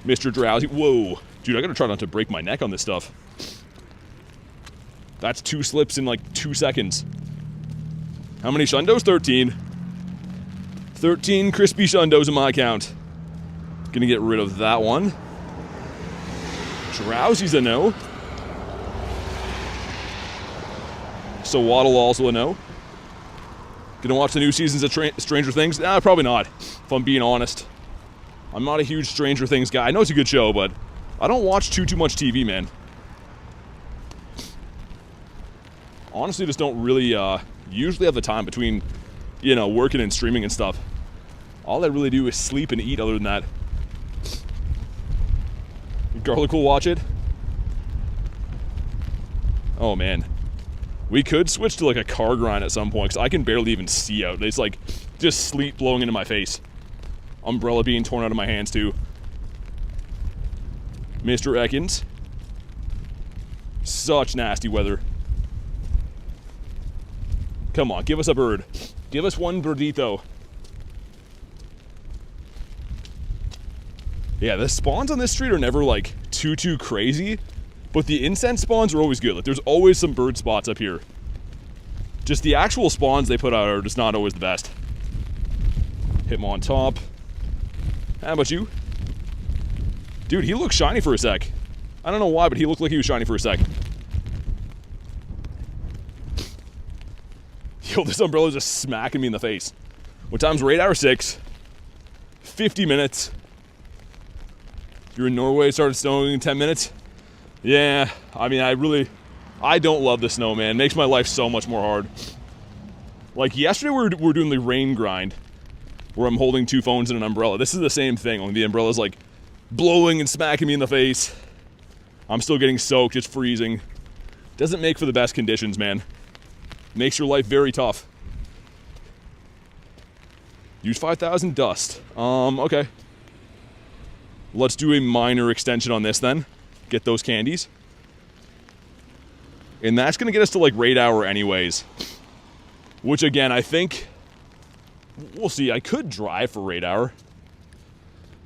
Mr. Drowsy. Whoa. Dude, I gotta try not to break my neck on this stuff. That's 2 slips in like 2 seconds. How many Shundos? 13. 13 crispy Shundos in my account. Gonna get rid of that one. Drowsy's a no. So Waddle also a no. Gonna watch the new seasons of Stranger Things? Nah, probably not, if I'm being honest. I'm not a huge Stranger Things guy. I know it's a good show, but I don't watch too much TV, man. Honestly, just don't really usually have the time between, you know, working and streaming and stuff. All I really do is sleep and eat other than that. Garlic will watch it. Oh, man. We could switch to, like, a car grind at some point, because I can barely even see out. It's, like, just sleet blowing into my face. Umbrella being torn out of my hands, too. Mr. Ekans. Such nasty weather. Come on, give us a bird. Give us one birdito. Yeah, the spawns on this street are never like too crazy, but the incense spawns are always good. Like there's always some bird spots up here. Just the actual spawns they put out are just not always the best. Hit him on top. How about you? Dude, he looked shiny for a sec. I don't know why, but he looked like he was shiny for a sec. Yo, this umbrella's just smacking me in the face. What time's raid hour 6? 50 minutes. You're in Norway, started snowing in 10 minutes? Yeah, I mean, I don't love the snow, man. It makes my life so much more hard. Like, yesterday we were doing the rain grind, where I'm holding 2 phones and an umbrella. This is the same thing, only the umbrella's, like, blowing and smacking me in the face. I'm still getting soaked, it's freezing. Doesn't make for the best conditions, man. Makes your life very tough. Use 5,000 dust. Okay. Let's do a minor extension on this then. Get those candies. And that's going to get us to like raid hour anyways. Which again, I think... We'll see. I could drive for raid hour.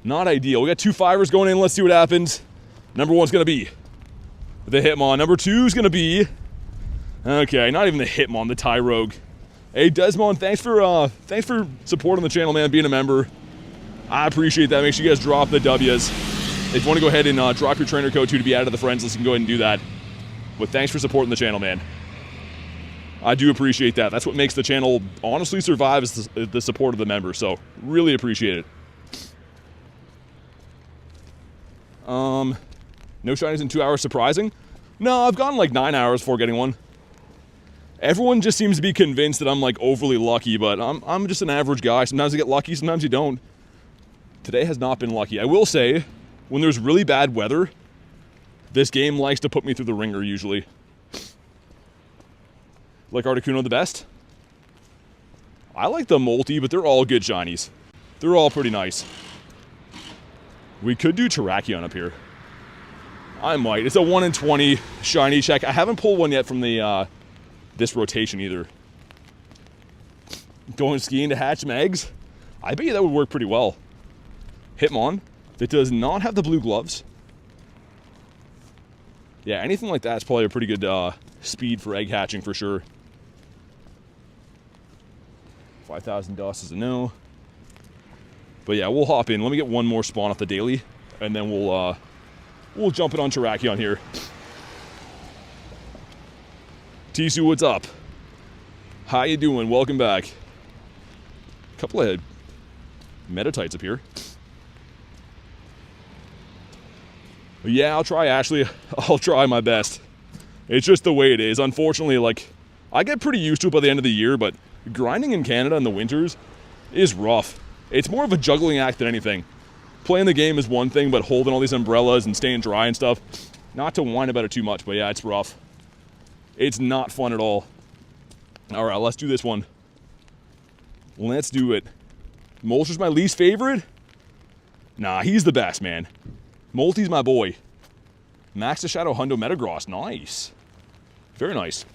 Not ideal. We got 2 fivers going in. Let's see what happens. Number 1's going to be the Hitmon. Number 2's going to be... Okay, not even the Hitmon, the Tyrogue. Hey, Desmond, thanks for supporting the channel, man, being a member. I appreciate that. Make sure you guys drop the W's. If you want to go ahead and drop your trainer code too to be added to the friends list, you can go ahead and do that. But thanks for supporting the channel, man. I do appreciate that. That's what makes the channel honestly survive, is the support of the members. So, really appreciate it. No shinies in 2 hours, surprising? No, I've gone like 9 hours before getting one. Everyone just seems to be convinced that I'm like overly lucky, but I'm just an average guy. Sometimes you get lucky, sometimes you don't. Today has not been lucky. I will say, when there's really bad weather, this game likes to put me through the ringer usually. Like Articuno the best? I like the multi, but they're all good shinies. They're all pretty nice. We could do Terrakion up here. I might. It's a 1 in 20 shiny check. I haven't pulled one yet from the this rotation either. Going skiing to hatch some eggs? I bet you that would work pretty well. Hitmon, that does not have the blue gloves. Yeah, anything like that is probably a pretty good speed for egg hatching for sure. 5,000 dust is a no. But yeah, we'll hop in. Let me get one more spawn off the daily, and then we'll jump it on Terrakion here. Tisu, what's up? How you doing? Welcome back. Couple of metatites up here. But yeah, I'll try, Ashley. I'll try my best. It's just the way it is. Unfortunately, like, I get pretty used to it by the end of the year, but grinding in Canada in the winters is rough. It's more of a juggling act than anything. Playing the game is one thing, but holding all these umbrellas and staying dry and stuff, not to whine about it too much, but yeah, it's rough. It's not fun at all. All right, let's do this one. Let's do it. Molster's my least favorite? Nah, he's the best, man. Molty's my boy. Max the Shadow Hundo Metagross. Nice. Very nice.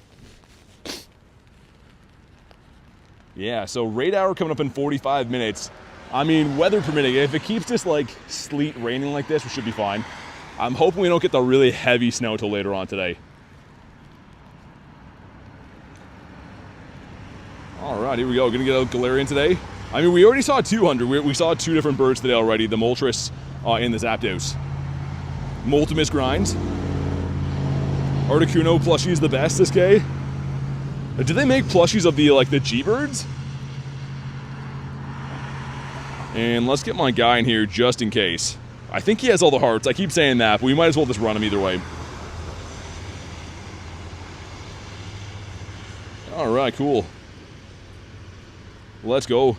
Yeah, so raid hour coming up in 45 minutes. I mean, weather permitting, if it keeps just like sleet raining like this, we should be fine. I'm hoping we don't get the really heavy snow till later on today. All right, here we go. Gonna get out Galarian today. I mean, we already saw 200. We saw 2 different birds today already. The Moltres in the Zapdos. Moltimus Grindz. Articuno plushie's the best this day. Do they make plushies of the G-Birds? And let's get my guy in here just in case. I think he has all the hearts. I keep saying that, but we might as well just run him either way. All right, cool. Let's go.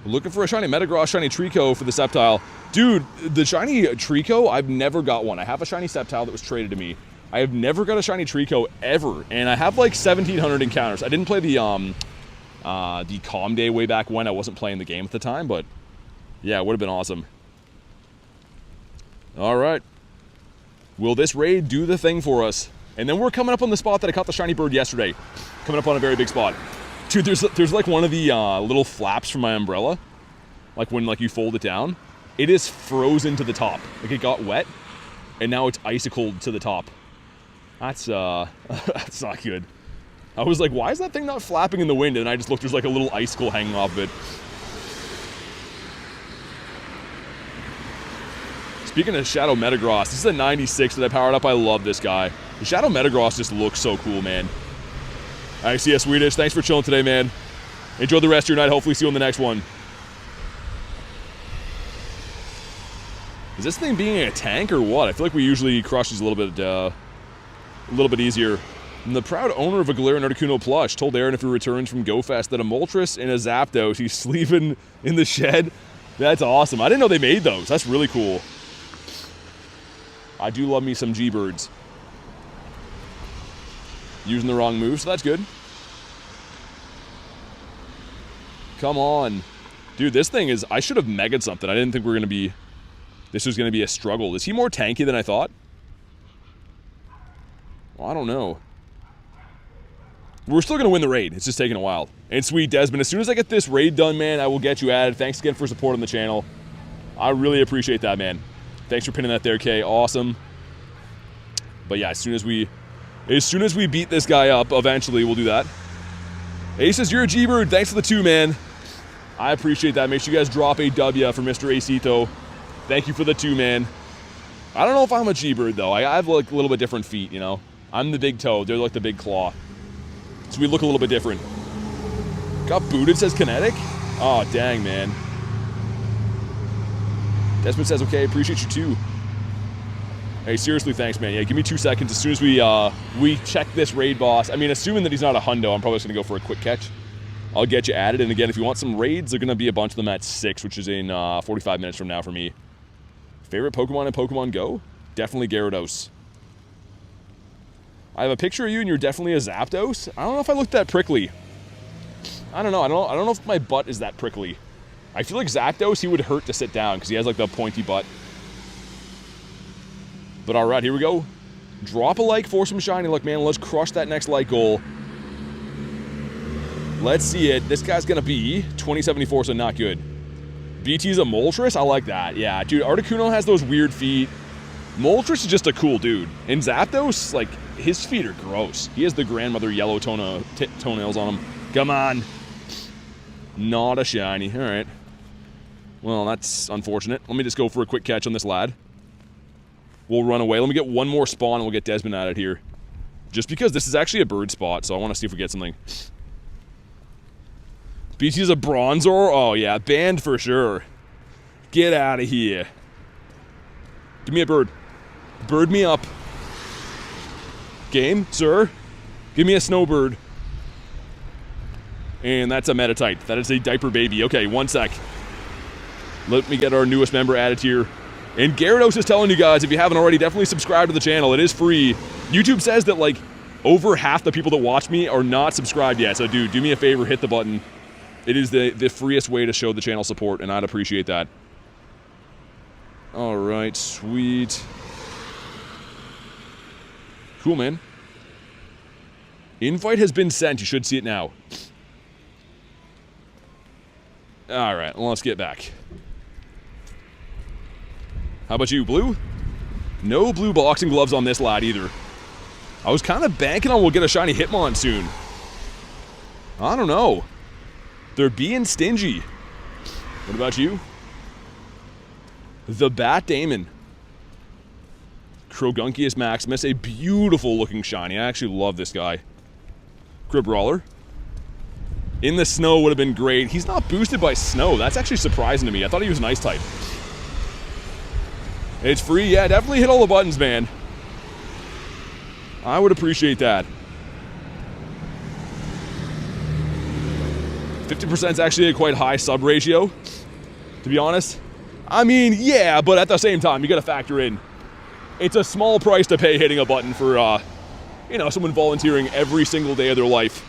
Looking for a shiny Metagross, shiny Trico for the Sceptile. Dude, the shiny Trico, I've never got one. I have a shiny Sceptile that was traded to me. I have never got a shiny Trico ever, and I have like 1,700 encounters. I didn't play the Calm Day way back when. I wasn't playing the game at the time, but yeah, it would have been awesome. All right. Will this raid do the thing for us? And then we're coming up on the spot that I caught the shiny bird yesterday. Coming up on a very big spot. Dude, there's like one of the little flaps from my umbrella. Like when like you fold it down. It is frozen to the top. Like it got wet. And now it's icicled to the top. That's that's not good. I was like, why is that thing not flapping in the wind? And I just looked, there's like a little icicle hanging off of it. Speaking of Shadow Metagross, this is a 96 that I powered up. I love this guy. The Shadow Metagross just looks so cool, man. All right, see ya, Swedish. Thanks for chilling today, man. Enjoy the rest of your night. Hopefully see you on the next one. Is this thing being a tank or what? I feel like we usually crush these a little bit easier. And the proud owner of a Galarian Articuno plush told Aaron if he returns from GoFest that a Moltres and a Zapdos he's sleeping in the shed. That's awesome. I didn't know they made those. That's really cool. I do love me some G-Birds. Using the wrong move, so that's good. Come on. Dude, this thing is... I should have megged something. I didn't think we were going to be... This was going to be a struggle. Is he more tanky than I thought? Well, I don't know. We're still going to win the raid. It's just taking a while. And sweet Desmond, as soon as I get this raid done, man, I will get you added. Thanks again for supporting the channel. I really appreciate that, man. Thanks for pinning that there, Kay. Awesome. But yeah, as soon as we beat this guy up, eventually we'll do that. Ace says, you're a G-Bird. Thanks for the 2, man. I appreciate that. Make sure you guys drop a W for Mr. Acito. Thank you for the 2, man. I don't know if I'm a G-Bird, though. I have like a little bit different feet, you know? I'm the big toe. They're like the big claw. So we look a little bit different. Got booted, says Kinetic? Oh, dang, man. Desmond says, okay, appreciate you too. Hey, seriously, thanks, man. Yeah, give me 2 seconds. As soon as we check this raid boss, I mean, assuming that he's not a hundo, I'm probably just going to go for a quick catch. I'll get you added. And again, if you want some raids, they're going to be a bunch of them at 6, which is in 45 minutes from now for me. Favorite Pokemon in Pokemon Go? Definitely Gyarados. I have a picture of you and you're definitely a Zapdos. I don't know if I look that prickly. I don't know. I don't know if my butt is that prickly. I feel like Zapdos, he would hurt to sit down because he has like the pointy butt. But all right, here we go. Drop a like for some shiny luck, man. Let's crush that next like goal. Let's see it. This guy's going to be 2074, so not good. BT's a Moltres? I like that. Yeah, dude, Articuno has those weird feet. Moltres is just a cool dude. And Zapdos, like, his feet are gross. He has the grandmother yellow toenails on him. Come on. Not a shiny. All right. Well, that's unfortunate. Let me just go for a quick catch on this lad. We'll run away. Let me get one more spawn and we'll get Desmond at it here. Just because this is actually a bird spot, so I want to see if we get something. BT's a Bronzor? Oh, yeah. Banned for sure. Get out of here. Give me a bird. Bird me up. Game, sir. Give me a snowbird. And that's a Metatite. That is a diaper baby. Okay, 1 sec. Let me get our newest member added here. And Gyarados is telling you guys, if you haven't already, definitely subscribe to the channel. It is free. YouTube says that, like, over half the people that watch me are not subscribed yet. So, dude, do me a favor, hit the button. It is the freest way to show the channel support, and I'd appreciate that. All right, sweet. Cool, man. Invite has been sent. You should see it now. All right, well, let's get back. How about you, blue? No blue boxing gloves on this lad either. I was kind of banking on we'll get a shiny Hitmon soon. I don't know. They're being stingy. What about you? The Bat Damon. Crogunkius Maximus, a beautiful looking shiny. I actually love this guy. Cribrawler. In the snow would have been great. He's not boosted by snow. That's actually surprising to me. I thought he was an ice type. It's free. Yeah, definitely hit all the buttons, man. I would appreciate that. 50% is actually a quite high sub ratio, to be honest. I mean, yeah, but at the same time, you got to factor in. It's a small price to pay hitting a button for, you know, someone volunteering every single day of their life.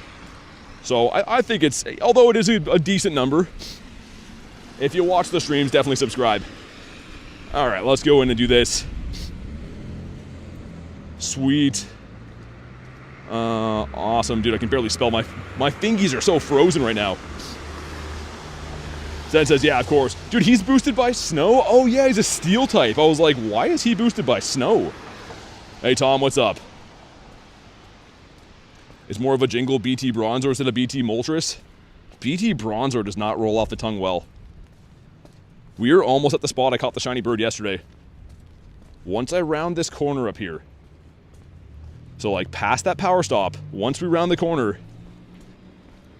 So I think it's, although it is a decent number, if you watch the streams, definitely subscribe. Alright, let's go in and do this. Sweet. Awesome, dude. I can barely spell. My fingies are so frozen right now. Zen says, yeah, of course. Dude, he's boosted by snow? Oh, yeah, he's a steel type. I was like, why is he boosted by snow? Hey, Tom, what's up? It's more of a jingle BT Bronzor instead of BT Moltres. BT Bronzor does not roll off the tongue well. We are almost at the spot I caught the shiny bird yesterday. Once I round this corner up here. So, like, past that power stop, once we round the corner,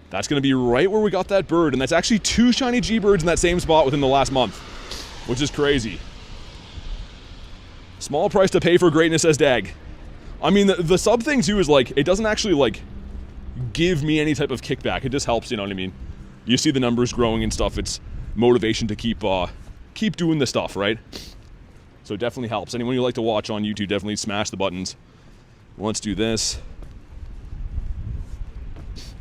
that's going to be right where we got that bird. And that's actually 2 shiny G-birds in that same spot within the last month. Which is crazy. Small price to pay for greatness, says Dag. I mean, the sub thing, too, is, like, it doesn't actually, like, give me any type of kickback. It just helps, you know what I mean? You see the numbers growing and stuff. It's motivation to keep doing the stuff, right? So it definitely helps. Anyone you like to watch on YouTube, definitely smash the buttons. Let's do this.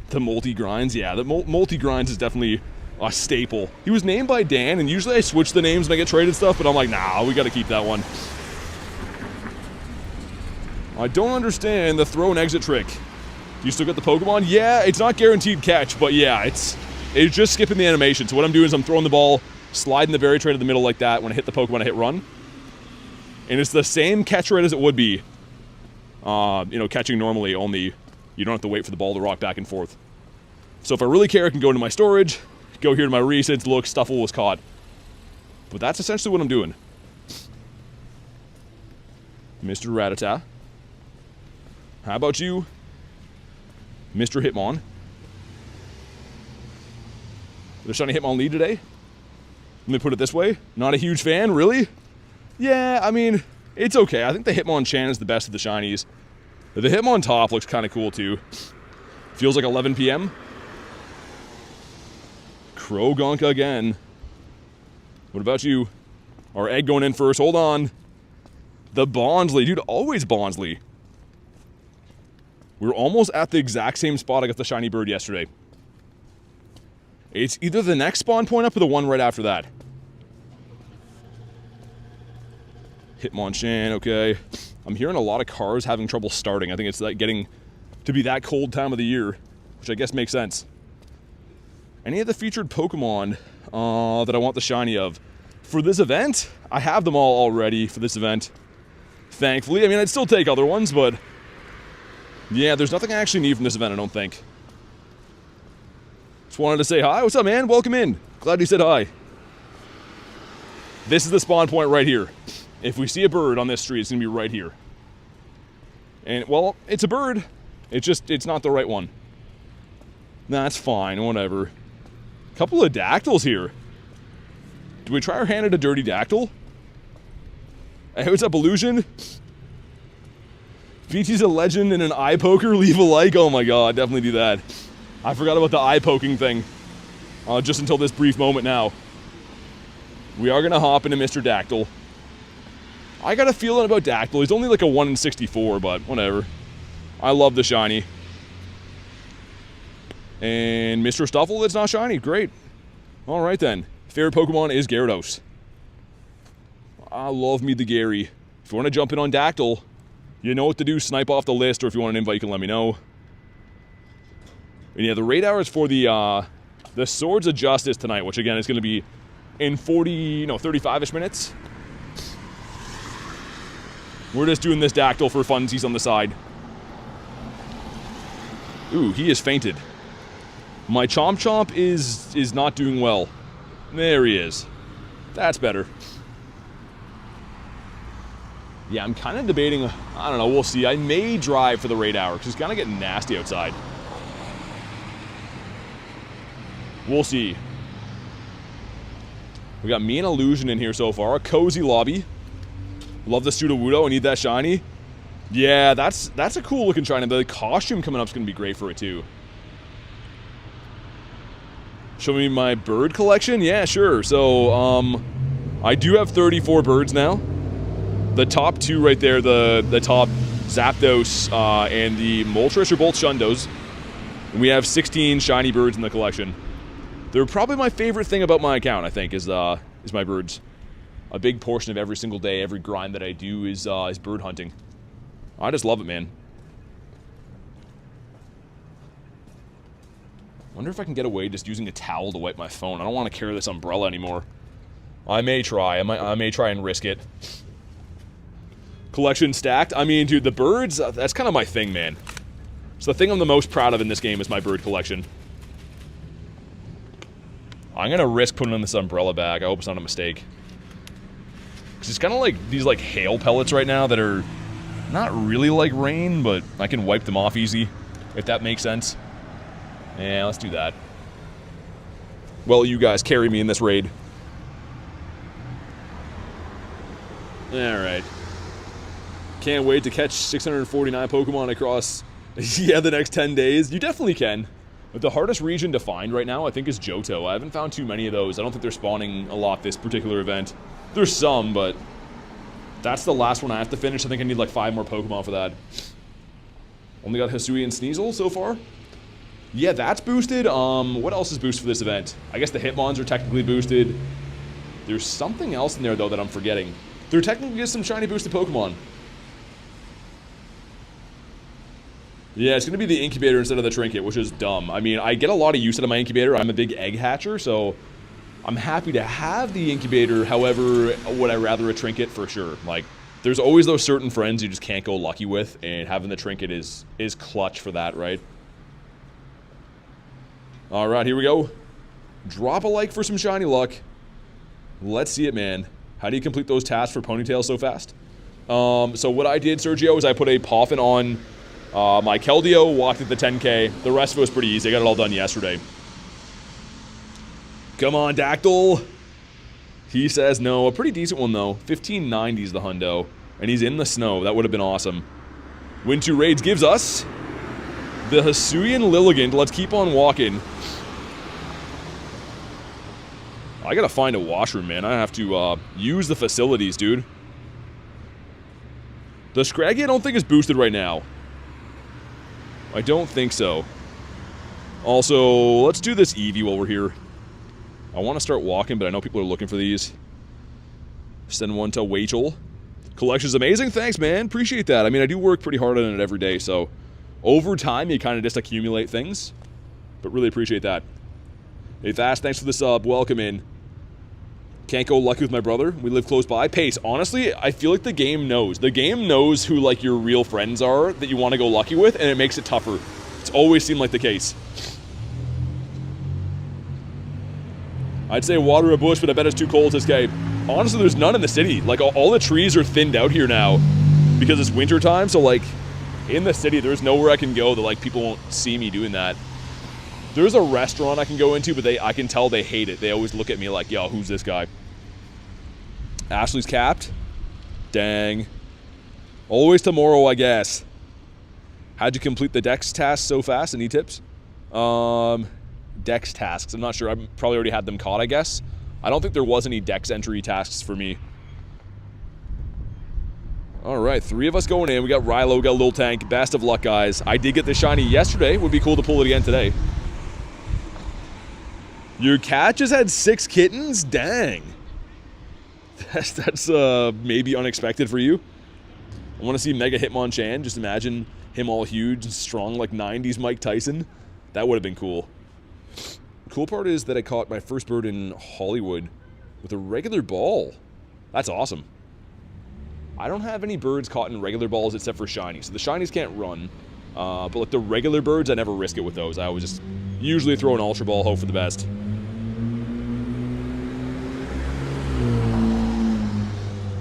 The multi-Grindz, yeah, the multi-Grindz is definitely a staple. He was named by Dan, and usually I switch the names when I get traded stuff, but I'm like, nah, we gotta keep that one. I don't understand the throw and exit trick. Do you still get the Pokemon? Yeah, it's not guaranteed catch, but yeah, it's just skipping the animation. So what I'm doing is I'm throwing the ball, sliding the berry tray to the middle like that. When I hit the Pokemon, I hit run. And it's the same catch rate as it would be. You know, catching normally, only you don't have to wait for the ball to rock back and forth. So if I really care, I can go into my storage, go here to my resets, look, Stuffle was caught. But that's essentially what I'm doing. Mr. Rattata. How about you, Mr. Hitmon? The shiny Hitmon lead today? Let me put it this way, not a huge fan, really? Yeah, I mean, it's okay. I think the Hitmonchan is the best of the shinies. The Hitmon top looks kind of cool, too. Feels like 11 p.m. Krogonka again. What about you? Our egg going in first. Hold on. The Bonsly. Dude, always Bonsly. We're almost at the exact same spot I got the shiny bird yesterday. It's either the next spawn point up or the one right after that. Hitmonchan, okay. I'm hearing a lot of cars having trouble starting. I think it's like getting to be that cold time of the year, which I guess makes sense. Any of the featured Pokemon that I want the shiny of? For this event, I have them all already for this event. Thankfully. I mean, I'd still take other ones, but yeah, there's nothing I actually need from this event, I don't think. Just wanted to say hi. What's up, man? Welcome in. Glad you said hi. This is the spawn point right here. If we see a bird on this street, it's going to be right here. And, well, it's a bird. It's not the right one. That's fine, whatever. Couple of Dactyls here. Do we try our hand at a dirty Dactyl? Hey, what's up, Illusion? VT's a legend and an eye poker. Leave a like. Oh my god, definitely do that. I forgot about the eye poking thing. Just until this brief moment now. We are going to hop into Mr. Dactyl. I got a feeling about Dactyl. He's only like a 1 in 64, but whatever. I love the shiny. And Mr. Stuffle, that's not shiny. Great. Alright then. Favorite Pokemon is Gyarados. I love me the Gary. If you want to jump in on Dactyl, you know what to do. Snipe off the list, or if you want an invite, you can let me know. And yeah, the raid hours for the Swords of Justice tonight, which again is going to be in 35-ish minutes. We're just doing this Dactyl for funsies on the side. Ooh, he is fainted. My Chomp Chomp is not doing well. There he is. That's better. Yeah, I'm kind of debating, I don't know, we'll see. I may drive for the raid hour, because it's kind of getting nasty outside. We'll see. We got me and Illusion in here so far. A cozy lobby. Love the Sudowoodo. I need that shiny. Yeah, that's a cool looking shiny. The costume coming up is going to be great for it too. Show me my bird collection? Yeah, sure. So, I do have 34 birds now. The top two right there, the top Zapdos and the Moltres are both Shundos. And we have 16 shiny birds in the collection. They're probably my favorite thing about my account, I think, is my birds. a big portion of every single day, every grind that I do is bird hunting. I just love it, man. Wonder if I can get away just using a towel to wipe my phone. I don't want to carry this umbrella anymore. I may try. I may try and risk it. Collection stacked. I mean, dude, the birds, that's kind of my thing, man. It's the thing I'm the most proud of in this game is my bird collection. I'm going to risk putting on this umbrella bag. I hope it's not a mistake. Because it's kind of like these, like, hail pellets right now that are not really like rain, but I can wipe them off easy, if that makes sense. Yeah, let's do that. Well, you guys carry me in this raid. Alright. Can't wait to catch 649 Pokemon across, yeah, the next 10 days. You definitely can. But the hardest region to find right now, I think, is Johto. I haven't found too many of those. I don't think they're spawning a lot this particular event. There's some, but that's the last one I have to finish. I think I need like 5 more Pokemon for that. Only got Hisui and Sneasel so far. Yeah, that's boosted. What else is boosted for this event? I guess the Hitmons are technically boosted. There's something else in there, though, that I'm forgetting. There technically is some shiny boosted Pokemon. Yeah, it's going to be the incubator instead of the trinket, which is dumb. I mean, I get a lot of use out of my incubator. I'm a big egg hatcher, so I'm happy to have the incubator. However, would I rather a trinket? For sure. Like, there's always those certain friends you just can't go lucky with, and having the trinket is clutch for that, right? Alright, here we go. Drop a like for some shiny luck. Let's see it, man. How do you complete those tasks for Ponytail so fast? So what I did, Sergio, is I put a Poffin on my Keldeo, walked at the 10K. The rest of it was pretty easy. I got it all done yesterday. Come on, Dactyl. He says no. A pretty decent one, though. 1590 is the hundo. And he's in the snow. That would have been awesome. Win 2 raids gives us the Hisuian Lilligant. Let's keep on walking. I gotta find a washroom, man. I have to use the facilities, dude. The Scraggy I don't think is boosted right now. I don't think so. Also, let's do this Eevee while we're here. I want to start walking, but I know people are looking for these. Send one to Wachel. Collection's amazing. Thanks, man. Appreciate that. I mean, I do work pretty hard on it every day, so over time, you kind of just accumulate things. But really appreciate that. Hey, Fast, thanks for the sub. Welcome in. Can't go lucky with my brother. We live close by. Pace, honestly, I feel like the game knows. The game knows who, like, your real friends are that you want to go lucky with, and it makes it tougher. It's always seemed like the case. I'd say water a bush, but I bet it's too cold to escape. Honestly, there's none in the city. Like, all the trees are thinned out here now because it's winter time, so, like, in the city, there's nowhere I can go that, like, people won't see me doing that. There's a restaurant I can go into, but I can tell they hate it. They always look at me like, yo, who's this guy? Ashley's capped. Dang. Always tomorrow, I guess. How'd you complete the Dex tasks so fast? Any tips? Dex tasks. I'm not sure. I probably already had them caught, I guess. I don't think there was any Dex entry tasks for me. Alright, 3 of us going in. We got Rilo, we got Lil Tank. Best of luck, guys. I did get this shiny yesterday. Would be cool to pull it again today. Your cat just had 6 kittens? Dang. That's maybe unexpected for you. I want to see Mega Hitmonchan. Just imagine him all huge and strong like 90s Mike Tyson. That would have been cool. The cool part is that I caught my first bird in Hollywood with a regular ball. That's awesome. I don't have any birds caught in regular balls except for shinies. So the shinies can't run. But like the regular birds, I never risk it with those. I always just usually throw an Ultra Ball, hope for the best.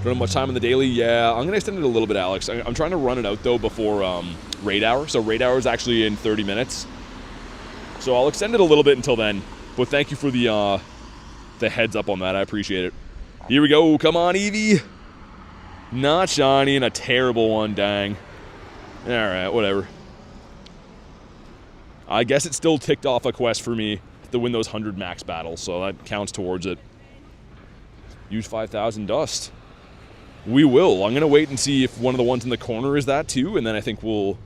Don't have much time in the daily. Yeah, I'm going to extend it a little bit, Alex. I'm trying to run it out, though, before raid hour. So raid hour is actually in 30 minutes. So I'll extend it a little bit until then. But thank you for the heads up on that. I appreciate it. Here we go. Come on, Eevee. Not shiny and a terrible one. Dang. Alright, whatever. I guess it still ticked off a quest for me to win those 100 max battles. So that counts towards it. Use 5,000 dust. We will. I'm going to wait and see if one of the ones in the corner is that too, and then I think we'll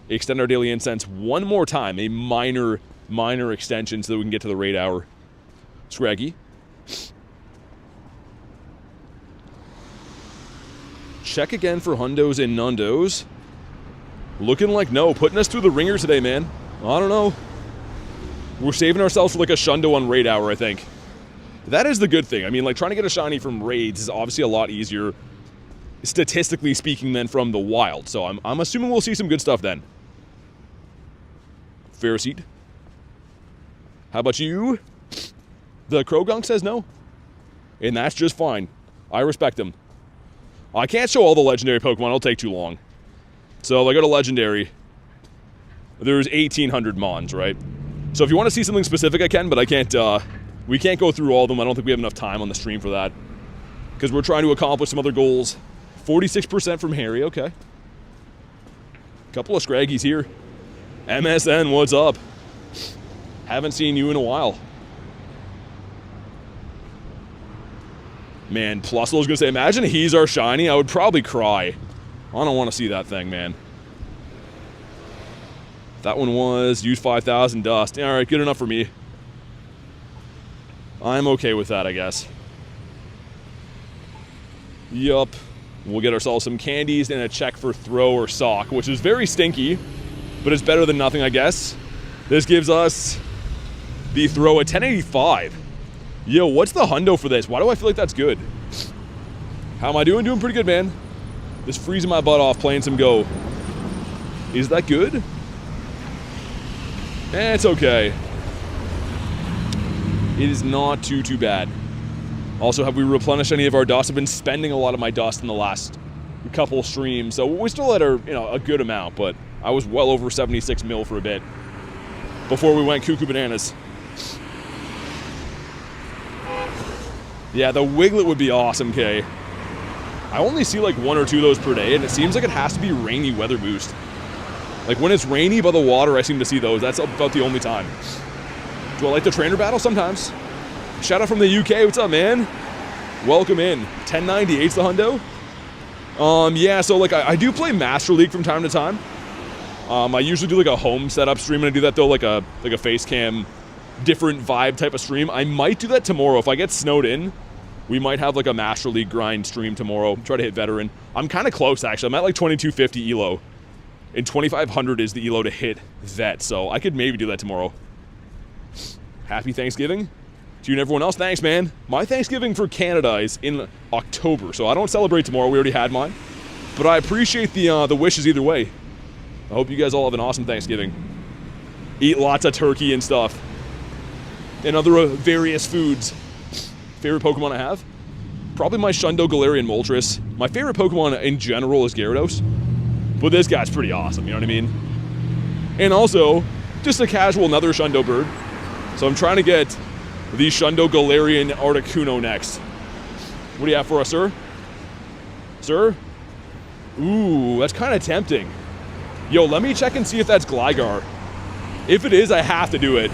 extend our daily incense one more time. A minor extension so that we can get to the raid hour. Scraggy. check again for hundos and nundos. Looking like no. Putting us through the ringer today, man. I don't know. We're saving ourselves for like a shundo on raid hour, I think. That is the good thing. I mean, like, trying to get a shiny from raids is obviously a lot easier, statistically speaking, than from the wild. So I'm assuming we'll see some good stuff then. Ferocete. How about you? The Krogunk says no. And that's just fine. I respect him. I can't show all the legendary Pokemon. It'll take too long. So I go to legendary. There's 1,800 Mons, right? So if you want to see something specific, I can, but I can't, we can't go through all of them. I don't think we have enough time on the stream for that. Because we're trying to accomplish some other goals. 46% from Harry, okay. Couple of Scraggies here. MSN, what's up? Haven't seen you in a while. Man, Pluslo's gonna say, imagine he's our shiny. I would probably cry. I don't want to see that thing, man. That one was use 5,000 dust. Alright, good enough for me. I'm okay with that, I guess. Yup. We'll get ourselves some candies and a check for throw or sock, which is very stinky, but it's better than nothing, I guess. This gives us the throw at 1085. Yo, what's the hundo for this? Why do I feel like that's good? How am I doing? Doing pretty good, man. Just freezing my butt off playing some Go. Is that good? It's okay. It is not too bad. Also, have we replenished any of our dust? I've been spending a lot of my dust in the last couple streams, so we still had a good amount, but I was well over 76 mil for a bit before we went cuckoo bananas. Yeah, the Wiglet would be awesome, Kay. I only see like 1 or 2 of those per day, and it seems like it has to be rainy weather boost. Like when it's rainy by the water, I seem to see those. That's about the only time. Do I like the trainer battle? Sometimes. Shout out from the UK. What's up, man? Welcome in. 1098's the hundo. Yeah, so like I do play Master League from time to time. I usually do like a home setup stream, and I do that though like a face cam, different vibe type of stream. I might do that tomorrow if I get snowed in. We might have like a Master League grind stream tomorrow. Try to hit veteran. I'm kind of close actually. I'm at like 2250 elo, and 2500 is the elo to hit vet. So I could maybe do that tomorrow. Happy Thanksgiving to you and everyone else. Thanks, man. My Thanksgiving for Canada is in October, so I don't celebrate tomorrow. We already had mine, but I appreciate the wishes either way. I hope you guys all have an awesome Thanksgiving. Eat lots of turkey and stuff, and other various foods. Favorite Pokemon I have? Probably my Shundo, Galarian, Moltres. My favorite Pokemon in general is Gyarados, but this guy's pretty awesome, you know what I mean? And also, just a casual another Shundo bird. So I'm trying to get the Shundo, Galarian, Articuno next. What do you have for us, sir? Sir? Ooh, that's kind of tempting. Yo, let me check and see if that's Gligar. If it is, I have to do it.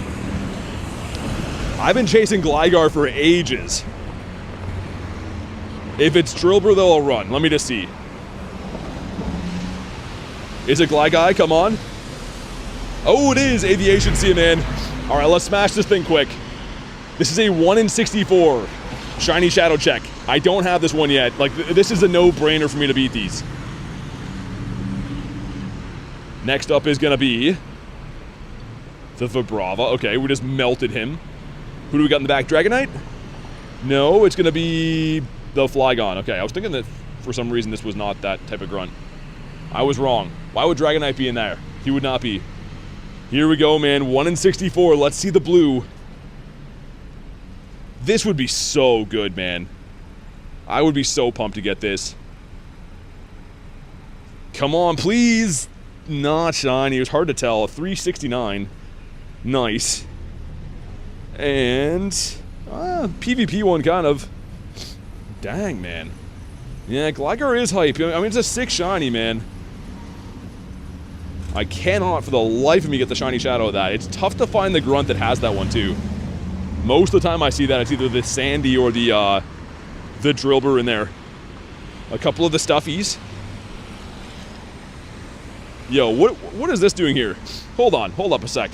I've been chasing Gligar for ages. If it's Drillbur, though, I'll run. Let me just see. Is it Gligar? Come on. Oh, it is Aviation Seaman. All right, let's smash this thing quick. This is a 1 in 64 Shiny Shadow check. I don't have this one yet. Like, this is a no-brainer for me to beat these. Next up is going to be the Vibrava. Okay, we just melted him. Who do we got in the back? Dragonite? No, it's going to be the Flygon. Okay, I was thinking that for some reason this was not that type of grunt. I was wrong. Why would Dragonite be in there? He would not be. Here we go, man. 1 in 64. Let's see the blue. This would be so good, man. I would be so pumped to get this. Come on, please. Not shiny. It was hard to tell. 369. Nice. And PvP one, kind of. Dang, man. Yeah, Gligar is hype. I mean, it's a 6 shiny, man. I cannot for the life of me get the shiny shadow of that. It's tough to find the grunt that has that one, too. Most of the time I see that, it's either the Sandy or the Drillbur in there. A couple of the stuffies. Yo, what is this doing here? Hold up a sec.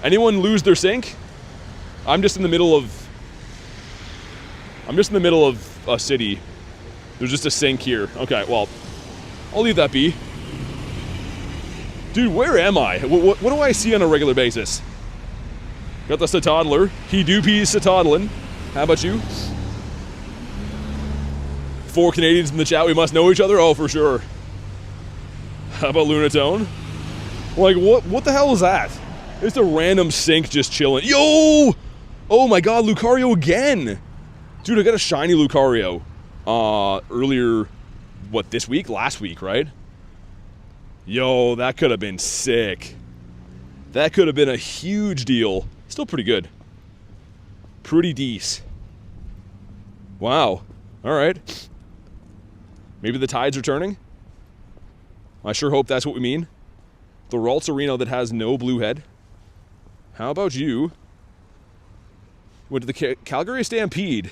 Anyone lose their sync? I'm just in the middle of a city. There's just a sink here. Okay, well, I'll leave that be. Dude, where am I? What do I see on a regular basis? Got the Satoddler. He do peas Satoddlin. How about you? 4 Canadians in the chat. We must know each other? Oh, for sure. How about Lunatone? Like, what the hell is that? It's a random sink just chilling. Yo! Oh my god, Lucario again! Dude, I got a shiny Lucario. Earlier, what, this week? Last week, right? Yo, that could have been sick. That could have been a huge deal. Still pretty good. Pretty decent. Wow. Alright. Maybe the tides are turning? I sure hope that's what we mean. The Raltsarino that has no blue head. How about you? Went to the Calgary Stampede.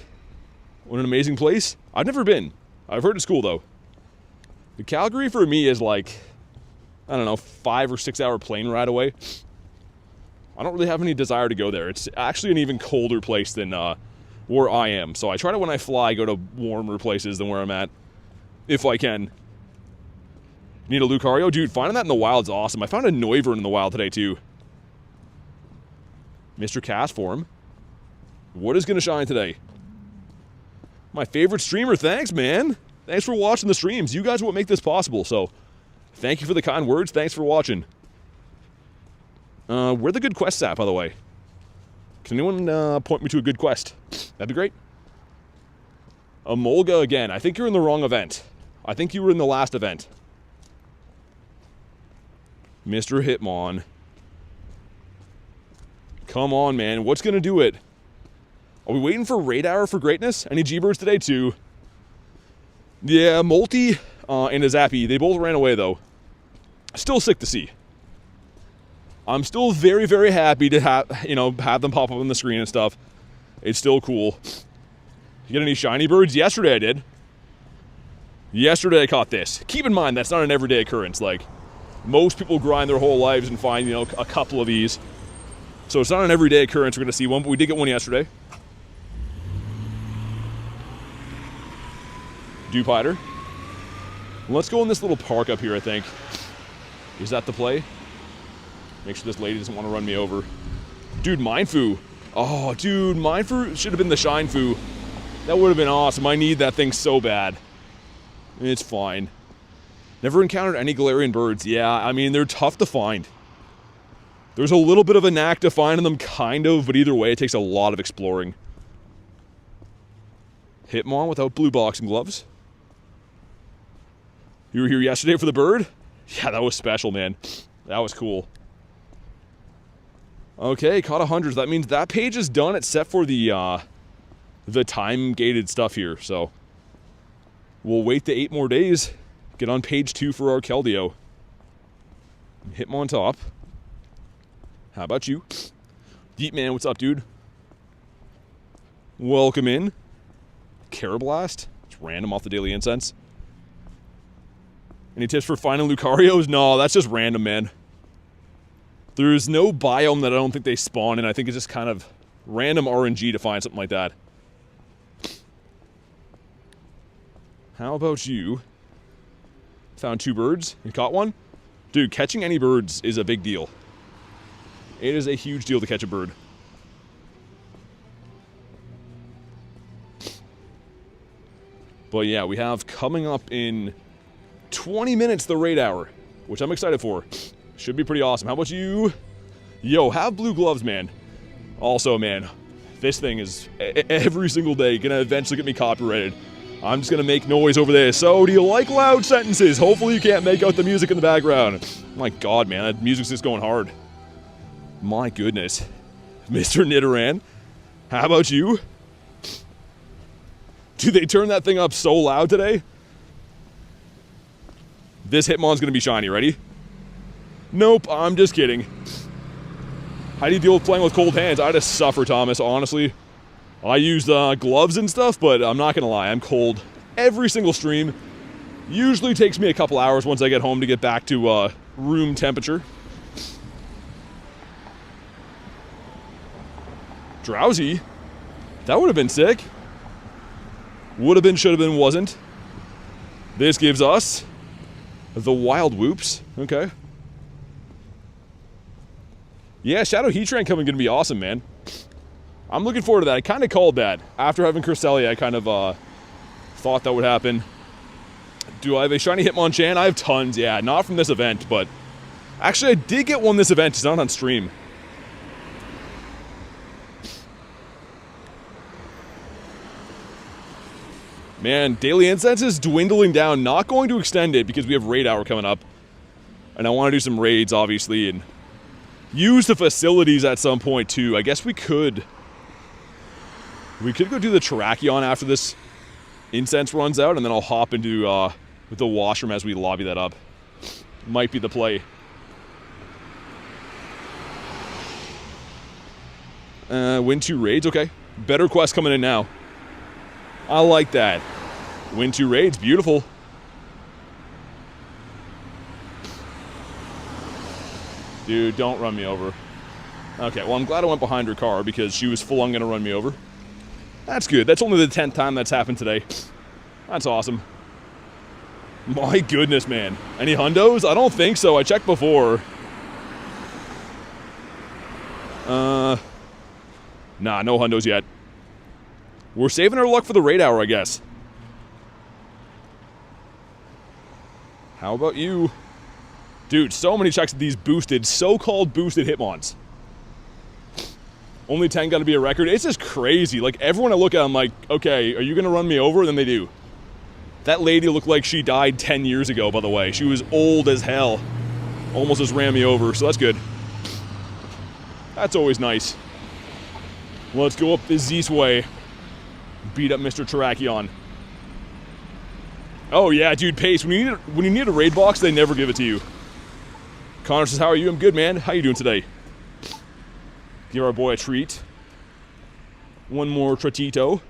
What an amazing place. I've never been. I've heard it's cool though. The Calgary for me is like, I don't know, 5 or 6 hour plane ride away. I don't really have any desire to go there. It's actually an even colder place than where I am. So I try to, when I fly, go to warmer places than where I'm at. If I can. Need a Lucario? Dude, finding that in the wild's awesome. I found a Noivern in the wild today too. Mr. Cast Form. What is going to shine today? My favorite streamer. Thanks, man. Thanks for watching the streams. You guys are what make this possible, so thank you for the kind words. Thanks for watching. Where the good quests at, by the way? Can anyone point me to a good quest? That'd be great. Emolga again. I think you're in the wrong event. I think you were in the last event. Mr. Hitmon. Come on, man. What's going to do it? Are we waiting for Raid Hour for greatness? Any G-Birds today, too? Yeah, Molty and a Zappy. They both ran away, though. Still sick to see. I'm still very, very happy to have them pop up on the screen and stuff. It's still cool. You get any shiny birds? Yesterday I did. Yesterday I caught this. Keep in mind, that's not an everyday occurrence. Like, most people grind their whole lives and find, a couple of these. So it's not an everyday occurrence we're going to see one, but we did get one yesterday. Dewpider. Let's go in this little park up here, I think. Is that the play? Make sure this lady doesn't want to run me over. Dude, Mindfu. Oh, dude, Mindfu should have been the Shinefu. That would have been awesome. I need that thing so bad. It's fine. Never encountered any Galarian birds. Yeah, I mean, they're tough to find. There's a little bit of a knack to finding them, kind of, but either way, it takes a lot of exploring. Hitmon without blue boxing gloves. You were here yesterday for the bird? Yeah, that was special, man. That was cool. Okay, caught 100. That means that page is done except for the time-gated stuff here, so we'll wait the 8 more days. Get on page 2 for our Keldeo. Hitmon top. How about you? Deep Man, what's up, dude? Welcome in. Carablast. It's random off the Daily Incense. Any tips for finding Lucarios? No, that's just random, man. There's no biome that I don't think they spawn in. I think it's just kind of random RNG to find something like that. How about you? Found 2 birds. You caught one? Dude, catching any birds is a big deal. It is a huge deal to catch a bird. But yeah, we have coming up in 20 minutes the raid hour, which I'm excited for. Should be pretty awesome. How about you? Yo, have blue gloves, man. Also, man, this thing is every single day gonna eventually get me copyrighted. I'm just gonna make noise over this. So, do you like loud sentences? Hopefully you can't make out the music in the background. My god, man, that music's just going hard. My goodness. Mr. Nidoran, how about you? Dude, they turned that thing up so loud today. This Hitmon's gonna be shiny. Ready? Nope, I'm just kidding. How do you deal with playing with cold hands? I just suffer, Thomas, honestly. I use gloves and stuff, but I'm not gonna lie, I'm cold every single stream. Usually takes me a couple hours once I get home to get back to room temperature. Drowsy? That would have been sick. Would have been, should have been, wasn't. This gives us the Wild Whoops. Okay. Yeah, Shadow Heatran coming gonna be awesome, man. I'm looking forward to that. I kind of called that. After having Cresselia, I kind of thought that would happen. Do I have a shiny Hitmonchan? I have tons, yeah. Not from this event, but... Actually, I did get one this event. It's not on stream. Man, Daily Incense is dwindling down. Not going to extend it because we have Raid Hour coming up. And I want to do some raids, obviously, and use the facilities at some point, too. I guess we could... We could go do the Terrakion after this incense runs out, and then I'll hop into with the washroom as we lobby that up. Might be the play. Win 2 raids, okay. Better quest coming in now. I like that. Win 2 raids, beautiful. Dude, don't run me over. Okay, well, I'm glad I went behind her car because she was full on gonna run me over. That's good. That's only the 10th time that's happened today. That's awesome. My goodness, man. Any hundos? I don't think so. I checked before. Nah, no hundos yet. We're saving our luck for the raid hour, I guess. How about you? Dude, so many checks of these boosted, so-called boosted Hitmons. Only 10 got to be a record. It's just crazy. Like, everyone I look at, I'm like, okay, are you going to run me over? And then they do. That lady looked like she died 10 years ago, by the way. She was old as hell. Almost just ran me over, so that's good. That's always nice. Let's go up this Zeus way. Beat up Mr. Terrakion. Oh, yeah, dude, Pace. When you need a raid box, they never give it to you. Connor says, how are you? I'm good, man. How you doing today? Give our boy a treat. One more Tratito.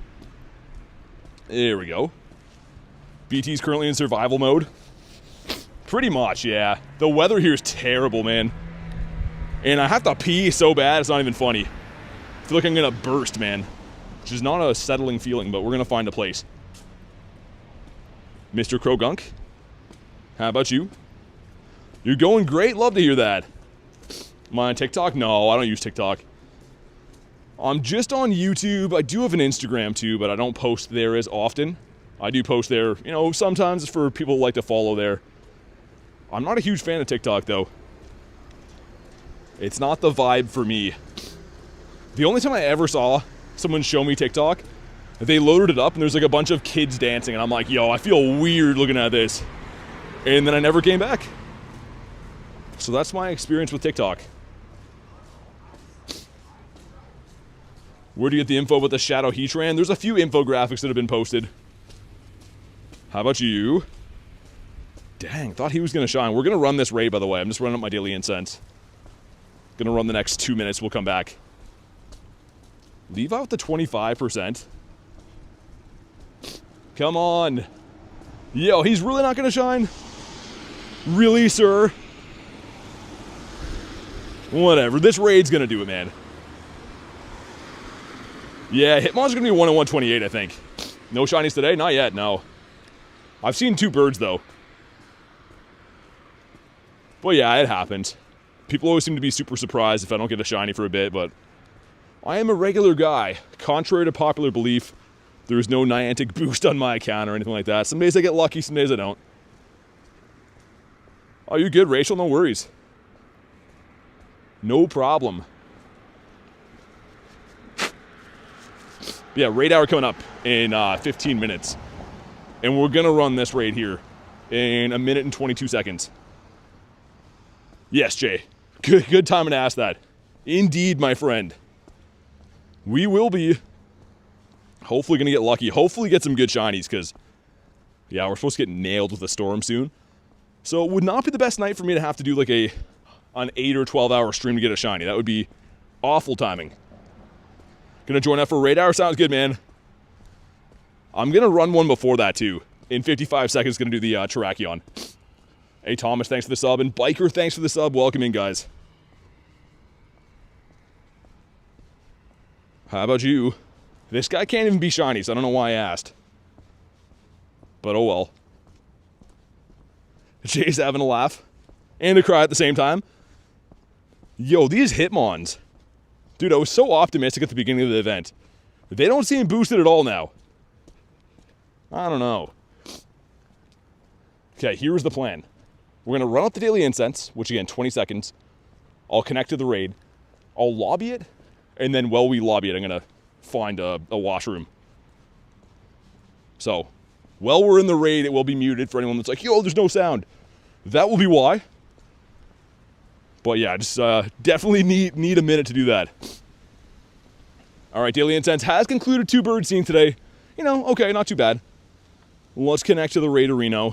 There we go. BT's currently in survival mode. Pretty much, yeah. The weather here is terrible, man. And I have to pee so bad, it's not even funny. I feel like I'm gonna burst, man. Which is not a settling feeling, but we're gonna find a place. Mr. Krogunk, how about you? You're going great, love to hear that. Am I on TikTok? No, I don't use TikTok. I'm just on YouTube. I do have an Instagram too, but I don't post there as often. I do post there, you know, sometimes for people who like to follow there. I'm not a huge fan of TikTok though. It's not the vibe for me. The only time I ever saw someone show me TikTok, they loaded it up and there's like a bunch of kids dancing and I'm like, yo, I feel weird looking at this. And then I never came back. So that's my experience with TikTok. Where do you get the info about the Shadow Heatran? There's a few infographics that have been posted. How about you? Dang, thought he was going to shine. We're going to run this raid, by the way. I'm just running up my daily incense. Going to run the next 2 minutes. We'll come back. Leave out the 25%. Come on. Yo, he's really not going to shine? Really, sir? Whatever. This raid's going to do it, man. Yeah, Hitmon's going to be 1 in 128, I think. No shinies today? Not yet, no. I've seen 2 birds, though. But yeah, it happens. People always seem to be super surprised if I don't get a shiny for a bit, but I am a regular guy. Contrary to popular belief, there is no Niantic boost on my account or anything like that. Some days I get lucky, some days I don't. Oh, you good, Rachel? No worries. No problem. Yeah, raid hour coming up in 15 minutes. And we're going to run this raid here in 1 minute and 22 seconds. Yes, Jay. Good timing to ask that. Indeed, my friend. We will be hopefully going to get lucky. Hopefully get some good shinies because, yeah, we're supposed to get nailed with a storm soon. So it would not be the best night for me to have to do like an 8 or 12 hour stream to get a shiny. That would be awful timing. Gonna join up for raid hour? Sounds good, man. I'm gonna run one before that too. In 55 seconds, gonna do the Terrakion. Hey Thomas, thanks for the sub, and Biker, thanks for the sub. Welcome in, guys. How about you? This guy can't even be shiny, so I don't know why I asked. But oh well. Jay's having a laugh and a cry at the same time. Yo, these Hitmons. Dude, I was so optimistic at the beginning of the event. They don't seem boosted at all now. I don't know. Okay, here's the plan. We're going to run up the daily incense, which again, 20 seconds. I'll connect to the raid. I'll lobby it. And then while we lobby it, I'm going to find a washroom. So, while we're in the raid, it will be muted for anyone that's like, yo, there's no sound. That will be why. But yeah, just definitely need a minute to do that. All right, Daily Incense has concluded 2 bird scenes today. You know, okay, not too bad. Let's connect to the raid arena.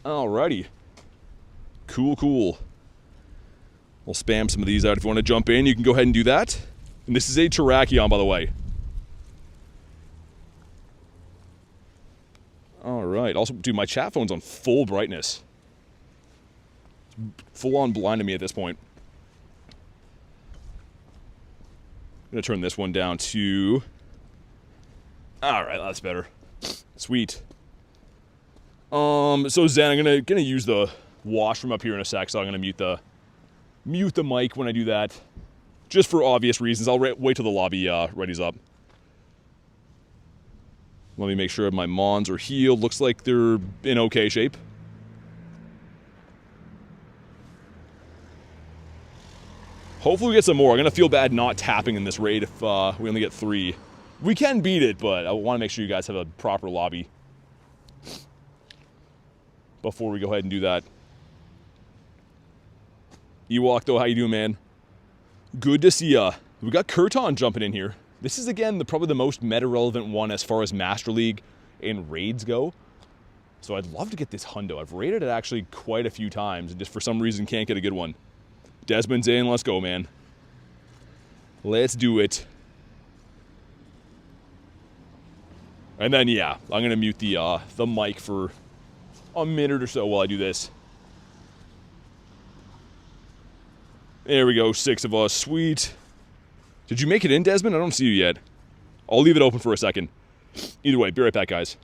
Alrighty. Cool, cool. We'll spam some of these out. If you want to jump in, you can go ahead and do that. And this is a Terrakion, by the way. Alright. Also, dude, my chat phone's on full brightness. Full on blind to me at this point. I'm going to turn this one down to... Alright, that's better. Sweet. So Zen, I'm gonna use the washroom up here in a sec, so I'm gonna mute the mic when I do that. Just for obvious reasons. I'll wait till the lobby readies up. Let me make sure my mons are healed. Looks like they're in okay shape. Hopefully we get some more. I'm gonna feel bad not tapping in this raid if we only get 3. We can beat it, but I want to make sure you guys have a proper lobby before we go ahead and do that. Ewok, though, how you doing, man? Good to see ya. We got Kurton jumping in here. This is, again, probably the most meta-relevant one as far as Master League and raids go. So I'd love to get this hundo. I've raided it actually quite a few times and just for some reason can't get a good one. Desmond's in. Let's go, man. Let's do it. And then, yeah, I'm going to mute the mic for a minute or so while I do this. There we go, 6 of us. Sweet. Did you make it in, Desmond? I don't see you yet. I'll leave it open for a second. Either way, be right back, guys.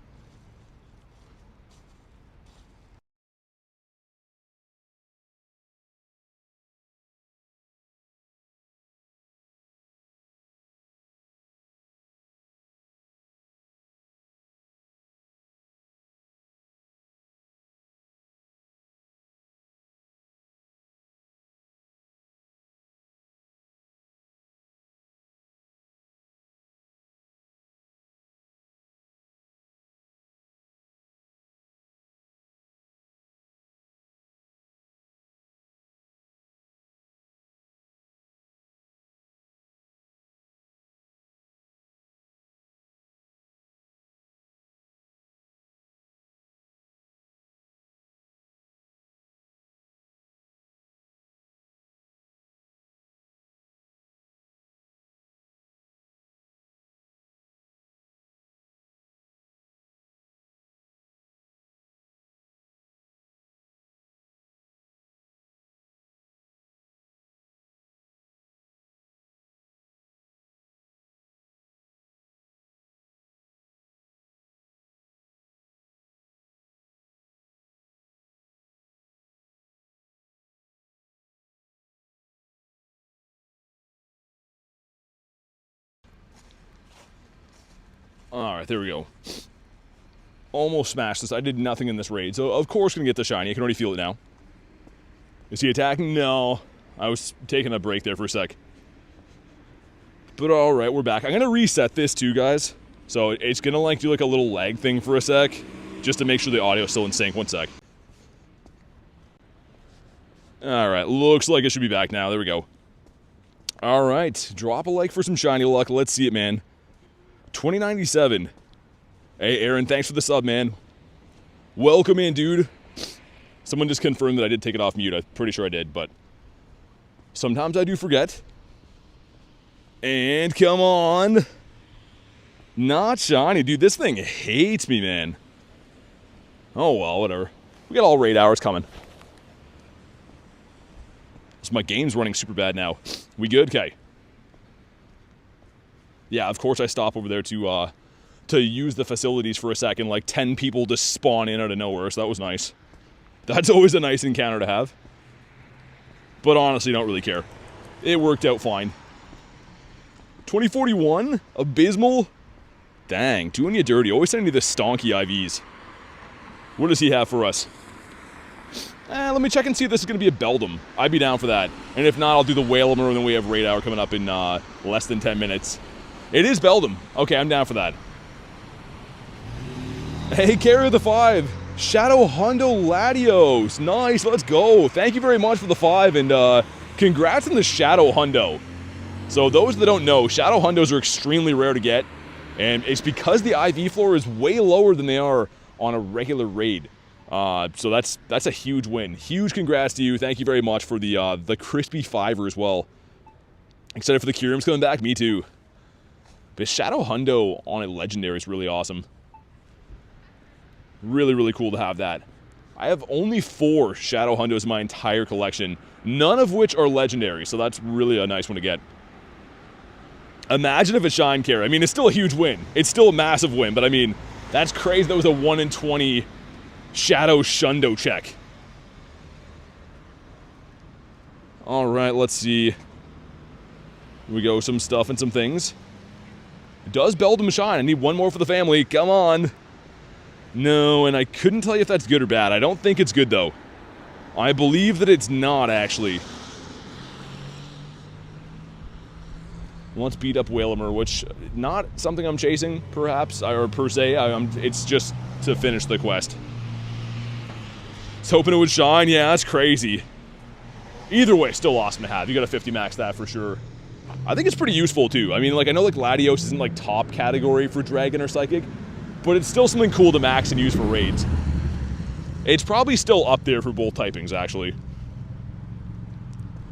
Alright, there we go. Almost smashed this. I did nothing in this raid, so of course gonna get the shiny. I can already feel it now. Is he attacking? No. I was taking a break there for a sec. But alright, we're back. I'm gonna reset this too, guys. So it's gonna like do like a little lag thing for a sec, just to make sure the audio's still in sync. 1 sec. Alright, looks like it should be back now. There we go. Alright, drop a like for some shiny luck. Let's see it, man. 2097. Hey, Aaron, thanks for the sub, man. Welcome in, dude. Someone just confirmed that I did take it off mute. I'm pretty sure I did, but sometimes I do forget. And come on. Not shiny. Dude, this thing hates me, man. Oh, well, whatever. We got all raid hours coming. So my game's running super bad now. We good? Okay. Yeah, of course I stop over there to to use the facilities for a second, like 10 people just spawn in out of nowhere, so that was nice. That's always a nice encounter to have. But honestly, don't really care. It worked out fine. 2041? Abysmal? Dang, doing you dirty. Always sending you the stonky IVs. What does he have for us? Let me check and see if this is going to be a Beldum. I'd be down for that. And if not, I'll do the Whalummer, and then we have Raid Hour coming up in less than 10 minutes. It is Beldum. Okay, I'm down for that. Hey, carry the 5. Shadow Hundo Latios. Nice, let's go. Thank you very much for the 5, and congrats on the Shadow Hundo. So those that don't know, Shadow Hundos are extremely rare to get, and it's because the IV floor is way lower than they are on a regular raid. So that's a huge win. Huge congrats to you. Thank you very much for the crispy 5er as well. Excited for the Kyurem's coming back. Me too. But Shadow Hundo on a legendary is really awesome. Really, really cool to have that. I have only 4 Shadow Hundos in my entire collection, none of which are legendary, so that's really a nice one to get. Imagine if a Shine Carry. I mean, it's still a huge win. It's still a massive win, but I mean, that's crazy. That was a 1 in 20 Shadow Shundo check. Alright, let's see. Here we go, some stuff and some things. Does Beldum shine? I need one more for the family. Come on. No, and I couldn't tell you if that's good or bad. I don't think it's good, though. I believe that it's not, actually. Let's beat up Whalummer, which, not something I'm chasing, perhaps, or per se. It's just to finish the quest. I was hoping it would shine. Yeah, that's crazy. Either way, still awesome to have. You got a 50 max that for sure. I think it's pretty useful, too. I mean, like, I know, like, Latios isn't, like, top category for Dragon or Psychic, but it's still something cool to max and use for raids. It's probably still up there for both typings, actually.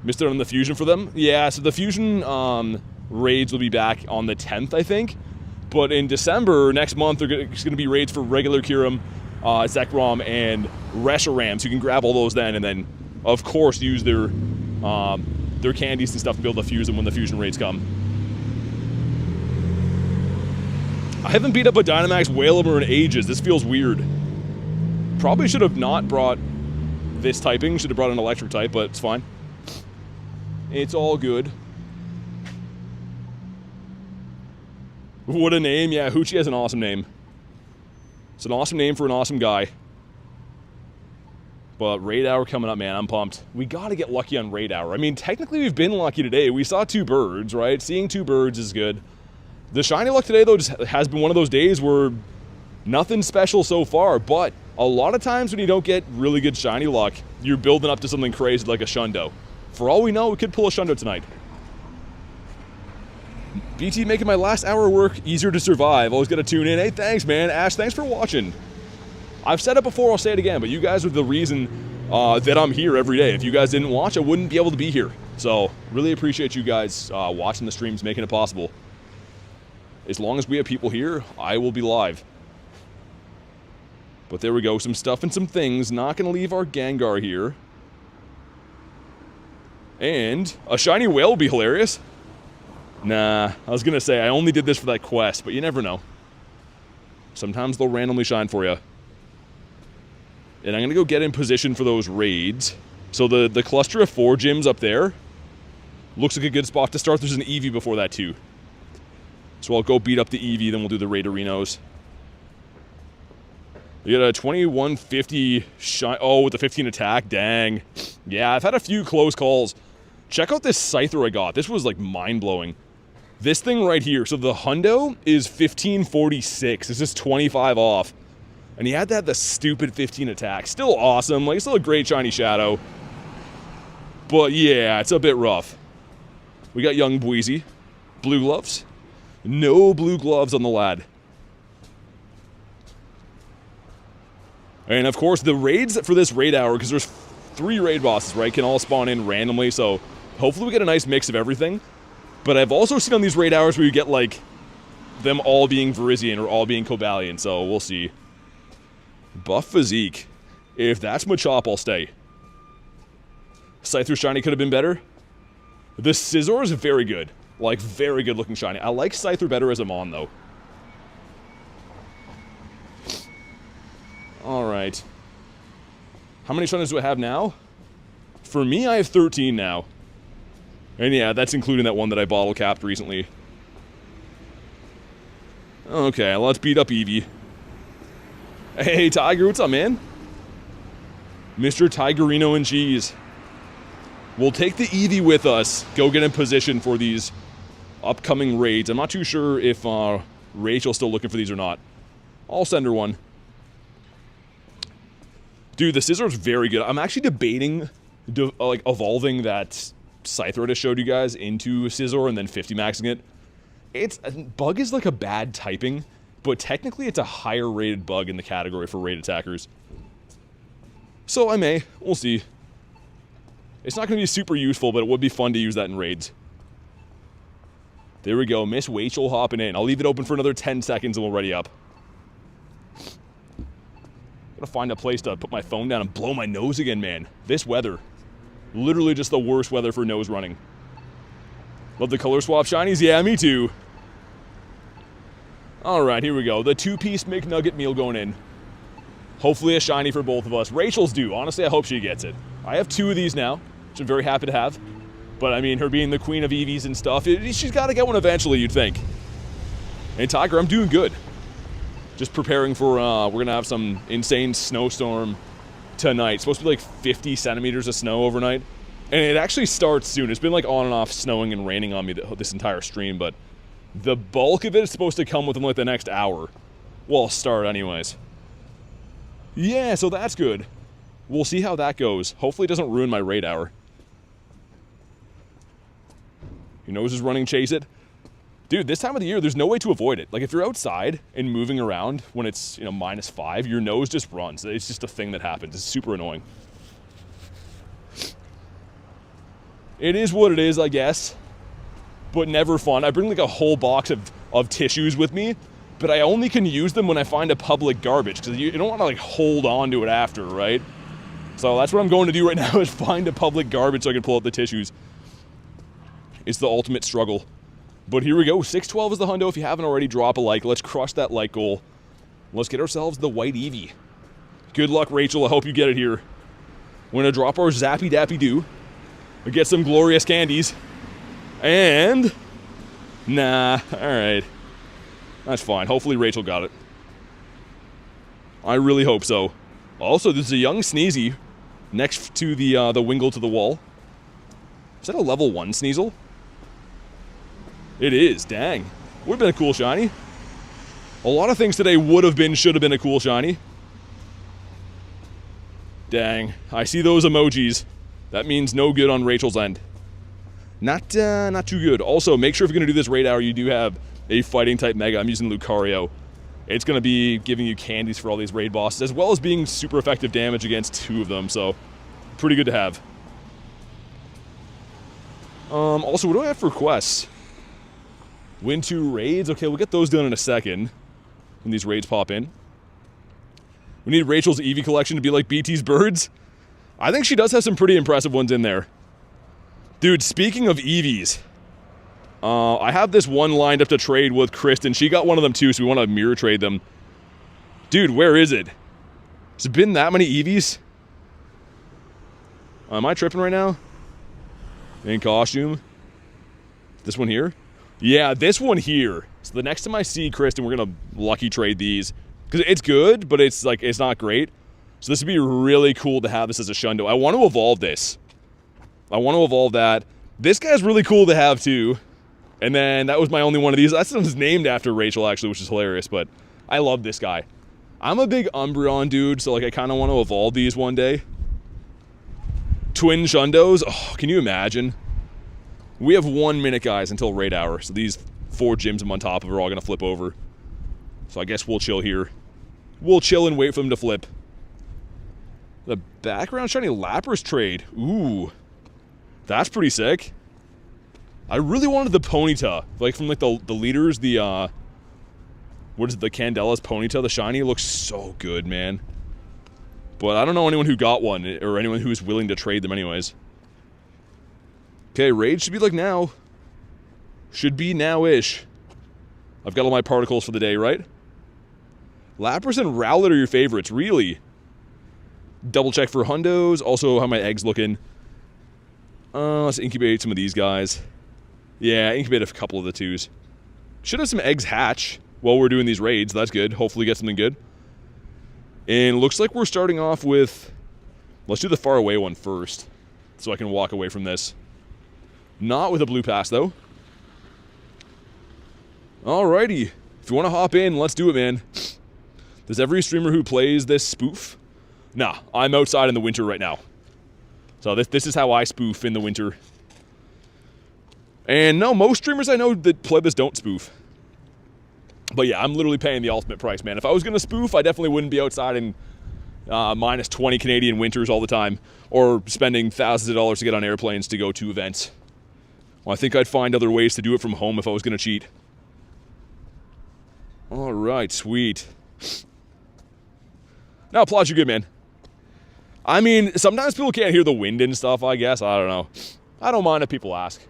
Missed out on the fusion for them? Yeah, so the fusion raids will be back on the 10th, I think. But in December, next month, it's going to be raids for regular Kyurem, Zekrom, and Reshiram, so you can grab all those then, and then, of course, use their candies and stuff to be able to fuse them when the fusion raids come. I haven't beat up a Dynamax Whalummer in ages. This feels weird. Probably should have not brought this typing. Should have brought an electric type, but it's fine. It's all good. What a name. Yeah, Hoochie has an awesome name. It's an awesome name for an awesome guy. But Raid Hour coming up, man. I'm pumped. We got to get lucky on Raid Hour. I mean, technically we've been lucky today. We saw 2 birds, right? Seeing 2 birds is good. The shiny luck today, though, just has been one of those days where nothing special so far, but a lot of times when you don't get really good shiny luck, you're building up to something crazy like a Shundo. For all we know, we could pull a Shundo tonight. BT making my last hour of work easier to survive. Always got to tune in. Hey, thanks, man. Ash, thanks for watching. I've said it before, I'll say it again, but you guys are the reason that I'm here every day. If you guys didn't watch, I wouldn't be able to be here. So, really appreciate you guys watching the streams, making it possible. As long as we have people here, I will be live. But there we go, some stuff and some things. Not going to leave our Gengar here. And a shiny whale would be hilarious. Nah, I was going to say, I only did this for that quest, but you never know. Sometimes they'll randomly shine for you. And I'm going to go get in position for those raids. So the cluster of 4 gyms up there looks like a good spot to start. There's an Eevee before that, too. So I'll go beat up the Eevee, then we'll do the Raid Arenos. You got a 2150 shine. Oh, with the 15 attack. Dang. Yeah, I've had a few close calls. Check out this Scyther I got. This was, like, mind-blowing. This thing right here. So the Hundo is 1546. This is 25 off. And he had to have the stupid 15 attack. Still awesome. Like, still a great shiny Shadow. But, yeah, it's a bit rough. We got young Bweezy. Blue gloves. No blue gloves on the lad. And of course, the raids for this raid hour, because there's 3 raid bosses, right, can all spawn in randomly, so hopefully we get a nice mix of everything. But I've also seen on these raid hours where you get, like, them all being Virizion or all being Cobalion, so we'll see. Buff Physique. If that's Machop, I'll stay. Scyther shiny could have been better. The Scizor is very good. Like, very good looking shiny. I like Scyther better as a Mon, though. right. How many shunners do I have now? For me, I have 13 now. And yeah, that's including that one that I bottle capped recently. Okay, let's beat up Eevee. Hey, Tiger, what's up, man? Mr. Tigerino and Cheese. We'll take the Eevee with us. Go get in position for these upcoming raids. I'm not too sure if Rachel's still looking for these or not. I'll send her one. Dude, the Scizor is very good. I'm actually debating like evolving that Scyther I just showed you guys into Scizor and then 50 maxing it. Bug is like a bad typing, but technically it's a higher rated bug in the category for raid attackers. So I may. We'll see. It's not going to be super useful, but it would be fun to use that in raids. There we go. Miss Rachel hopping in. I'll leave it open for another 10 seconds and we'll ready up. Gotta find a place to put my phone down and blow my nose again, man. This weather. Literally just the worst weather for nose running. Love the color swap shinies? Yeah, me too. Alright, here we go. The 2-piece McNugget meal going in. Hopefully a shiny for both of us. Rachel's due. Honestly, I hope she gets it. I have 2 of these now, which I'm very happy to have. But, I mean, her being the queen of Eevees and stuff, she's got to get one eventually, you'd think. And Tiger, I'm doing good. Just preparing for, we're going to have some insane snowstorm tonight. It's supposed to be like 50 centimeters of snow overnight. And it actually starts soon. It's been like on and off snowing and raining on me this entire stream, but the bulk of it is supposed to come within like the next hour. Well, start anyways. Yeah, so that's good. We'll see how that goes. Hopefully it doesn't ruin my raid hour. Your nose is running, chase it. Dude, this time of the year, there's no way to avoid it. Like, if you're outside and moving around when it's, you know, -5, your nose just runs. It's just a thing that happens. It's super annoying. It is what it is, I guess. But never fun. I bring, like, a whole box of tissues with me, but I only can use them when I find a public garbage, because you don't want to, like, hold on to it after, right? So that's what I'm going to do right now, is find a public garbage so I can pull out the tissues. It's the ultimate struggle. But here we go. 612 is the hundo. If you haven't already, drop a like. Let's crush that like goal. Let's get ourselves the white Eevee. Good luck, Rachel. I hope you get it here. We're going to drop our Zappy Dappy Doo. We get some glorious candies. And... nah. Alright. That's fine. Hopefully Rachel got it. I really hope so. Also, there's a young Sneezy next to the Wingle to the wall. Is that a level 1 Sneasel? It is, dang. Would have been a cool shiny. A lot of things today would have been, should have been a cool shiny. Dang, I see those emojis. That means no good on Rachel's end. Not too good. Also, make sure if you're going to do this raid hour, you do have a fighting type mega. I'm using Lucario. It's going to be giving you candies for all these raid bosses, as well as being super effective damage against 2 of them, so pretty good to have. Also, what do I have for quests? Win 2 raids? Okay, we'll get those done in a second when these raids pop in. We need Rachel's Eevee collection to be like BT's birds. I think she does have some pretty impressive ones in there. Dude, speaking of Eevees, I have this one lined up to trade with Kristen. She got one of them too, so we want to mirror trade them. Dude, where is it? Has it been that many Eevees? Am I tripping right now? In costume? This one here? Yeah, this one here. So the next time I see Kristen, we're gonna lucky trade these. Because it's good, but it's like, it's not great. So this would be really cool to have this as a shundo. I want to evolve this. I want to evolve that. This guy's really cool to have too. And then that was my only one of these. That one's named after Rachel actually, which is hilarious, but I love this guy. I'm a big Umbreon dude, so like I kind of want to evolve these one day. Twin shundos. Oh, can you imagine? We have 1 minute, guys, until raid hour. So these 4 gyms I'm on top of are all going to flip over. So I guess we'll chill here. We'll chill and wait for them to flip. The background shiny Lapras trade. Ooh. That's pretty sick. I really wanted the Ponyta. Like from like the leaders, the what is it, the Candela's Ponyta, the shiny. It looks so good, man. But I don't know anyone who got one, or anyone who's willing to trade them anyways. Okay, raid should be like now. Should be now-ish. I've got all my particles for the day, right? Lapras and Rowlet are your favorites, really? Double check for hundos. Also, how my eggs looking. Let's incubate some of these guys. Yeah, incubate a couple of the 2s. Should have some eggs hatch while we're doing these raids. That's good. Hopefully get something good. And looks like we're starting off with... Let's do the far away one first, so I can walk away from this. Not with a blue pass, though. Alrighty. If you want to hop in, let's do it, man. Does every streamer who plays this spoof? Nah, I'm outside in the winter right now. So this is how I spoof in the winter. And no, most streamers I know that play this don't spoof. But yeah, I'm literally paying the ultimate price, man. If I was going to spoof, I definitely wouldn't be outside in minus 20 Canadian winters all the time. Or spending thousands of dollars to get on airplanes to go to events. Well, I think I'd find other ways to do it from home if I was going to cheat. Alright, sweet. Now, applaud you good, man. I mean, sometimes people can't hear the wind and stuff, I guess. I don't know. I don't mind if people ask.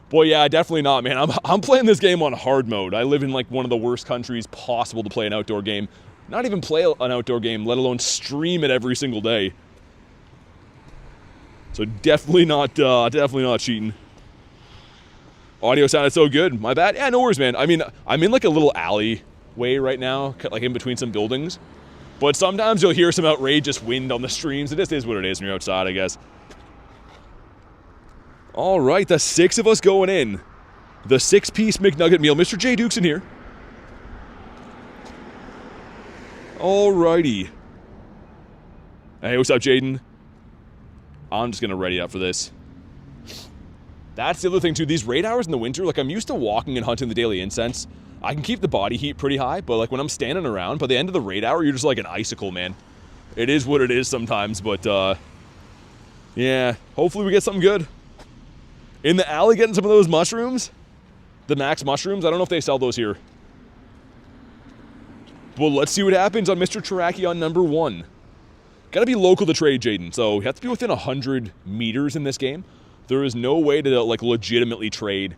Boy, yeah, definitely not, man. I'm playing this game on hard mode. I live in, like, one of the worst countries possible to play an outdoor game. Not even play an outdoor game, let alone stream it every single day. So definitely not cheating. Audio sounded so good. My bad. Yeah, no worries, man. I mean, I'm in, like, a little alleyway right now, like, in between some buildings. But sometimes you'll hear some outrageous wind on the streams. It just is what it is when you're outside, I guess. All right, the 6 of us going in. The 6-piece McNugget meal. Mr. J. Duke's in here. All righty. Hey, what's up, Jaden? I'm just going to ready up for this. That's the other thing, too. These raid hours in the winter, like, I'm used to walking and hunting the daily incense. I can keep the body heat pretty high, but, like, when I'm standing around, by the end of the raid hour, you're just like an icicle, man. It is what it is sometimes, but, yeah. Hopefully we get something good. In the alley, getting some of those mushrooms. The max mushrooms. I don't know if they sell those here. Well, let's see what happens on Mr. Terrakion number 1. Gotta be local to trade, Jaden. So, you have to be within 100 meters in this game. There is no way to, like, legitimately trade,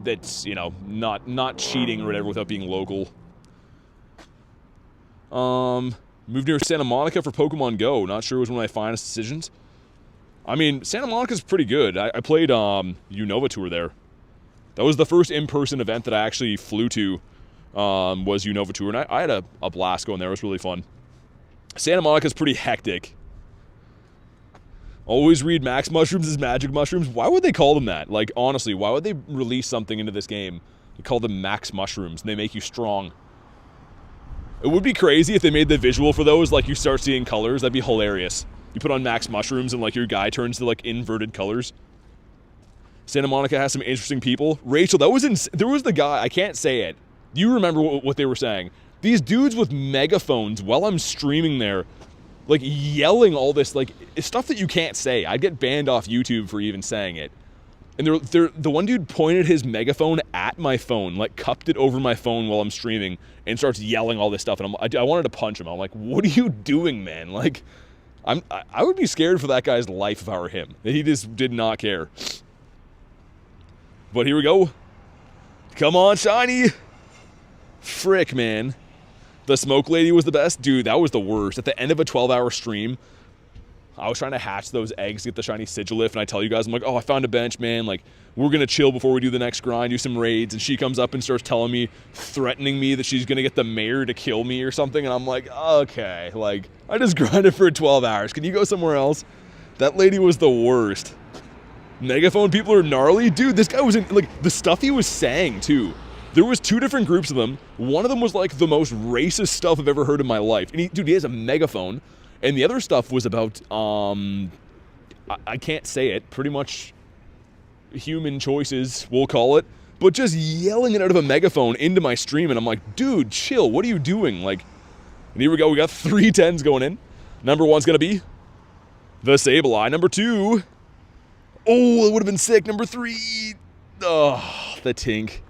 that's, you know, not cheating or whatever without being local. Moved near Santa Monica for Pokemon Go. Not sure it was one of my finest decisions. I mean, Santa Monica's pretty good. I played, Unova Tour there. That was the first in-person event that I actually flew to, was Unova Tour, and I had a blast going there. It was really fun. Santa Monica's pretty hectic. Always read max mushrooms as magic mushrooms. Why would they call them that? Like, honestly, why would they release something into this game and call them max mushrooms and they make you strong? It would be crazy if they made the visual for those, like, you start seeing colors. That'd be hilarious. You put on max mushrooms and, like, your guy turns to, like, inverted colors. Santa Monica has some interesting people. Rachel, there was the guy, I can't say it. You remember what they were saying. These dudes with megaphones while I'm streaming there, like, yelling all this, like, stuff that you can't say. I'd get banned off YouTube for even saying it. And the one dude pointed his megaphone at my phone, like, cupped it over my phone while I'm streaming, and starts yelling all this stuff. And I wanted to punch him. I'm like, what are you doing, man? Like, I would be scared for that guy's life if I were him. He just did not care. But here we go. Come on, Shiny. Frick, man. The smoke lady was the best. Dude, that was the worst. At the end of a 12-hour stream, I was trying to hatch those eggs, get the shiny Sigilif, and I tell you guys, I'm like, oh, I found a bench, man. Like, we're going to chill before we do the next grind, do some raids. And she comes up and starts telling me, threatening me that she's going to get the mayor to kill me or something. And I'm like, okay, like, I just grinded for 12 hours. Can you go somewhere else? That lady was the worst. Megaphone people are gnarly. Dude, this guy was in, like, the stuff he was saying, too. There was 2 different groups of them. One of them was, like, the most racist stuff I've ever heard in my life. And dude, he has a megaphone. And the other stuff was about, I can't say it, pretty much human choices, we'll call it. But just yelling it out of a megaphone into my stream. And I'm like, dude, chill, what are you doing? Like, and here we go, we got 3 10s going in. Number 1's going to be the Sableye. Number 2, oh, it would have been sick. Number 3, oh, the Tink.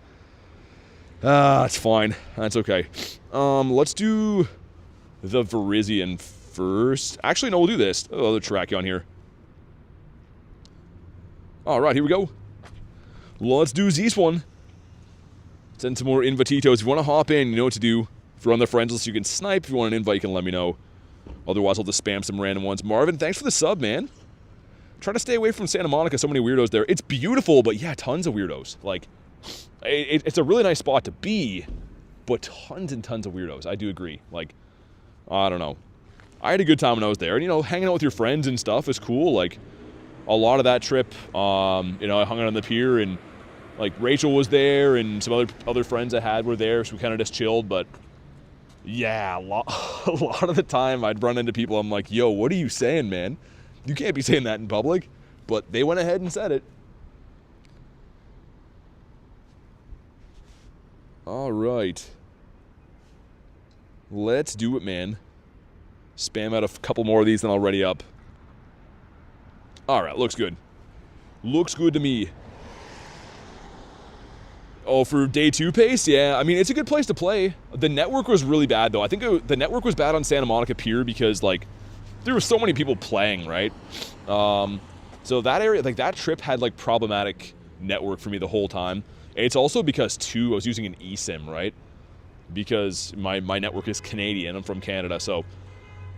It's fine. That's okay. Let's do the Virizion first. Actually, no, we'll do this. Oh, the Terrakion here. Alright, here we go. Let's do this one. Send some more invititos. If you want to hop in, you know what to do. If you're on the friends list, you can snipe. If you want an invite, you can let me know. Otherwise, I'll just spam some random ones. Marvin, thanks for the sub, man. Try to stay away from Santa Monica. So many weirdos there. It's beautiful, but yeah, tons of weirdos. Like, it's a really nice spot to be, but tons and tons of weirdos. I do agree. Like, I don't know. I had a good time when I was there. And, you know, hanging out with your friends and stuff is cool. Like, a lot of that trip, you know, I hung out on the pier, and, like, Rachel was there, and some other friends I had were there, so we kind of just chilled. But, yeah, a lot of the time I'd run into people, I'm like, yo, what are you saying, man? You can't be saying that in public. But they went ahead and said it. All right. Let's do it, man. Spam out a couple more of these, then I'll ready up. All right, looks good. Looks good to me. Oh, for day 2 pace? Yeah, I mean, it's a good place to play. The network was really bad, though. I think the network was bad on Santa Monica Pier because, like, there were so many people playing, right? So that area, like, that trip had, like, problematic network for me the whole time. It's also because, too, I was using an eSIM, right? Because my network is Canadian. I'm from Canada, so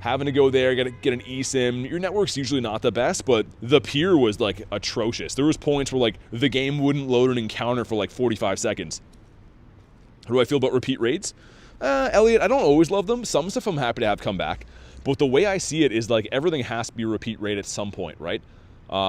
having to go there, get an eSIM. Your network's usually not the best, but the pier was, like, atrocious. There was points where, like, the game wouldn't load an encounter for, like, 45 seconds. How do I feel about repeat raids? Elliot, I don't always love them. Some stuff I'm happy to have come back. But the way I see it is, like, everything has to be a repeat raid at some point, right?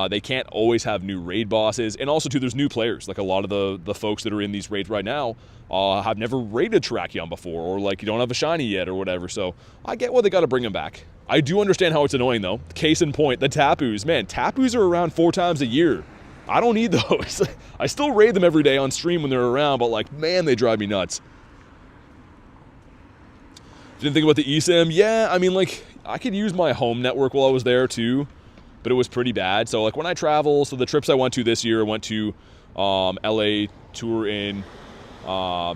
They can't always have new raid bosses. And also, too, there's new players. Like, a lot of the folks that are in these raids right now have never raided Terrakion before, or, like, you don't have a shiny yet or whatever. So I get why they got to bring them back. I do understand how it's annoying, though. Case in point, the Tapus. Man, Tapus are around 4 times a year. I don't need those. I still raid them every day on stream when they're around, but, like, man, they drive me nuts. Didn't think about the eSIM. Yeah, I mean, like, I could use my home network while I was there, too. But it was pretty bad. So, like, when I travel, so the trips I went to this year, I went to LA tour in, or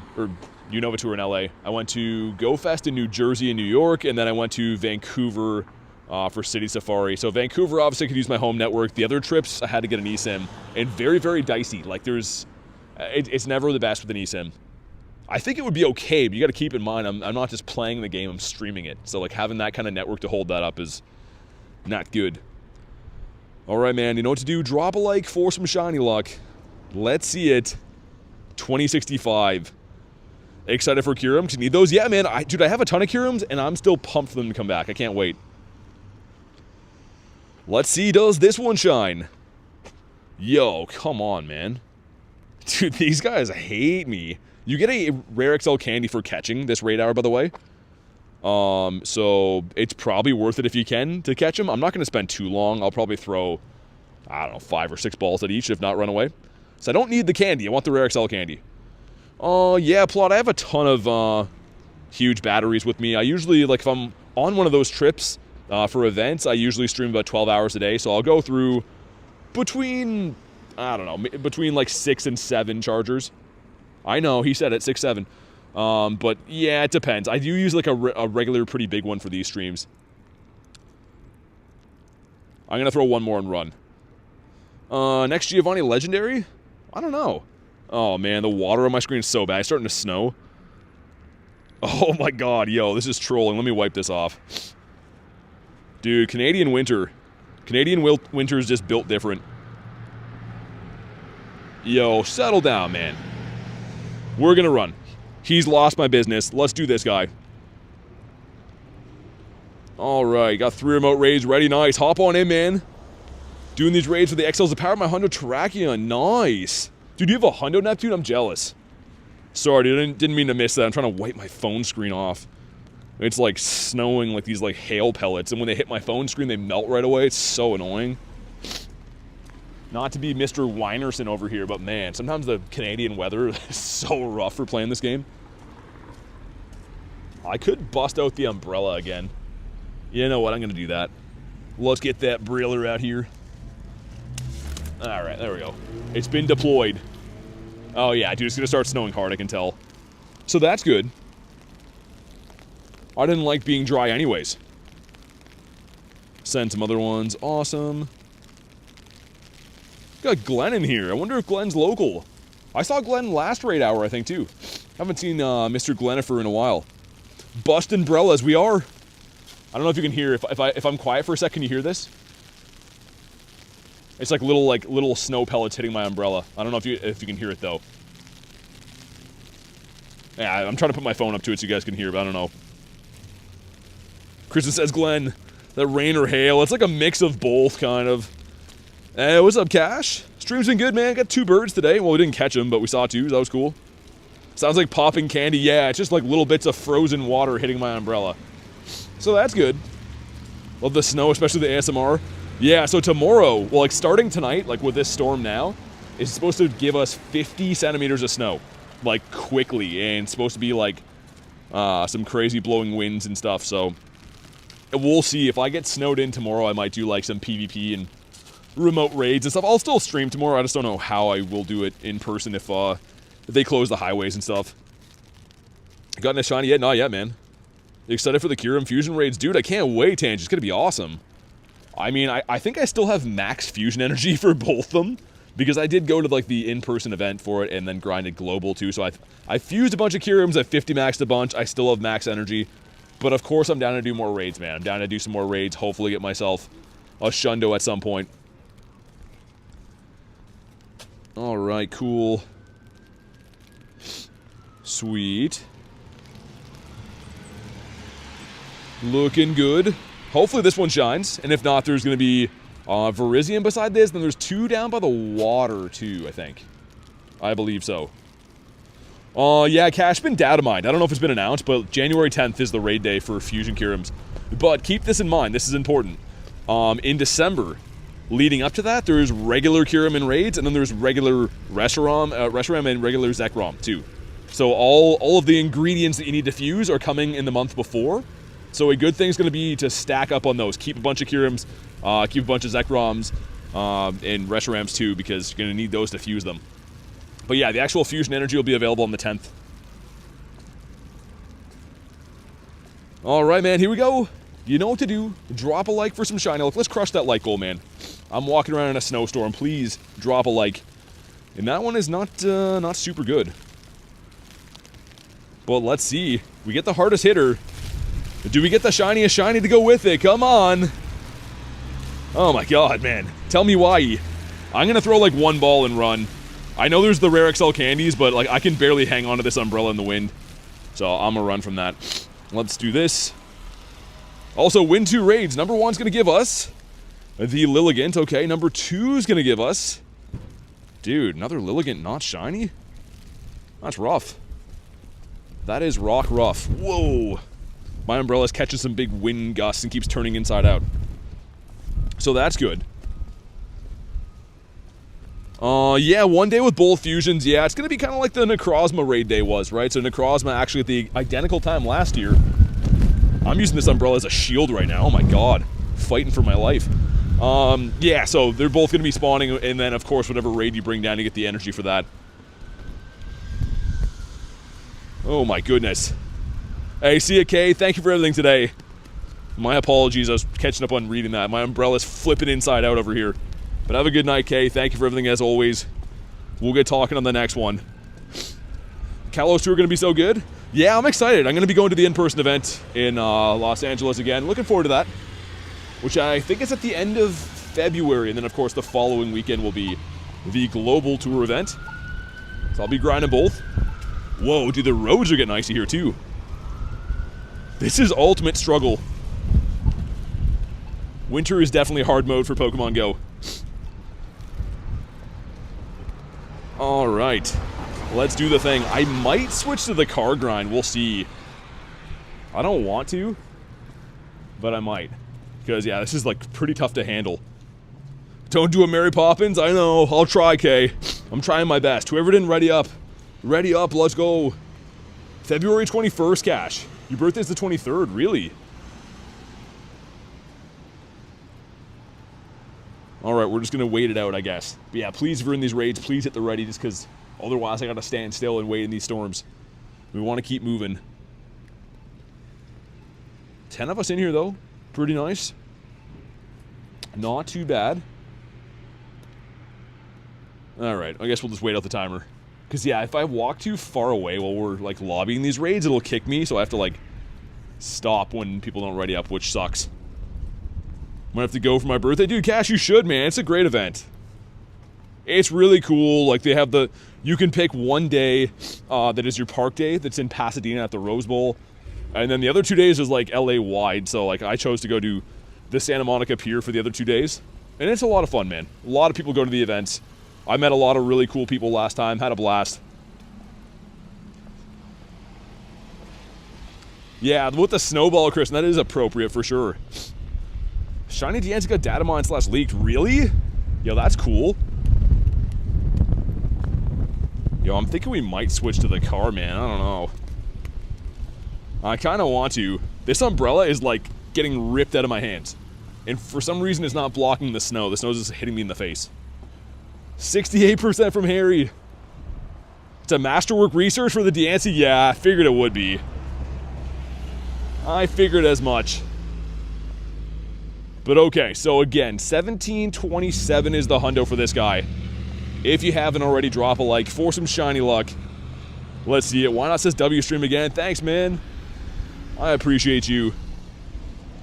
Unova tour in LA. I went to Go Fest in New Jersey and New York, and then I went to Vancouver for City Safari. So Vancouver, obviously, I could use my home network. The other trips, I had to get an eSIM, and very, very dicey. Like, it's never the best with an eSIM. I think it would be okay, but you got to keep in mind, I'm not just playing the game, I'm streaming it. So, like, having that kind of network to hold that up is not good. All right, man, you know what to do. Drop a like for some shiny luck. Let's see it. 2065. Excited for Curums? You need those? Yeah, man. Dude, I have a ton of Curums, and I'm still pumped for them to come back. I can't wait. Let's see, does this one shine? Yo, come on, man. Dude, these guys hate me. You get a rare XL candy for catching this raid hour, by the way. So it's probably worth it if you can to catch them. I'm not going to spend too long. I'll probably throw, I don't know, 5 or 6 balls at each, if not run away. So I don't need the candy. I want the rare XL candy. Yeah, Plot, I have a ton of huge batteries with me. I usually, like, if I'm on one of those trips for events, I usually stream about 12 hours a day. So I'll go through between, I don't know, between like 6 and 7 chargers. I know, he said it, 6, 7. But yeah, it depends. I do use like a regular pretty big one for these streams. I'm going to throw one more and run. Next Giovanni Legendary? I don't know. Oh man, the water on my screen is so bad. It's starting to snow. Oh my god, yo, this is trolling. Let me wipe this off. Dude, Canadian winter. Canadian winter is just built different. Yo, settle down, man. We're going to run. He's lost my business. Let's do this, guy. All right, got 3 remote raids ready. Nice. Hop on in, man. Doing these raids for the XLs to power my hundo Terrakion. Nice. Dude, do you have a hundo Neptune? I'm jealous. Sorry, dude. Didn't mean to miss that. I'm trying to wipe my phone screen off. It's like snowing like these like hail pellets, and when they hit my phone screen, they melt right away. It's so annoying. Not to be Mr. Weinerson over here, but man, sometimes the Canadian weather is so rough for playing this game. I could bust out the umbrella again. You know what? I'm going to do that. Let's get that brailer out here. All right, there we go. It's been deployed. Oh yeah, dude, it's going to start snowing hard, I can tell. So that's good. I didn't like being dry anyways. Send some other ones. Awesome. Got Glenn in here. I wonder if Glenn's local. I saw Glenn last raid hour, I think, too. Haven't seen Mr. Glenifer in a while. Bust umbrellas, we are. I don't know if you can hear, if I'm quiet for a sec, can you hear this? It's like little snow pellets hitting my umbrella. I don't know if you can hear it though. Yeah, I'm trying to put my phone up to it so you guys can hear, but I don't know. Kristen says, Glenn, that rain or hail, it's like a mix of both, kind of. Hey, what's up, Cash? Stream's been good, man. Got 2 birds today. Well, we didn't catch them, but we saw 2. That was cool. Sounds like popping candy. Yeah, it's just like little bits of frozen water hitting my umbrella. So that's good. Love the snow, especially the ASMR. Yeah, so tomorrow, well, like starting tonight, like with this storm now, it's supposed to give us 50 centimeters of snow. Like, quickly, and it's supposed to be, like, some crazy blowing winds and stuff, so we'll see. If I get snowed in tomorrow, I might do, like, some PvP and remote raids and stuff. I'll still stream tomorrow, I just don't know how I will do it in person if they close the highways and stuff. Gotten a shiny yet? Not yet, man. You excited for the Kyurem fusion raids? Dude, I can't wait, Tange. It's gonna be awesome. I mean, I think I still have max fusion energy for both of them. Because I did go to, like, the in-person event for it and then grinded global, too. So I fused a bunch of Kyurems. I 50 maxed a bunch. I still have max energy. But, of course, I'm down to do more raids, man. I'm down to do some more raids. Hopefully get myself a Shundo at some point. Alright, cool. Sweet. Looking good. Hopefully this one shines. And if not, there's going to be... VIRIZION beside this, then there's 2 down by the water, too, I think. I believe so. Yeah, Cash, been data mined. I don't know if it's been announced, but January 10th is the raid day for Fusion Kyurems. But keep this in mind, this is important. In December, leading up to that, there's regular Kyurem and raids, and then there's regular Reshiram and regular Zekrom, too. So all of the ingredients that you need to fuse are coming in the month before. So a good thing's going to be to stack up on those. Keep a bunch of Kyurems, keep a bunch of Zekroms, and Reshirams too, because you're going to need those to fuse them. But yeah, the actual fusion energy will be available on the 10th. Alright, man, here we go. You know what to do. Drop a like for some shiny. Let's crush that like goal, man. I'm walking around in a snowstorm. Please drop a like. And that one is not super good. But let's see. We get the hardest hitter. Do we get the shiniest shiny to go with it? Come on. Oh my god, man. Tell me why. I'm gonna throw like 1 ball and run. I know there's the rare XL candies, but like I can barely hang on to this umbrella in the wind. So I'm gonna run from that. Let's do this. Also, win 2 raids. Number 1's gonna give us the Lilligant. Okay, number 2's gonna give us... Dude, another Lilligant not shiny? That's rough. That is rock rough. Whoa. My umbrella's catching some big wind gusts and keeps turning inside out. So that's good. Yeah, 1 day with both fusions. Yeah, it's going to be kind of like the Necrozma raid day was, right? So Necrozma actually at the identical time last year. I'm using this umbrella as a shield right now. Oh my god. Fighting for my life. Yeah, so they're both going to be spawning, and then, of course, whatever raid you bring down, you get the energy for that. Oh my goodness. Hey, see ya, Kay. Thank you for everything today. My apologies, I was catching up on reading that. My umbrella's flipping inside out over here. But have a good night, Kay. Thank you for everything as always. We'll get talking on the next one. Kalos 2 are going to be so good? Yeah, I'm excited. I'm going to be going to the in-person event in Los Angeles again. Looking forward to that. Which I think is at the end of February. And then, of course, the following weekend will be the global tour event. So I'll be grinding both. Whoa, dude, the roads are getting icy here, too. This is ultimate struggle. Winter is definitely hard mode for Pokemon Go. Alright. Let's do the thing. I might switch to the car grind. We'll see. I don't want to, but I might. Because, yeah, this is, like, pretty tough to handle. Don't do a Mary Poppins? I know. I'll try, Kay. I'm trying my best. Whoever didn't ready up. Ready up. Let's go. February 21st, Cash. Your birthday's the 23rd. Really? Alright, we're just going to wait it out, I guess. But yeah, please, if you're in these raids, please hit the ready, just because otherwise I got to stand still and wait in these storms. We want to keep moving. 10 of us in here, though. Pretty nice. Not too bad. Alright, I guess we'll just wait out the timer. Because, yeah, if I walk too far away while we're, like, lobbying these raids, it'll kick me, so I have to, like, stop when people don't ready up, which sucks. I'm gonna have to go for my birthday. Dude, Cash, you should, man. It's a great event. It's really cool. Like, they have the... You can pick one day that is your park day that's in Pasadena at the Rose Bowl. And then the other 2 days is, like, LA wide. So, like, I chose to go to the Santa Monica Pier for the other 2 days. And it's a lot of fun, man. A lot of people go to the events. I met a lot of really cool people last time. Had a blast. Yeah, with the snowball, Chris, that is appropriate for sure. Shiny Deanne's got data mine / leaked. Really? Yo, that's cool. Yo, I'm thinking we might switch to the car, man. I don't know. I kind of want to. This umbrella is, like, getting ripped out of my hands. And for some reason, it's not blocking the snow. The snow's just hitting me in the face. 68% from Harry. It's a masterwork research for the Deancy? Yeah, I figured it would be. I figured as much. But okay, so again, 1727 is the hundo for this guy. If you haven't already, drop a like for some shiny luck. Let's see it. Why not says W stream again? Thanks, man. I appreciate you.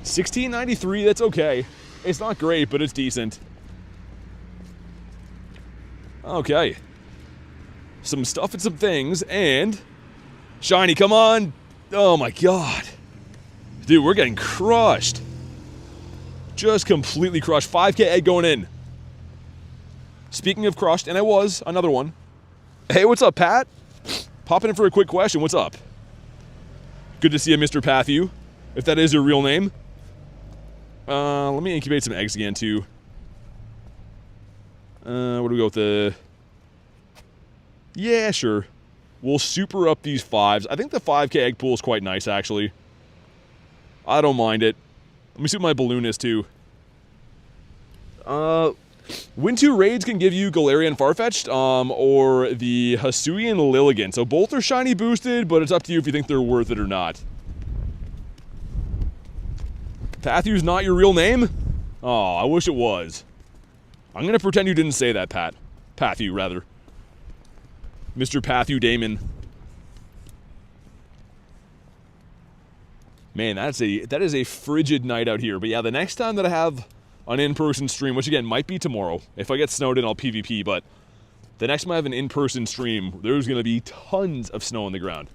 1693, that's okay. It's not great, but it's decent. Okay. Some stuff and some things, and... Shiny, come on! Oh my god. Dude, we're getting crushed. Just completely crushed. 5k egg going in. Speaking of crushed, and I was, another one. Hey, what's up, Pat? Popping in for a quick question. What's up? Good to see you, Mr. Pathu, if that is your real name. Let me incubate some eggs again, too. What do we go with the... Yeah, sure. We'll super up these 5s. I think the 5k egg pool is quite nice, actually. I don't mind it. Let me see what my balloon is, too. Win 2 raids can give you Galarian Farfetch'd, or the Hisuian Lilligant. So both are shiny boosted, but it's up to you if you think they're worth it or not. Pathu's not your real name? Oh, I wish it was. I'm gonna pretend you didn't say that, Pat. Pathu, rather. Mr. Pathu Damon. Man, that is a frigid night out here. But yeah, the next time that I have an in-person stream, which again might be tomorrow. If I get snowed in, I'll PvP, but the next time I have an in-person stream, there's going to be tons of snow on the ground.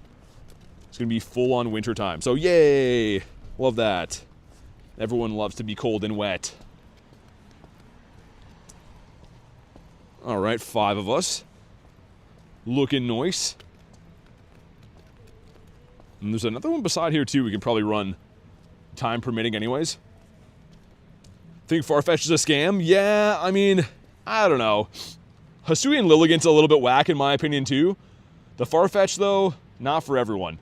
It's going to be full-on winter time. So yay! Love that. Everyone loves to be cold and wet. Alright, 5 of us. Looking nice. And there's another one beside here too we can probably run, time permitting anyways. Think Farfetch is a scam? Yeah, I mean, I don't know. Hisuian Lilligant's a little bit whack in my opinion too. The Farfetch though, not for everyone.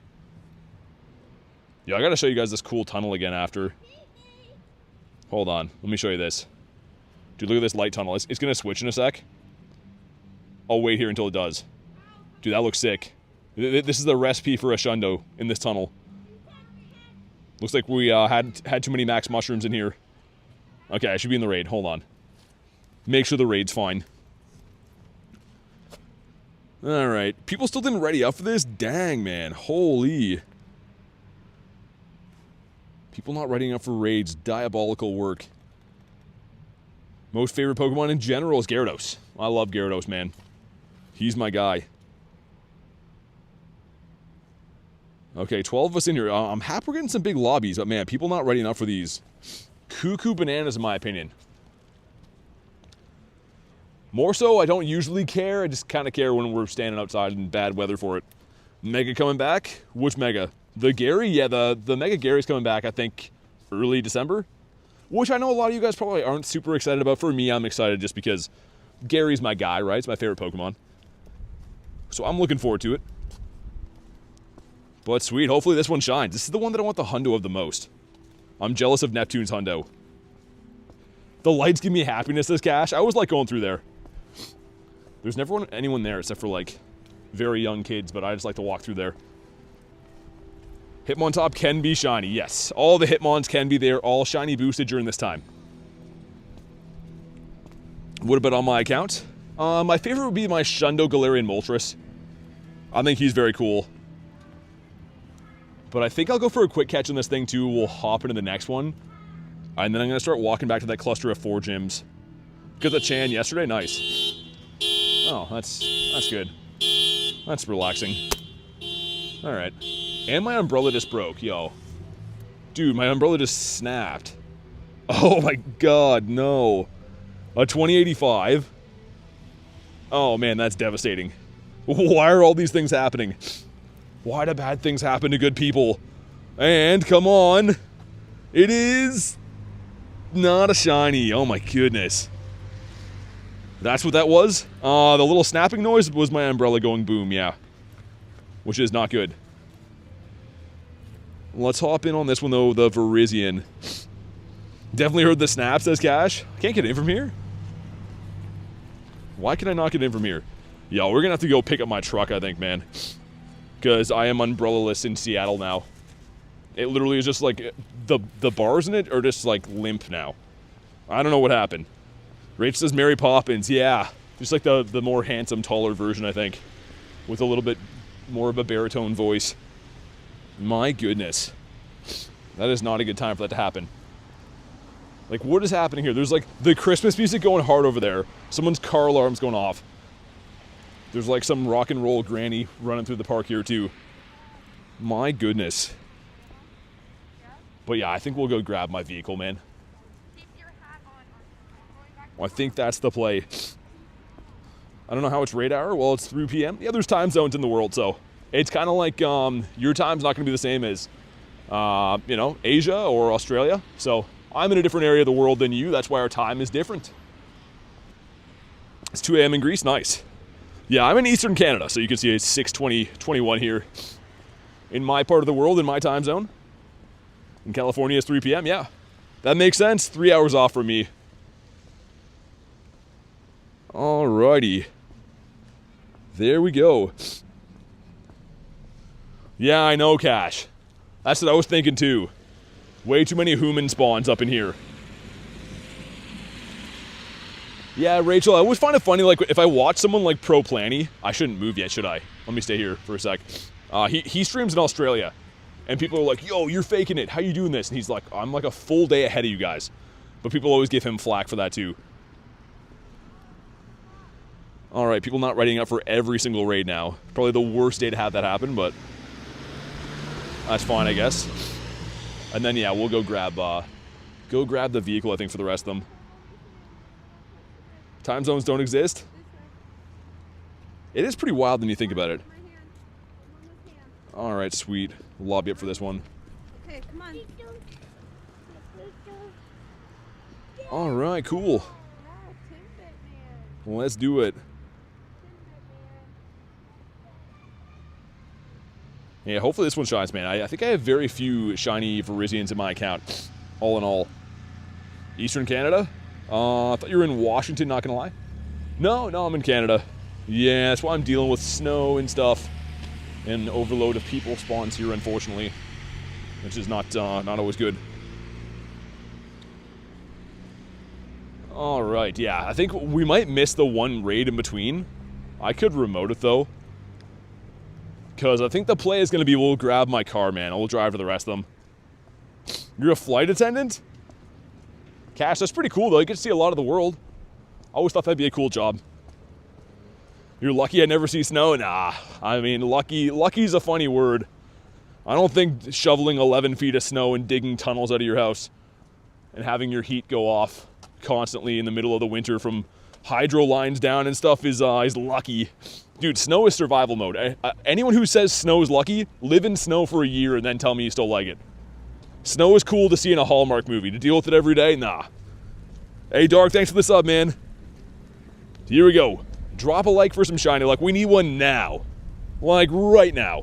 Yeah, I gotta show you guys this cool tunnel again after. Hold on, let me show you this. Dude, look at this light tunnel. It's gonna switch in a sec. I'll wait here until it does. Dude, that looks sick. This is the recipe for a shundo in this tunnel. Looks like we had too many max mushrooms in here. Okay, I should be in the raid. Hold on. Make sure the raid's fine. Alright. People still didn't ready up for this? Dang, man. Holy. People not readying up for raids. Diabolical work. Most favorite Pokemon in general is Gyarados. I love Gyarados, man. He's my guy. Okay, 12 of us in here. I'm happy we're getting some big lobbies, but man, people not ready enough for these. Cuckoo bananas, in my opinion. More so, I don't usually care. I just kind of care when we're standing outside in bad weather for it. Mega coming back? Which Mega? The Gary? Yeah, the Mega Gary's coming back, I think, early December. Which I know a lot of you guys probably aren't super excited about. For me, I'm excited just because Gary's my guy, right? It's my favorite Pokemon. So I'm looking forward to it. But sweet, hopefully this one shines. This is the one that I want the hundo of the most. I'm jealous of Neptune's hundo. The lights give me happiness, this Cash. I always like going through there. There's never anyone there except for, like, very young kids, but I just like to walk through there. Hitmontop can be shiny, yes. All the Hitmons can be there, all shiny boosted during this time. What about on my account? My favorite would be my Shundo Galarian Moltres. I think he's very cool. But I think I'll go for a quick catch on this thing too. We'll hop into the next one. And then I'm going to start walking back to that cluster of 4 gyms. Got the Chan yesterday? Nice. Oh, that's good. That's relaxing. Alright. And my umbrella just broke, yo. Dude, my umbrella just snapped. Oh my god, no. A 2085? Oh man, that's devastating. Why are all these things happening? Why do bad things happen to good people? And, come on. It is not a shiny. Oh my goodness. That's what that was? The little snapping noise was my umbrella going boom, yeah. Which is not good. Let's hop in on this one though, the VIRIZION. Definitely heard the snap, says Cash. Can't get in from here? Why can I not get in from here? Yo, we're gonna have to go pick up my truck, I think, man. Because I am umbrella-less in Seattle now. It literally is just like, the bars in it are just like limp now. I don't know what happened. Rach says Mary Poppins, yeah. Just like the more handsome, taller version, I think. With a little bit more of a baritone voice. My goodness. That is not a good time for that to happen. Like, what is happening here? There's like the Christmas music going hard over there. Someone's car alarm's going off. There's like some rock and roll granny running through the park here too. My goodness. But yeah, I think we'll go grab my vehicle, man. Well, I think that's the play. I don't know how it's raid hour. Well, it's 3 p.m. Yeah, there's time zones in the world, so it's kind of like your time's not going to be the same as, you know, Asia or Australia. So I'm in a different area of the world than you. That's why our time is different. It's 2 a.m. in Greece. Nice. Yeah, I'm in Eastern Canada, so you can see it's 6:21 here in my part of the world, in my time zone. In California, it's 3 p.m. Yeah, that makes sense. 3 hours off from me. Alrighty. There we go. Yeah, I know, Cash. That's what I was thinking too. Way too many human spawns up in here. Yeah, Rachel, I always find it funny, like, if I watch someone like Pro Planny, I shouldn't move yet, should I? Let me stay here for a sec. He streams in Australia, and people are like, yo, you're faking it, how you doing this? And he's like, I'm like a full day ahead of you guys. But people always give him flack for that too. Alright, people not writing up for every single raid now. Probably the worst day to have that happen, but that's fine, I guess. And then, yeah, we'll go grab the vehicle, I think, for the rest of them. Time zones don't exist. It is pretty wild when you think about it. Alright, sweet. We'll lobby up for this one. Okay, come on. Alright, cool. Let's do it. Yeah, hopefully this one shines, man. I think I have very few shiny VIRIZIONs in my account, all in all. Eastern Canada? I thought you were in Washington, not gonna lie. No, I'm in Canada. Yeah, that's why I'm dealing with snow and stuff. And overload of people spawns here, unfortunately. Which is not always good. Alright, yeah, I think we might miss the one raid in between. I could remote it, though. Because I think the play is going to be, we'll grab my car, man, and we'll drive for the rest of them. You're a flight attendant? Cash, that's pretty cool, though. You get to see a lot of the world. I always thought that'd be a cool job. You're lucky I never see snow? Nah, I mean, lucky's a funny word. I don't think shoveling 11 feet of snow and digging tunnels out of your house and having your heat go off constantly in the middle of the winter from hydro lines down and stuff is lucky. Dude, snow is survival mode. Anyone who says snow is lucky, live in snow for a year and then tell me you still like it. Snow is cool to see in a Hallmark movie. To deal with it every day? Nah. Hey, Dark, thanks for the sub, man. Here we go. Drop a like for some shiny luck. We need one now. Like, right now.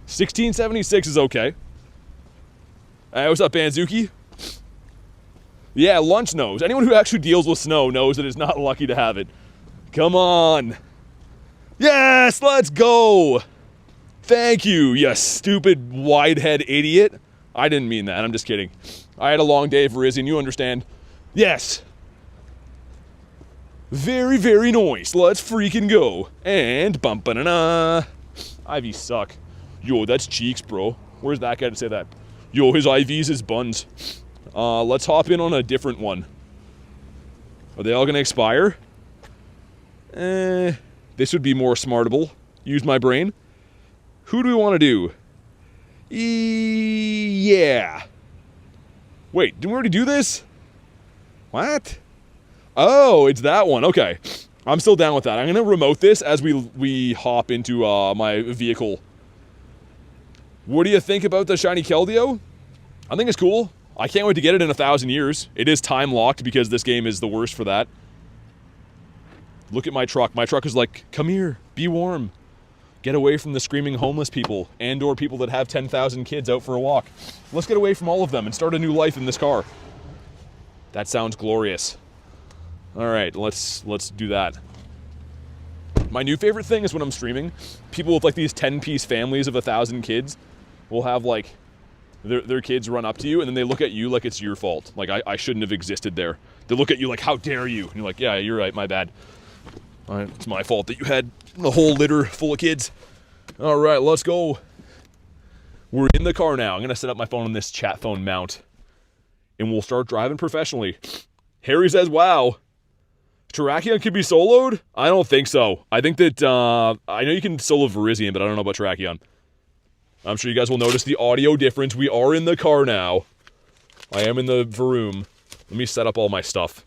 1676 is okay. Hey, what's up, Banzuki? Yeah, Lunch knows. Anyone who actually deals with snow knows that it's not lucky to have it. Come on. Yes, let's go. Thank you, you stupid wide-head idiot. I didn't mean that. I'm just kidding. I had a long day for VIRIZION. You understand. Yes. Very, very nice. Let's freaking go. And bum-ba-na-na. Ivy suck. Yo, that's cheeks, bro. Where's that guy to say that? Yo, his IVs is buns. Let's hop in on a different one. Are they all going to expire? This would be more smartable. Use my brain. Who do we want to do? Yeah. Wait, didn't we already do this? What? Oh, it's that one. Okay. I'm still down with that. I'm going to remote this as we hop into my vehicle. What do you think about the shiny Keldeo? I think it's cool. I can't wait to get it in 1,000 years. It is time locked because this game is the worst for that. Look at my truck. My truck is like, come here, be warm. Get away from the screaming homeless people and or people that have 10,000 kids out for a walk. Let's get away from all of them and start a new life in this car. That sounds glorious. All right, let's do that. My new favorite thing is when I'm streaming, people with like these 10-piece families of 1,000 kids will have like their kids run up to you and then they look at you like it's your fault. Like I shouldn't have existed there. They look at you like, how dare you? And you're like, yeah, you're right, my bad. It's my fault that you had the whole litter full of kids. All right, let's go. We're in the car now. I'm going to set up my phone on this chat phone mount. And we'll start driving professionally. Harry says, wow. Terrakion could be soloed? I don't think so. I think that, I know you can solo VIRIZION, but I don't know about Terrakion. I'm sure you guys will notice the audio difference. We are in the car now. I am in the room. Let me set up all my stuff.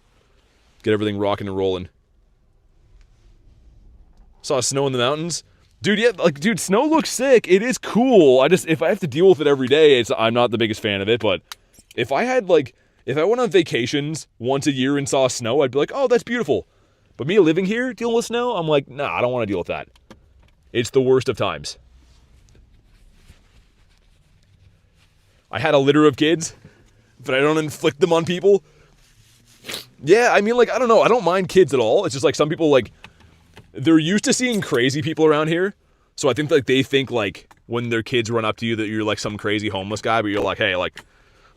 Get everything rocking and rolling. Saw snow in the mountains. Dude, yeah, like, dude, snow looks sick. It is cool. If I have to deal with it every day, I'm not the biggest fan of it, but if I went on vacations once a year and saw snow, I'd be like, oh, that's beautiful. But me living here, dealing with snow, I'm like, nah, I don't want to deal with that. It's the worst of times. I had a litter of kids, but I don't inflict them on people. Yeah, I mean, like, I don't know. I don't mind kids at all. It's just like some people, like, they're used to seeing crazy people around here. So I think like they think like when their kids run up to you that you're like some crazy homeless guy, but you're like, hey, like,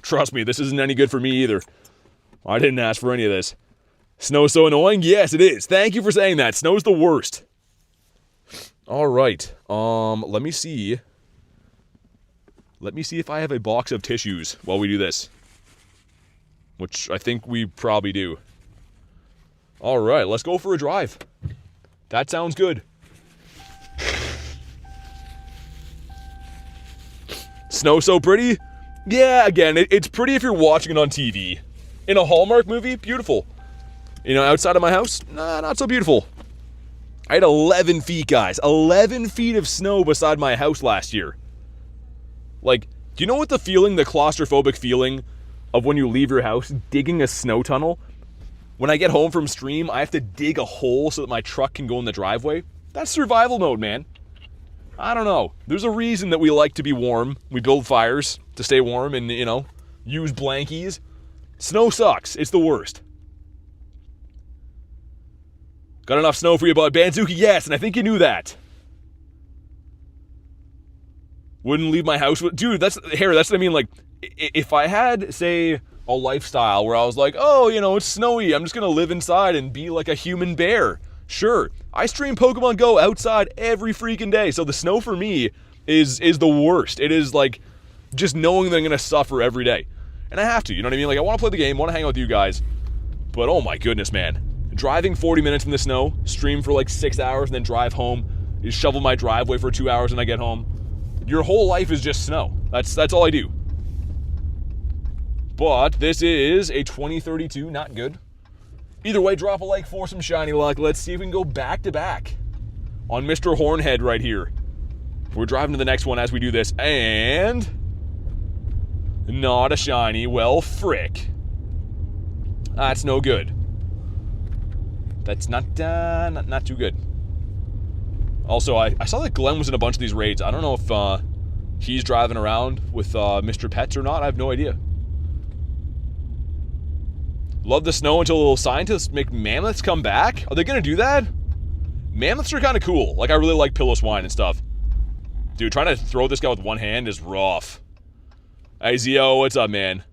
trust me, this isn't any good for me either. I didn't ask for any of this. Snow's so annoying? Yes, it is. Thank you for saying that. Snow's the worst. All right. Let me see. Let me see if I have a box of tissues while we do this. Which I think we probably do. All right, let's go for a drive. That sounds good. Snow so pretty? Yeah, again, it's pretty if you're watching it on TV. In a Hallmark movie, beautiful. You know, outside of my house, nah, not so beautiful. I had 11 feet, guys. 11 feet of snow beside my house last year. Like, do you know what the claustrophobic feeling of when you leave your house, digging a snow tunnel? When I get home from stream, I have to dig a hole so that my truck can go in the driveway. That's survival mode, man. I don't know. There's a reason that we like to be warm. We build fires to stay warm and, you know, use blankies. Snow sucks. It's the worst. Got enough snow for you, bud. Banzuki, yes, and I think you knew that. Wouldn't leave my house with... Dude, that's what I mean. Like, if I had, say, a lifestyle where I was like, oh, you know, it's snowy, I'm just gonna live inside and be like a human bear. Sure, I stream Pokemon Go outside every freaking day, so the snow for me is the worst. It is like just knowing that I'm gonna suffer every day. And I have to, you know what I mean? Like, I want to play the game, want to hang out with you guys, but oh my goodness, man. Driving 40 minutes in the snow, stream for like 6 hours, and then drive home, shovel my driveway for 2 hours and I get home. Your whole life is just snow. That's all I do. But this is a 2032, not good. Either way, drop a like for some shiny luck. Let's see if we can go back to back on Mr. Hornhead right here. We're driving to the next one as we do this, and not a shiny. Well, frick. That's no good. That's not too good. Also, I saw that Glenn was in a bunch of these raids. I don't know if he's driving around with Mr. Pets or not. I have no idea. Love the snow until scientists make mammoths come back? Are they going to do that? Mammoths are kind of cool. Like, I really like pillow swine and stuff. Dude, trying to throw this guy with one hand is rough. Hey, Zio, what's up, man?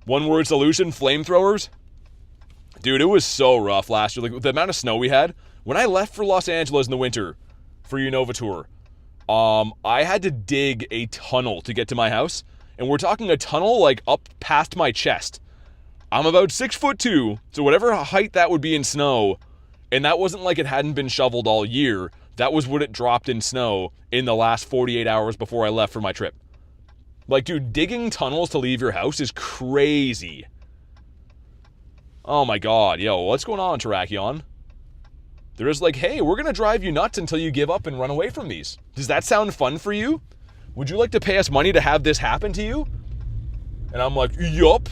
One word solution, flamethrowers? Dude, it was so rough last year. Like, the amount of snow we had. When I left for Los Angeles in the winter for Unova Tour, I had to dig a tunnel to get to my house. And we're talking a tunnel like up past my chest. I'm about 6'2", so whatever height that would be in snow, and that wasn't like it hadn't been shoveled all year. That was what it dropped in snow in the last 48 hours before I left for my trip. Like, dude, digging tunnels to leave your house is crazy. Oh my god, yo, what's going on, Terrakion? They're just like, hey, we're gonna drive you nuts until you give up and run away from these. Does that sound fun for you? Would you like to pay us money to have this happen to you? And I'm like, yup.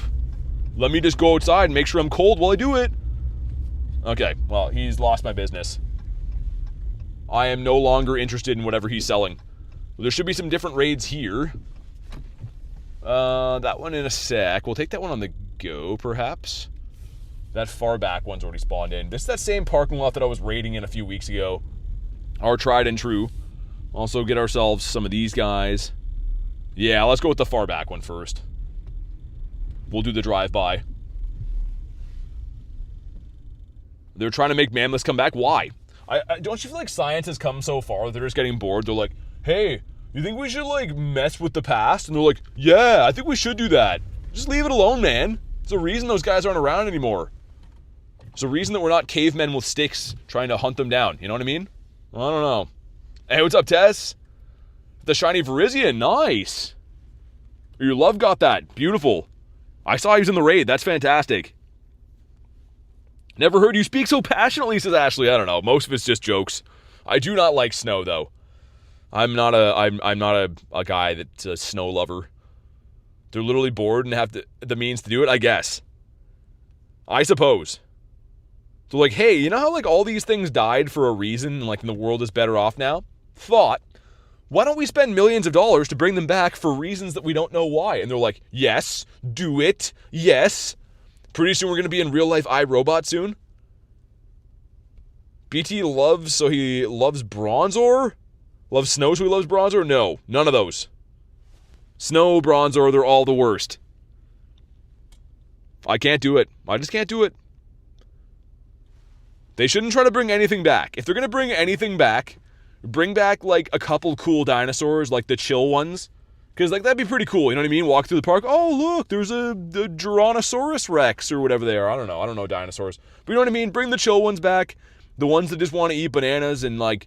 Let me just go outside and make sure I'm cold while I do it. Okay, well, he's lost my business. I am no longer interested in whatever he's selling. Well, there should be some different raids here. That one in a sec. We'll take that one on the go, perhaps. That far back one's already spawned in. This is that same parking lot that I was raiding in a few weeks ago. Our tried and true. Also get ourselves some of these guys. Yeah, let's go with the far back one first. We'll do the drive-by. They're trying to make Mammoths come back. Why? Don't you feel like science has come so far that they're just getting bored? They're like, hey, you think we should, like, mess with the past? And they're like, yeah, I think we should do that. Just leave it alone, man. There's a reason those guys aren't around anymore. There's a reason that we're not cavemen with sticks trying to hunt them down. You know what I mean? I don't know. Hey, what's up, Tess? The shiny VIRIZION. Nice. Your love got that. Beautiful. I saw he was in the raid. That's fantastic. Never heard you speak so passionately, says Ashley. I don't know. Most of it's just jokes. I do not like snow, though. I'm not a guy that's a snow lover. They're literally bored and have the means to do it, I guess. I suppose. So, like, hey, you know how, like, all these things died for a reason and, like, the world is better off now? Thought, why don't we spend millions of dollars to bring them back for reasons that we don't know why? And they're like, yes, do it, yes. Pretty soon we're going to be in real-life iRobot soon. BT loves, so he loves Bronzor? Loves Snow, so he loves Bronzor? No, none of those. Snow, Bronzor, they're all the worst. I can't do it. I just can't do it. They shouldn't try to bring anything back. If they're going to bring anything back, bring back, like, a couple cool dinosaurs, like the chill ones. Because, like, that'd be pretty cool, you know what I mean? Walk through the park, oh, look, there's a Tyrannosaurus Rex or whatever they are. I don't know dinosaurs. But you know what I mean? Bring the chill ones back. The ones that just want to eat bananas and, like,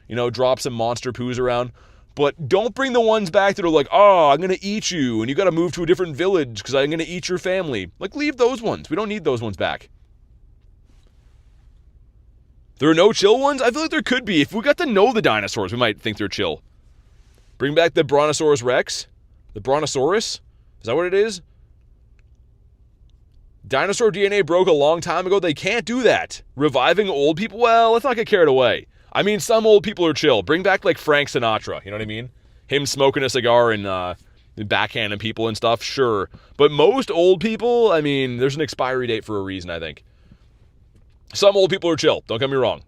you know, drop some monster poos around. But don't bring the ones back that are like, oh, I'm going to eat you, and you got to move to a different village because I'm going to eat your family. Like, leave those ones. We don't need those ones back. There are no chill ones? I feel like there could be. If we got to know the dinosaurs, we might think they're chill. Bring back the Brontosaurus Rex? The Brontosaurus? Is that what it is? Dinosaur DNA broke a long time ago. They can't do that. Reviving old people? Well, let's not get carried away. I mean, some old people are chill. Bring back, like, Frank Sinatra. You know what I mean? Him smoking a cigar and backhanding people and stuff, sure. But most old people, I mean, there's an expiry date for a reason, I think. Some old people are chill. Don't get me wrong.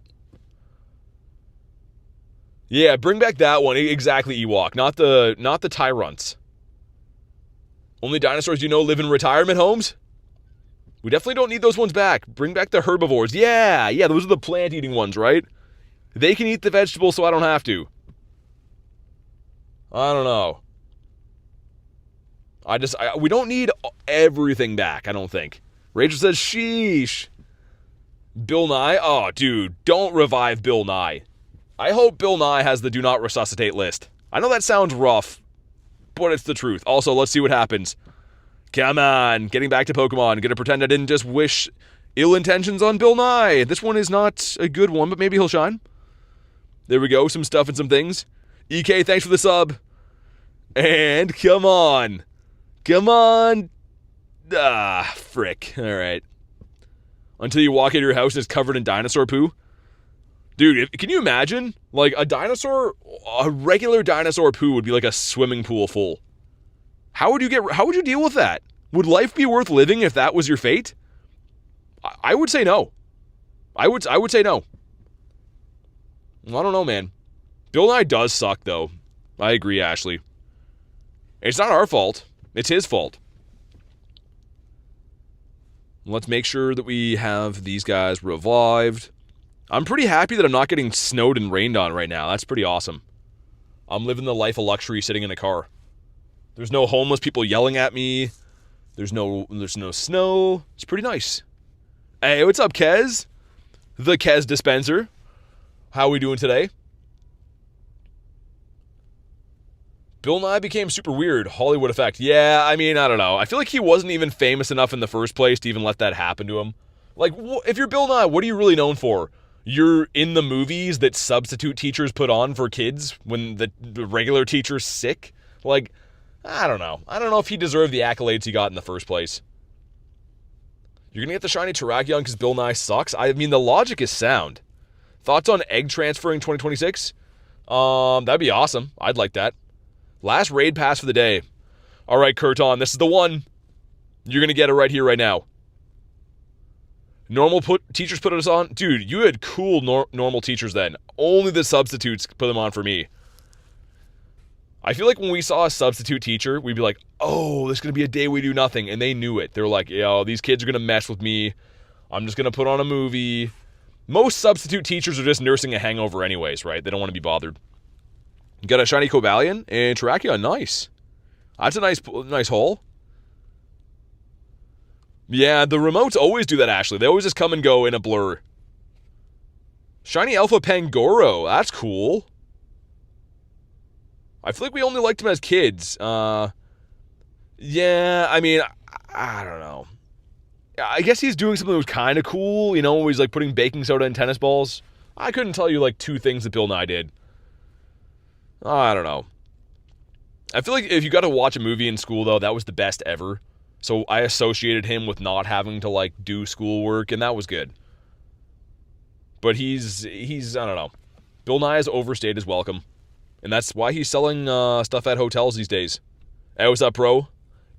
Yeah, bring back that one. Exactly, Ewok. Not the Tyrants. Only dinosaurs you know live in retirement homes? We definitely don't need those ones back. Bring back the herbivores. Yeah, those are the plant-eating ones, right? They can eat the vegetables, so I don't have to. I don't know. We don't need everything back, I don't think. Rachel says, sheesh. Bill Nye? Oh, dude, don't revive Bill Nye. I hope Bill Nye has the do not resuscitate list. I know that sounds rough, but it's the truth. Also, let's see what happens. Come on, getting back to Pokemon. Gonna pretend I didn't just wish ill intentions on Bill Nye. This one is not a good one, but maybe he'll shine. There we go, some stuff and some things. EK, thanks for the sub. And come on. Come on. Ah, frick. All right. Until you walk into your house and it's covered in dinosaur poo. Dude, can you imagine? Like, a regular dinosaur poo would be like a swimming pool full. How would you deal with that? Would life be worth living if that was your fate? I would say no. I would say no. I don't know, man. Bill Nye does suck, though. I agree, Ashley. It's not our fault. It's his fault. Let's make sure that we have these guys revived. I'm pretty happy that I'm not getting snowed and rained on right now. That's pretty awesome. I'm living the life of luxury sitting in a car. There's no homeless people yelling at me. There's no snow. It's pretty nice. Hey, what's up, Kez? The Kez dispenser. How we doing today? Bill Nye became super weird. Hollywood effect. Yeah, I mean, I don't know. I feel like he wasn't even famous enough in the first place to even let that happen to him. Like, if you're Bill Nye, what are you really known for? You're in the movies that substitute teachers put on for kids when the regular teacher's sick? Like, I don't know. I don't know if he deserved the accolades he got in the first place. You're going to get the shiny Terrakion because Bill Nye sucks? I mean, the logic is sound. Thoughts on egg transferring 2026? That'd be awesome. I'd like that. Last raid pass for the day. All right, Kurton, this is the one. You're going to get it right here, right now. Normal teachers put us on. Dude, you had cool normal teachers then. Only the substitutes put them on for me. I feel like when we saw a substitute teacher, we'd be like, oh, this is going to be a day we do nothing. And they knew it. They were like, yo, these kids are going to mess with me. I'm just going to put on a movie. Most substitute teachers are just nursing a hangover anyways, right? They don't want to be bothered. Got a shiny Cobalion and Terrakion. Nice. That's a nice haul. Yeah, the remotes always do that, Ashley. They always just come and go in a blur. Shiny Alpha Pangoro. That's cool. I feel like we only liked him as kids. Yeah, I mean, I don't know. I guess he's doing something that was kind of cool. You know, he's like putting baking soda in tennis balls. I couldn't tell you like 2 things that Bill Nye did. I don't know. I feel like if you got to watch a movie in school, though, that was the best ever. So I associated him with not having to, like, do schoolwork, and that was good. But he's I don't know. Bill Nye has overstayed his welcome. And that's why he's selling stuff at hotels these days. Hey, what's up, bro?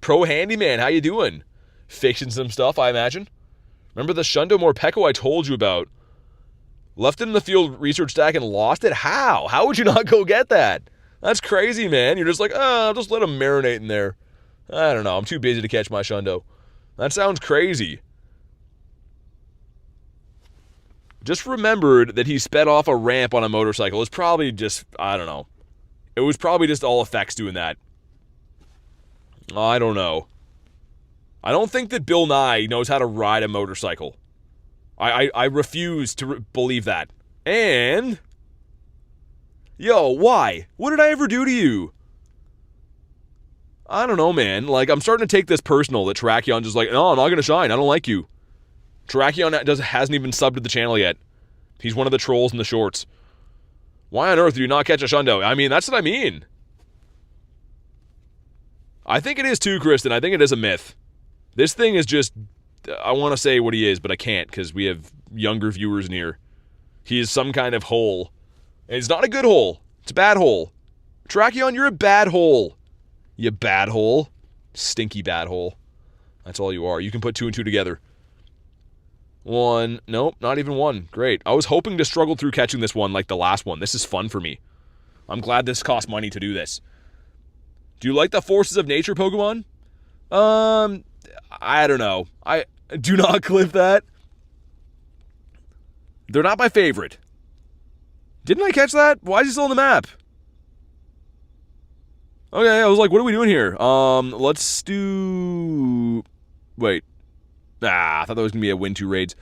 Pro Handyman, how you doing? Fixing some stuff, I imagine. Remember the Shundo Morpeko I told you about? Left it in the field research stack and lost it? How? How would you not go get that? That's crazy, man. You're just like, I'll just let them marinate in there. I don't know. I'm too busy to catch my Shundo. That sounds crazy. Just remembered that he sped off a ramp on a motorcycle. It's probably just, I don't know. It was probably just all effects doing that. I don't know. I don't think that Bill Nye knows how to ride a motorcycle. I refuse to believe that. And... Yo, why? What did I ever do to you? I don't know, man. Like, I'm starting to take this personal that Terrakion just like, no, I'm not going to shine. I don't like you. Terrakion hasn't even subbed to the channel yet. He's one of the trolls in the shorts. Why on earth do you not catch a Shundo? I mean, that's what I mean. I think it is too, Kristen. I think it is a myth. This thing is just... I want to say what he is, but I can't because we have younger viewers in here. He is some kind of hole. And it's not a good hole. It's a bad hole. Terrakion, you're a bad hole. You bad hole. Stinky bad hole. That's all you are. You can put 2 and 2 together. 1. Nope, not even 1. Great. I was hoping to struggle through catching this one like the last one. This is fun for me. I'm glad this cost money to do this. Do you like the Forces of Nature Pokemon? I don't know. I do not clip that. They're not my favorite. Didn't I catch that? Why is he still on the map? Okay, I was like, what are we doing here? Let's do... Wait. I thought that was going to be a win 2 raids.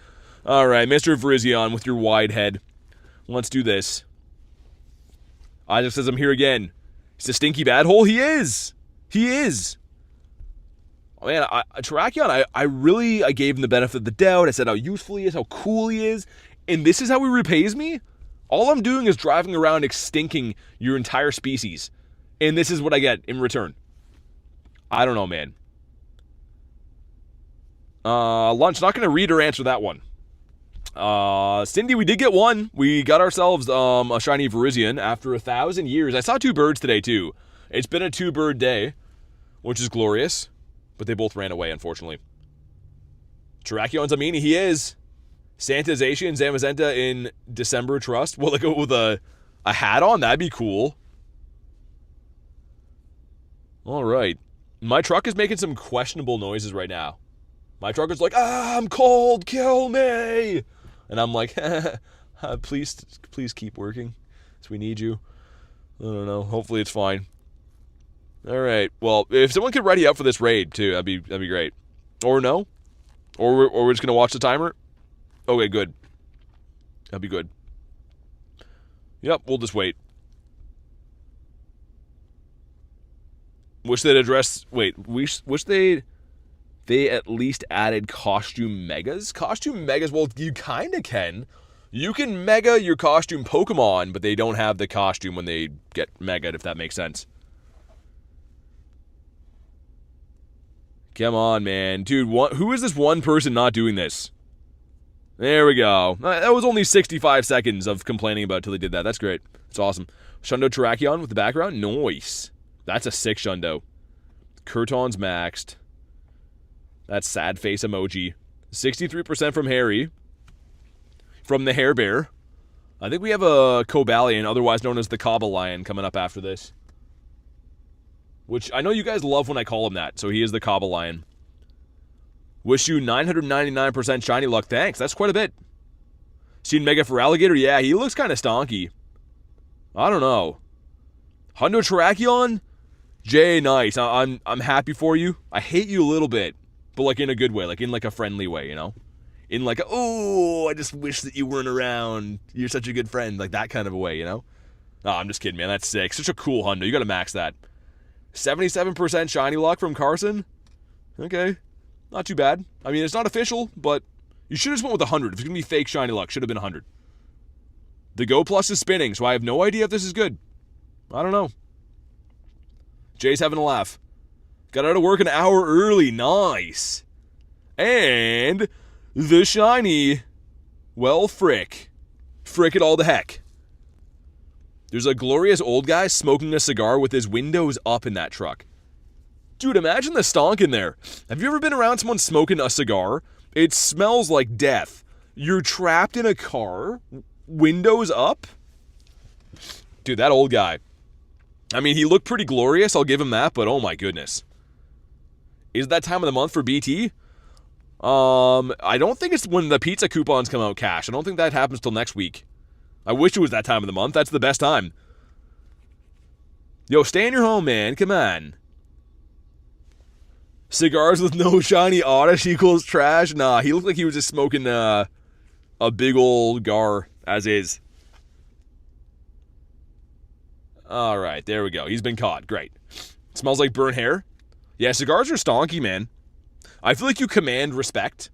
Alright, Mr. Virizion with your wide head. Let's do this. Isaac says I'm here again. He's a stinky bad hole? He is! He is! Oh, man, Terrakion, I gave him the benefit of the doubt. I said how useful he is, how cool he is. And this is how he repays me? All I'm doing is driving around extincting your entire species. And this is what I get in return. I don't know, man. Lunch, not going to read or answer that one. Cindy, we did get one. We got ourselves a shiny Virizion after 1,000 years. I saw 2 birds today, too. It's been a 2-bird day, which is glorious. But they both ran away, unfortunately. Terrakion's a meanie. He is. Santa's Asian, Zamazenta in December Trust. Will it go with a hat on? That'd be cool. All right. My truck is making some questionable noises right now. My truck is like, I'm cold, kill me. And I'm like, please keep working. So we need you. I don't know. Hopefully it's fine. Alright, well, if someone could ready up for this raid, too, that'd be great. Or no? Or we're just going to watch the timer? Okay, good. That'd be good. Yep, we'll just wait. Wish they'd address... Wait, wish they at least added costume megas? Costume megas, well, you kind of can. You can mega your costume Pokemon, but they don't have the costume when they get mega'd, if that makes sense. Come on, man. Dude, who is this one person not doing this? There we go. That was only 65 seconds of complaining about it till they did that. That's great. It's awesome. Shundo Terrakion with the background. Nice. That's a sick Shundo. Kurton's maxed. That's sad face emoji. 63% from Harry. From the Hair Bear. I think we have a Cobalion, otherwise known as the Cobalion, coming up after this. Which I know you guys love when I call him that, so he is the Cobalion. Wish you 999% shiny luck. Thanks, that's quite a bit. Seen Mega for Alligator? Yeah, he looks kind of stonky. I don't know. Hundo Terrakion? Jay, nice. I'm happy for you. I hate you a little bit, but like in a good way, like in like a friendly way, you know? In like a, oh, I just wish that you weren't around. You're such a good friend, like that kind of a way, you know? No, I'm just kidding, man. That's sick. Such a cool Hundo. You gotta max that. 77% shiny luck from Carson? Okay. Not too bad. I mean, it's not official, but you should have just went with 100. If it's going to be fake shiny luck, should have been 100. The Go Plus is spinning, so I have no idea if this is good. I don't know. Jay's having a laugh. Got out of work an hour early. Nice. And the shiny. Well, frick. Frick it all to heck. There's a glorious old guy smoking a cigar with his windows up in that truck. Dude, imagine the stonk in there. Have you ever been around someone smoking a cigar? It smells like death. You're trapped in a car, windows up. Dude, that old guy. I mean, he looked pretty glorious, I'll give him that, but oh my goodness. Is that time of the month for BT? I don't think it's when the pizza coupons come out cash. I don't think that happens till next week. I wish it was that time of the month. That's the best time. Yo, stay in your home, man. Come on. Cigars with no shiny oddish equals trash? Nah, he looked like he was just smoking a big old gar, as is. Alright, there we go. He's been caught. Great. Smells like burnt hair. Yeah, cigars are stonky, man. I feel like you command respect.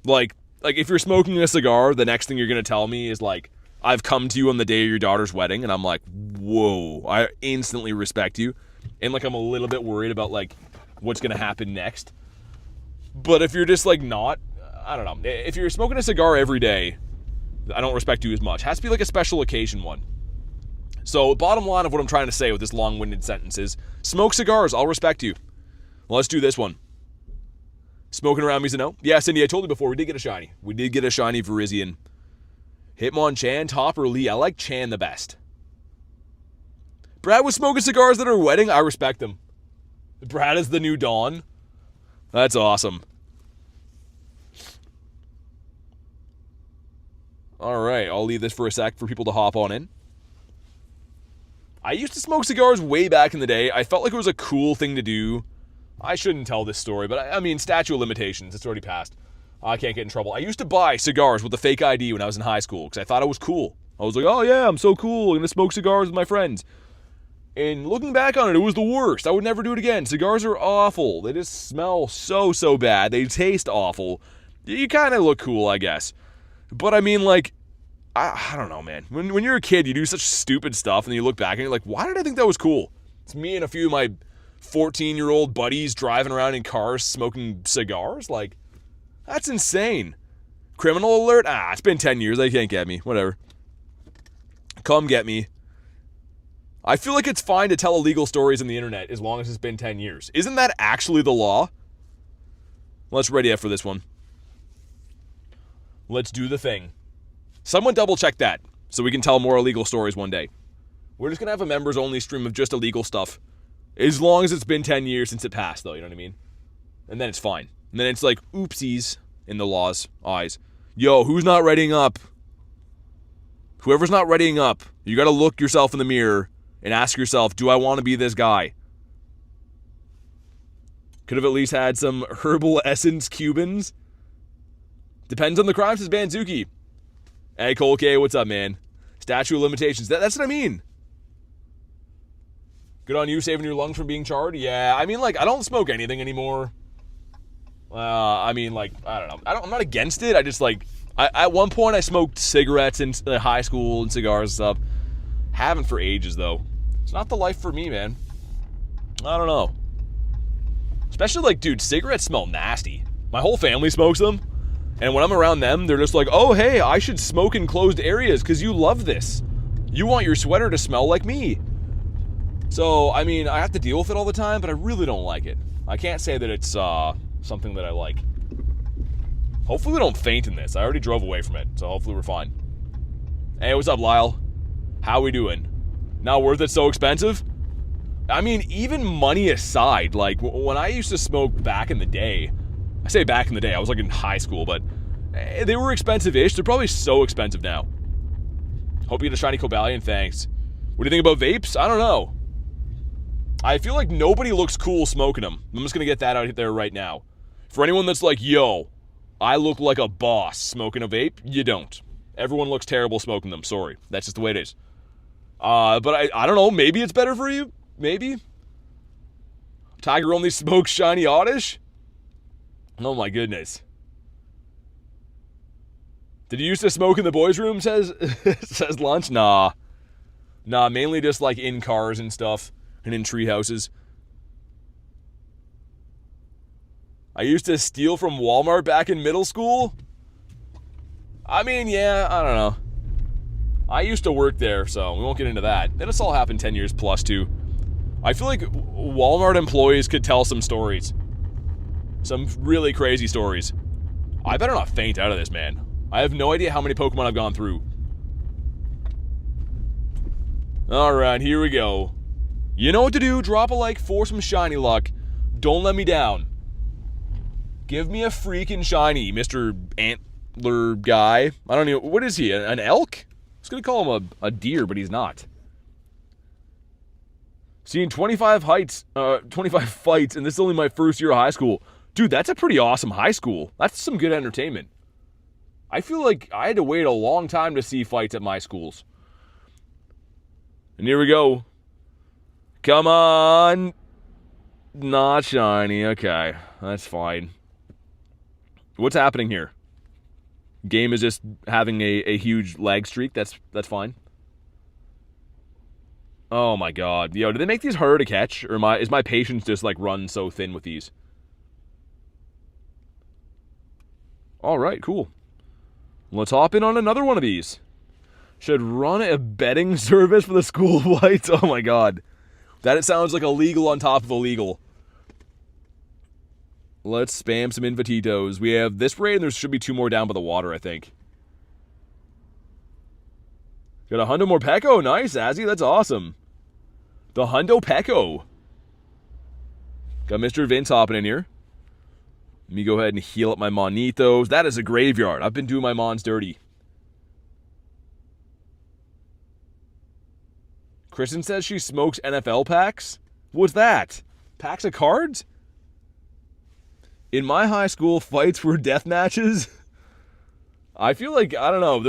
Like if you're smoking a cigar, the next thing you're going to tell me is like, I've come to you on the day of your daughter's wedding, and I'm like, whoa, I instantly respect you. And like, I'm a little bit worried about like, what's going to happen next. But if you're just like not, I don't know. If you're smoking a cigar every day, I don't respect you as much. It has to be like a special occasion one. So bottom line of what I'm trying to say with this long-winded sentence is, smoke cigars, I'll respect you. Well, let's do this one. Smoking around me's a no. Yeah, Cindy, I told you before, we did get a shiny. We did get a shiny VIRIZION. Hitmonchan, Top, or Lee. I like Chan the best. Brad was smoking cigars at her wedding. I respect him. Brad is the new Dawn. That's awesome. Alright, I'll leave this for a sec for people to hop on in. I used to smoke cigars way back in the day. I felt like it was a cool thing to do. I shouldn't tell this story, but I mean, statute of limitations. It's already passed. I can't get in trouble. I used to buy cigars with a fake ID when I was in high school because I thought it was cool. I was like, oh yeah, I'm so cool. I'm going to smoke cigars with my friends. And looking back on it, it was the worst. I would never do it again. Cigars are awful. They just smell so bad. They taste awful. You kind of look cool, I guess. But I mean, like, I don't know, man. When you're a kid, you do such stupid stuff, and then you look back and you're like, why did I think that was cool? It's me and a few of my 14-year-old buddies driving around in cars smoking cigars? Like, that's insane. Criminal alert? It's been 10 years. They can't get me. Whatever. Come get me. I feel like it's fine to tell illegal stories on the internet as long as it's been 10 years. Isn't that actually the law? Let's ready up for this one. Let's do the thing. Someone double check that so we can tell more illegal stories one day. We're just going to have a members only stream of just illegal stuff. As long as it's been 10 years since it passed, though, you know what I mean? And then it's fine. And then it's like, oopsies in the law's eyes. Yo, who's not readying up? Whoever's not readying up, you got to look yourself in the mirror and ask yourself, do I want to be this guy? Could have at least had some herbal essence Cubans. Depends on the crime, says Banzuki. Hey, Cole K, what's up, man? Statute of limitations. That's what I mean. Good on you, saving your lungs from being charred. Yeah, I mean, like, I don't smoke anything anymore. I mean, like, I don't know. I'm not against it. I just, like, at one point I smoked cigarettes in high school and cigars and stuff. Haven't for ages, though. It's not the life for me, man. I don't know. Especially, like, dude, cigarettes smell nasty. My whole family smokes them. And when I'm around them, they're just like, oh, hey, I should smoke in closed areas because you love this. You want your sweater to smell like me. So, I mean, I have to deal with it all the time, but I really don't like it. I can't say that it's something that I like. Hopefully we don't faint in this. I already drove away from it, so hopefully we're fine. Hey, what's up, Lyle? How we doing? Not worth it, so expensive? I mean, even money aside, like, when I used to smoke back in the day, I say back in the day, I was like in high school, but they were expensive-ish. They're probably so expensive now. Hope you get a shiny Cobalion, thanks. What do you think about vapes? I don't know. I feel like nobody looks cool smoking them. I'm just going to get that out there right now. For anyone that's like, yo, I look like a boss smoking a vape, you don't. Everyone looks terrible smoking them, sorry. That's just the way it is. But I don't know, maybe it's better for you? Maybe? Tiger only smokes shiny oddish? Oh my goodness. Did you used to smoke in the boys' room, says Lunch? Nah, mainly just like in cars and stuff, and in tree houses. I used to steal from Walmart back in middle school. I mean, yeah, I don't know. I used to work there, so we won't get into that. This all happened 10 years plus, too. I feel like Walmart employees could tell some stories. Some really crazy stories. I better not faint out of this, man. I have no idea how many Pokemon I've gone through. Alright, here we go. You know what to do. Drop a like for some shiny luck. Don't let me down. Give me a freaking shiny, Mr. Antler guy. I don't know. What is he? An elk? I was going to call him a deer, but he's not. Seeing 25 fights, and this is only my first year of high school. Dude, that's a pretty awesome high school. That's some good entertainment. I feel like I had to wait a long time to see fights at my schools. And here we go. Come on. Not shiny. Okay, that's fine. What's happening here? Game is just having a huge lag streak. That's fine. Oh my god. Yo, do they make these harder to catch? Or is my patience just like run so thin with these? Alright, cool. Let's hop in on another one of these. Should run a betting service for the school of lights. Oh my god. That it sounds like illegal on top of illegal. Let's spam some Invititos. We have this raid, and there should be 2 more down by the water, I think. Got a Hundo Morpeko. Nice, Azzy. That's awesome. The Hundo Peko. Got Mr. Vince hopping in here. Let me go ahead and heal up my Monitos. That is a graveyard. I've been doing my Mons dirty. Kristen says she smokes NFL packs. What's that? Packs of cards? In my high school, fights were death matches. I feel like, I don't know,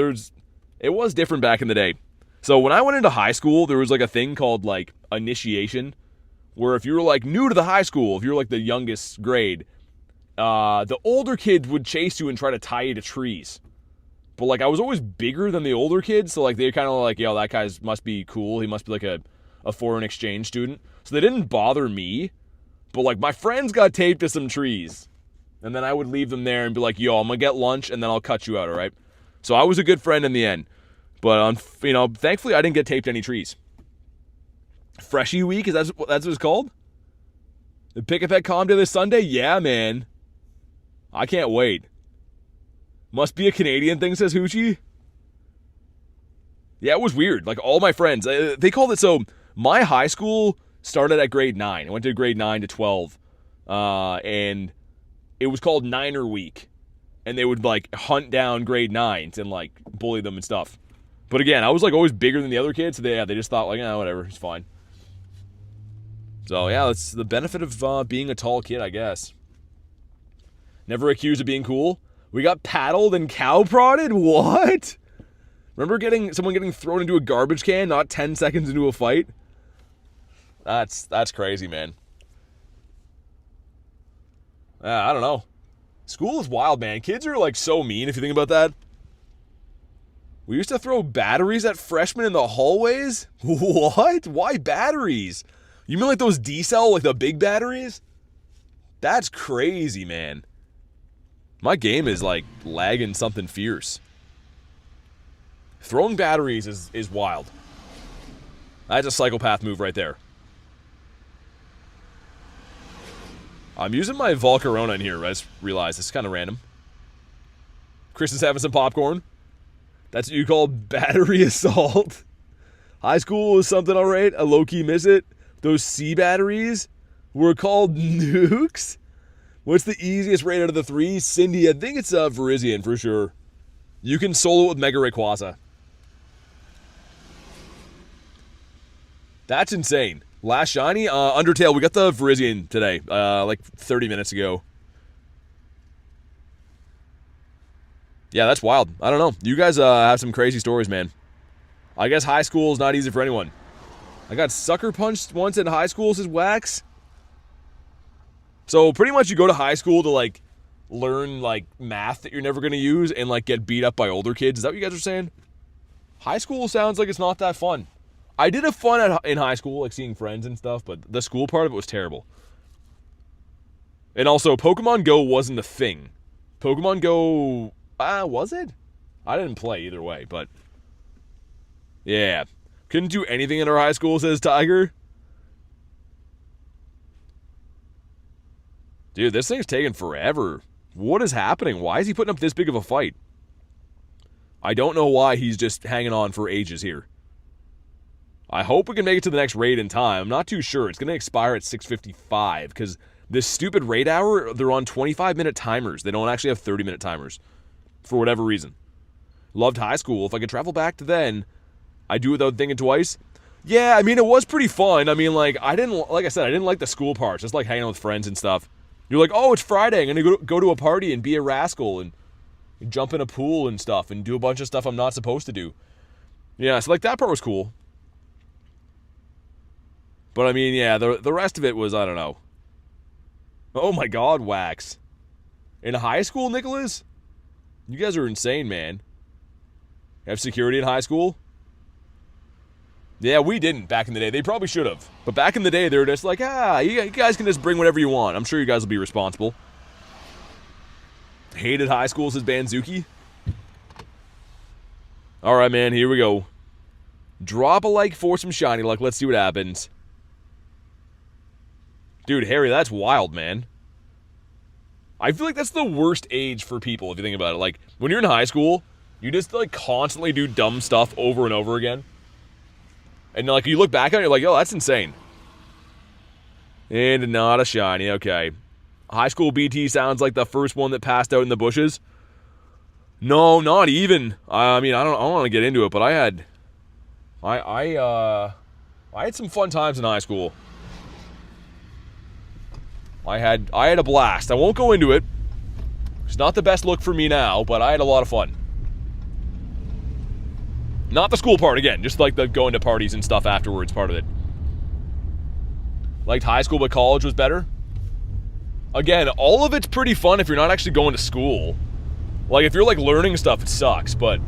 it was different back in the day. So when I went into high school, there was like a thing called like initiation, where if you were like new to the high school, if you were like the youngest grade, the older kids would chase you and try to tie you to trees. But like I was always bigger than the older kids, so like they kind of like, yo, that guy must be cool. He must be like a foreign exchange student. So they didn't bother me. But like my friends got taped to some trees. And then I would leave them there and be like, yo, I'm going to get lunch and then I'll cut you out, all right? So I was a good friend in the end. But, thankfully I didn't get taped to any trees. Freshie Week, that's what it's called? The Pick a Pet Calm Day this Sunday? Yeah, man. I can't wait. Must be a Canadian thing, says Hoochie. Yeah, it was weird. Like, all my friends, they called it so. My high school started at grade 9. I went to grade 9 to 12. And it was called Niner Week. And they would, like, hunt down grade 9s and, like, bully them and stuff. But again, I was like always bigger than the other kids, so they just thought like, whatever, it's fine. So yeah, that's the benefit of being a tall kid, I guess. Never accused of being cool. We got paddled and cow prodded? What? Remember someone getting thrown into a garbage can not 10 seconds into a fight? That's crazy, man. I don't know. School is wild, man. Kids are like so mean if you think about that. We used to throw batteries at freshmen in the hallways? What? Why batteries? You mean like those D-cell, like the big batteries? That's crazy, man. My game is like lagging something fierce. Throwing batteries is wild. That's a psychopath move right there. I'm using my Volcarona in here. I just realized it's kind of random. Chris is having some popcorn. That's what you call battery assault. High school was something alright. I low-key miss it. Those C batteries were called nukes. What's the easiest raid out of the three? Cindy, I think it's VIRIZION for sure. You can solo it with Mega Rayquaza. That's insane. Last shiny? Undertale. We got the VIRIZION today, like 30 minutes ago. Yeah, that's wild. I don't know. You guys have some crazy stories, man. I guess high school is not easy for anyone. I got sucker punched once in high school, says Wax. So pretty much you go to high school to like learn like math that you're never going to use and like get beat up by older kids. Is that what you guys are saying? High school sounds like it's not that fun. I did have fun in high school, like seeing friends and stuff, but the school part of it was terrible. And also, Pokemon Go wasn't a thing. Pokemon Go, was it? I didn't play either way, but yeah. Couldn't do anything in our high school, says Tiger. Dude, this thing's taking forever. What is happening? Why is he putting up this big of a fight? I don't know why he's just hanging on for ages here. I hope we can make it to the next raid in time. I'm not too sure. It's going to expire at 6:55 because this stupid raid hour, they're on 25-minute timers. They don't actually have 30-minute timers for whatever reason. Loved high school. If I could travel back to then, I'd do it without thinking twice. Yeah, I mean, it was pretty fun. I mean, like I said, I didn't like the school parts. Just like hanging out with friends and stuff. You're like, oh, it's Friday. I'm going to go to a party and be a rascal and jump in a pool and stuff and do a bunch of stuff I'm not supposed to do. Yeah, so like that part was cool. But I mean, yeah, the rest of it was, I don't know. Oh my god, Wax. In high school, Nicholas? You guys are insane, man. Have security in high school? Yeah, we didn't back in the day. They probably should have. But back in the day, they were just like, you guys can just bring whatever you want. I'm sure you guys will be responsible. Hated high school, says Banzuki. Alright, man, here we go. Drop a like for some shiny luck. Let's see what happens. Dude, Harry, that's wild, man. I feel like that's the worst age for people, if you think about it. Like, when you're in high school, you just, like, constantly do dumb stuff over and over again. And, like, you look back on it, you're like, oh, that's insane. And not a shiny, okay. High school BT sounds like the first one that passed out in the bushes. No, not even. I mean, I don't want to get into it, but I had some fun times in high school. I had a blast. I won't go into it. It's not the best look for me now, but I had a lot of fun. Not the school part, again. Just like the going to parties and stuff afterwards part of it. Liked high school, but college was better. Again, all of it's pretty fun if you're not actually going to school. Like, if you're, like, learning stuff, it sucks. But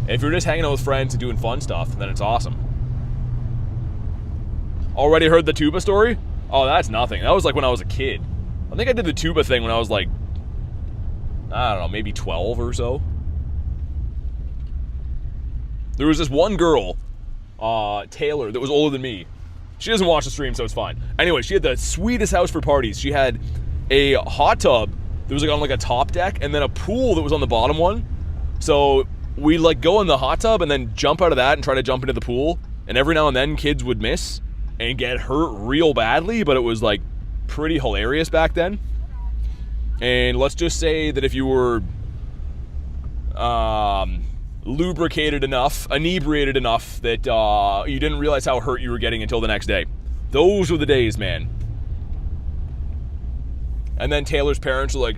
if you're just hanging out with friends and doing fun stuff, then it's awesome. Already heard the tuba story? Oh, that's nothing. That was like when I was a kid. I think I did the tuba thing when I was like, I don't know, maybe 12 or so. There was this one girl, Taylor, that was older than me. She doesn't watch the stream, so it's fine. Anyway, she had the sweetest house for parties. She had a hot tub that was like on like a top deck and then a pool that was on the bottom one. So we'd like go in the hot tub and then jump out of that and try to jump into the pool. And every now and then kids would miss and get hurt real badly, but it was like pretty hilarious back then. And let's just say that if you were lubricated enough, inebriated enough that you didn't realize how hurt you were getting until the next day. Those were the days, man. And then Taylor's parents are like,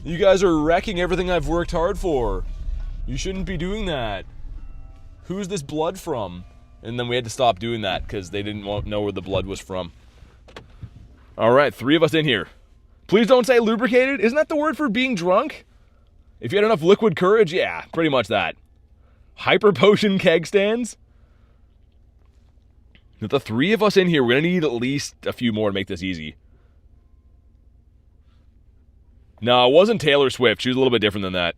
you guys are wrecking everything I've worked hard for. You shouldn't be doing that. Who's this blood from? And then we had to stop doing that because they didn't know where the blood was from. All right, 3 of us in here. Please don't say lubricated. Isn't that the word for being drunk? If you had enough liquid courage, yeah, pretty much that. Hyper potion keg stands. With the 3 of us in here, we're going to need at least a few more to make this easy. No, it wasn't Taylor Swift. She was a little bit different than that.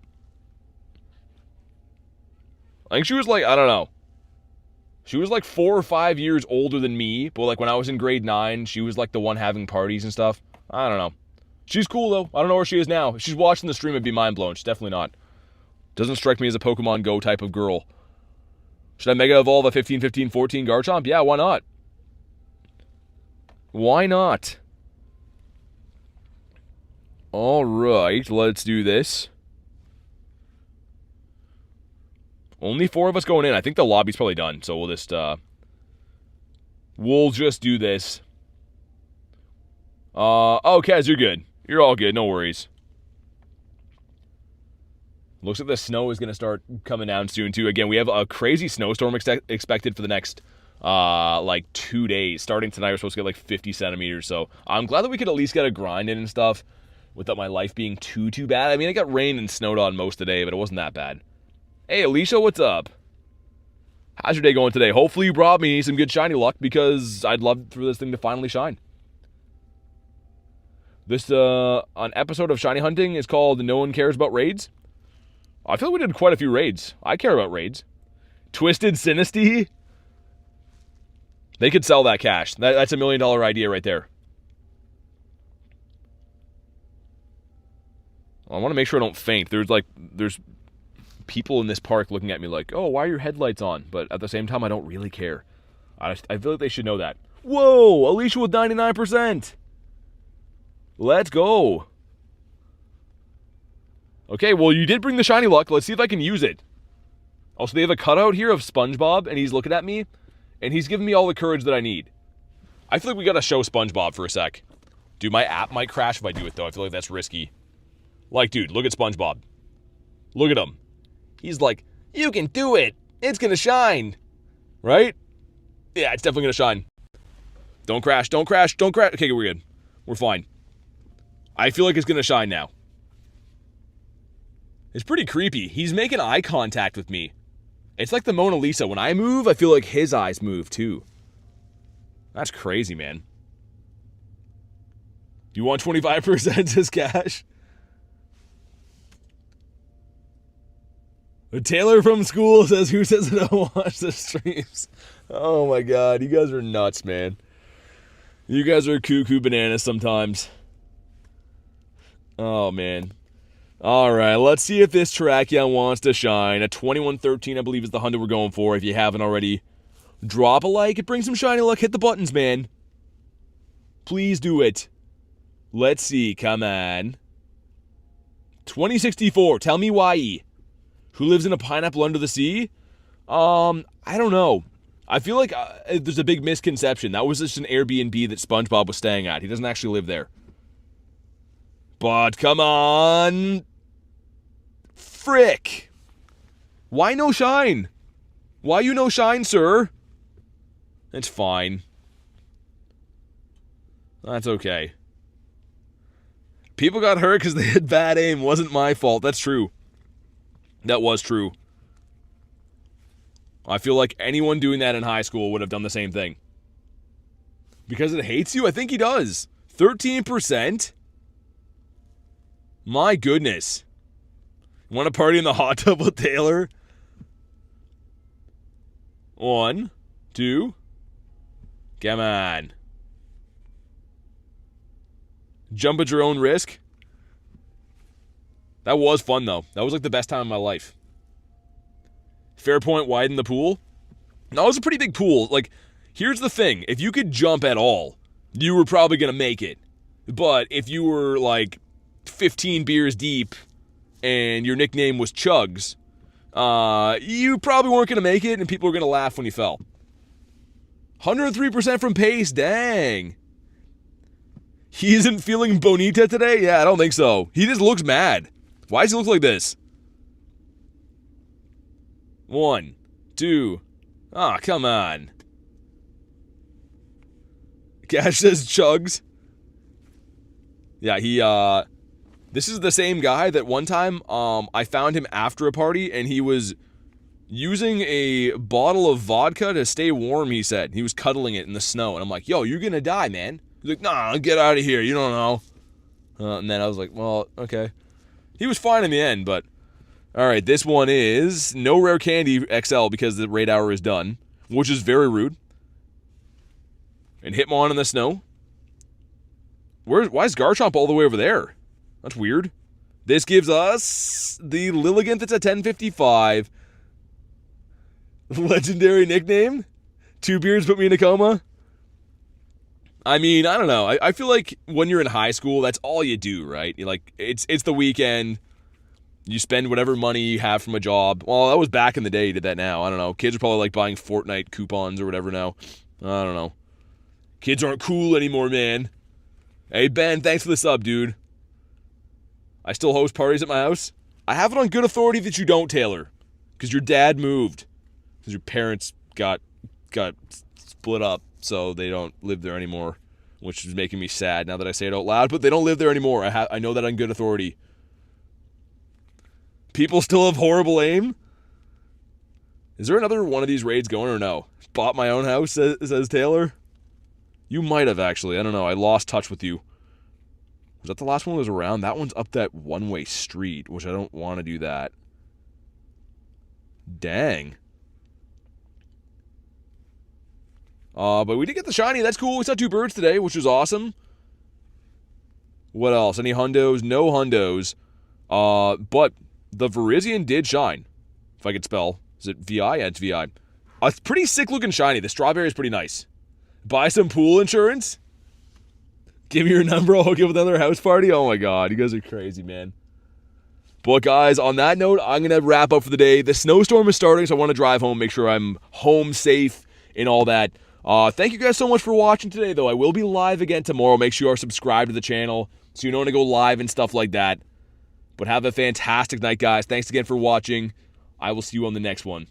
I think she was like, I don't know. She was like 4 or 5 years older than me, but like when I was in grade 9, she was like the one having parties and stuff. I don't know. She's cool though. I don't know where she is now. If she's watching the stream, it'd be mind blown. She's definitely not. Doesn't strike me as a Pokemon Go type of girl. Should I Mega Evolve a 15-15-14 Garchomp? Yeah, why not? Why not? Alright, let's do this. Only 4 of us going in. I think the lobby's probably done, so we'll just do this. Oh, Kaz, you're good. You're all good, no worries. Looks like the snow is going to start coming down soon, too. Again, we have a crazy snowstorm expected for the next, like, 2 days. Starting tonight, we're supposed to get, like, 50 centimeters. So I'm glad that we could at least get a grind in and stuff without my life being too bad. I mean, it got rained and snowed on most of the day, but it wasn't that bad. Hey, Alicia, what's up? How's your day going today? Hopefully you brought me some good shiny luck because I'd love for this thing to finally shine. This, an episode of Shiny Hunting is called No One Cares About Raids. I feel like we did quite a few raids. I care about raids. Twisted Sinisty? They could sell that cash. That's $1 million idea right there. Well, I want to make sure I don't faint. There's people in this park looking at me like, oh, why are your headlights on? But at the same time, I don't really care. I feel like they should know that. Whoa, Alicia with 99%. Let's go. Okay, well, you did bring the shiny luck. Let's see if I can use it. Also, they have a cutout here of SpongeBob, and he's looking at me, and he's giving me all the courage that I need. I feel like we gotta show SpongeBob for a sec. Dude, my app might crash if I do it, though. I feel like that's risky. Like, dude, look at SpongeBob. Look at him. He's like, you can do it. It's gonna shine. Right? Yeah, it's definitely gonna shine. Don't crash, don't crash, don't crash. Okay, we're good. We're fine. I feel like it's gonna shine now. It's pretty creepy. He's making eye contact with me. It's like the Mona Lisa. When I move, I feel like his eyes move too. That's crazy, man. Do you want 25% as cash? Taylor from school says, who says I don't watch the streams? Oh my god, you guys are nuts, man. You guys are cuckoo bananas sometimes. Oh, man. Alright, let's see if this Terrakion wants to shine. A 2113, I believe, is the hundo we're going for, if you haven't already. Drop a like, it brings some shiny luck. Hit the buttons, man. Please do it. Let's see, come on. 2064, tell me why. Who lives in a pineapple under the sea? I don't know. I feel like there's a big misconception. That was just an Airbnb that SpongeBob was staying at. He doesn't actually live there. But come on. Frick. Why no shine? Why you no shine, sir? It's fine. That's okay. People got hurt because they had bad aim. Wasn't my fault. That's true. That was true. I feel like anyone doing that in high school would have done the same thing. Because it hates you? I think he does. 13%? My goodness. Want to party in the hot tub with Taylor? 1, 2. Come on. Jump at your own risk. That was fun, though. That was like the best time of my life. Fairpoint widen the pool. That was a pretty big pool. Like, here's the thing. If you could jump at all, you were probably going to make it. But if you were, like, 15 beers deep and your nickname was Chugs, you probably weren't going to make it, and people were going to laugh when you fell. 103% from pace, dang. He isn't feeling bonita today? Yeah, I don't think so. He just looks mad. Why does he look like this? 1, 2. Ah, come on. Cash says chugs. Yeah, this is the same guy that one time, I found him after a party, and he was using a bottle of vodka to stay warm, he said. He was cuddling it in the snow, and I'm like, yo, you're gonna die, man. He's like, nah, get out of here, you don't know. And then I was like, well, okay. He was fine in the end, but... Alright, this one is no rare candy XL because the raid hour is done, which is very rude. And Hitmon in the snow. Why is Garchomp all the way over there? That's weird. This gives us the Lilligant that's at 1055. Legendary nickname? Two beards put me in a coma? I mean, I don't know. I feel like when you're in high school, that's all you do, right? You're like, it's the weekend. You spend whatever money you have from a job. Well, that was back in the day. You did that now. I don't know. Kids are probably like buying Fortnite coupons or whatever now. I don't know. Kids aren't cool anymore, man. Hey, Ben, thanks for the sub, dude. I still host parties at my house. I have it on good authority that you don't, Taylor. Because your dad moved. Because your parents got split up, so they don't live there anymore. Which is making me sad now that I say it out loud. But they don't live there anymore. I know that on good authority. People still have horrible aim? Is there another one of these raids going or no? Bought my own house, says Taylor. You might have, actually. I don't know. I lost touch with you. Was that the last one that was around? That one's up that one-way street, which I don't want to do that. Dang. But we did get the shiny. That's cool. We saw 2 birds today, which was awesome. What else? Any hundos? No hundos. But the VIRIZION did shine. If I could spell. Is it VI? Yeah, it's VI. It's pretty sick-looking shiny. The strawberry is pretty nice. Buy some pool insurance? Give me your number. I'll hook you up with another house party. Oh my god, you guys are crazy, man. But guys, on that note, I'm going to wrap up for the day. The snowstorm is starting, so I want to drive home, make sure I'm home safe and all that. Thank you guys so much for watching today, though. I will be live again tomorrow. Make sure you are subscribed to the channel so you know when to go live and stuff like that. But have a fantastic night, guys. Thanks again for watching. I will see you on the next one.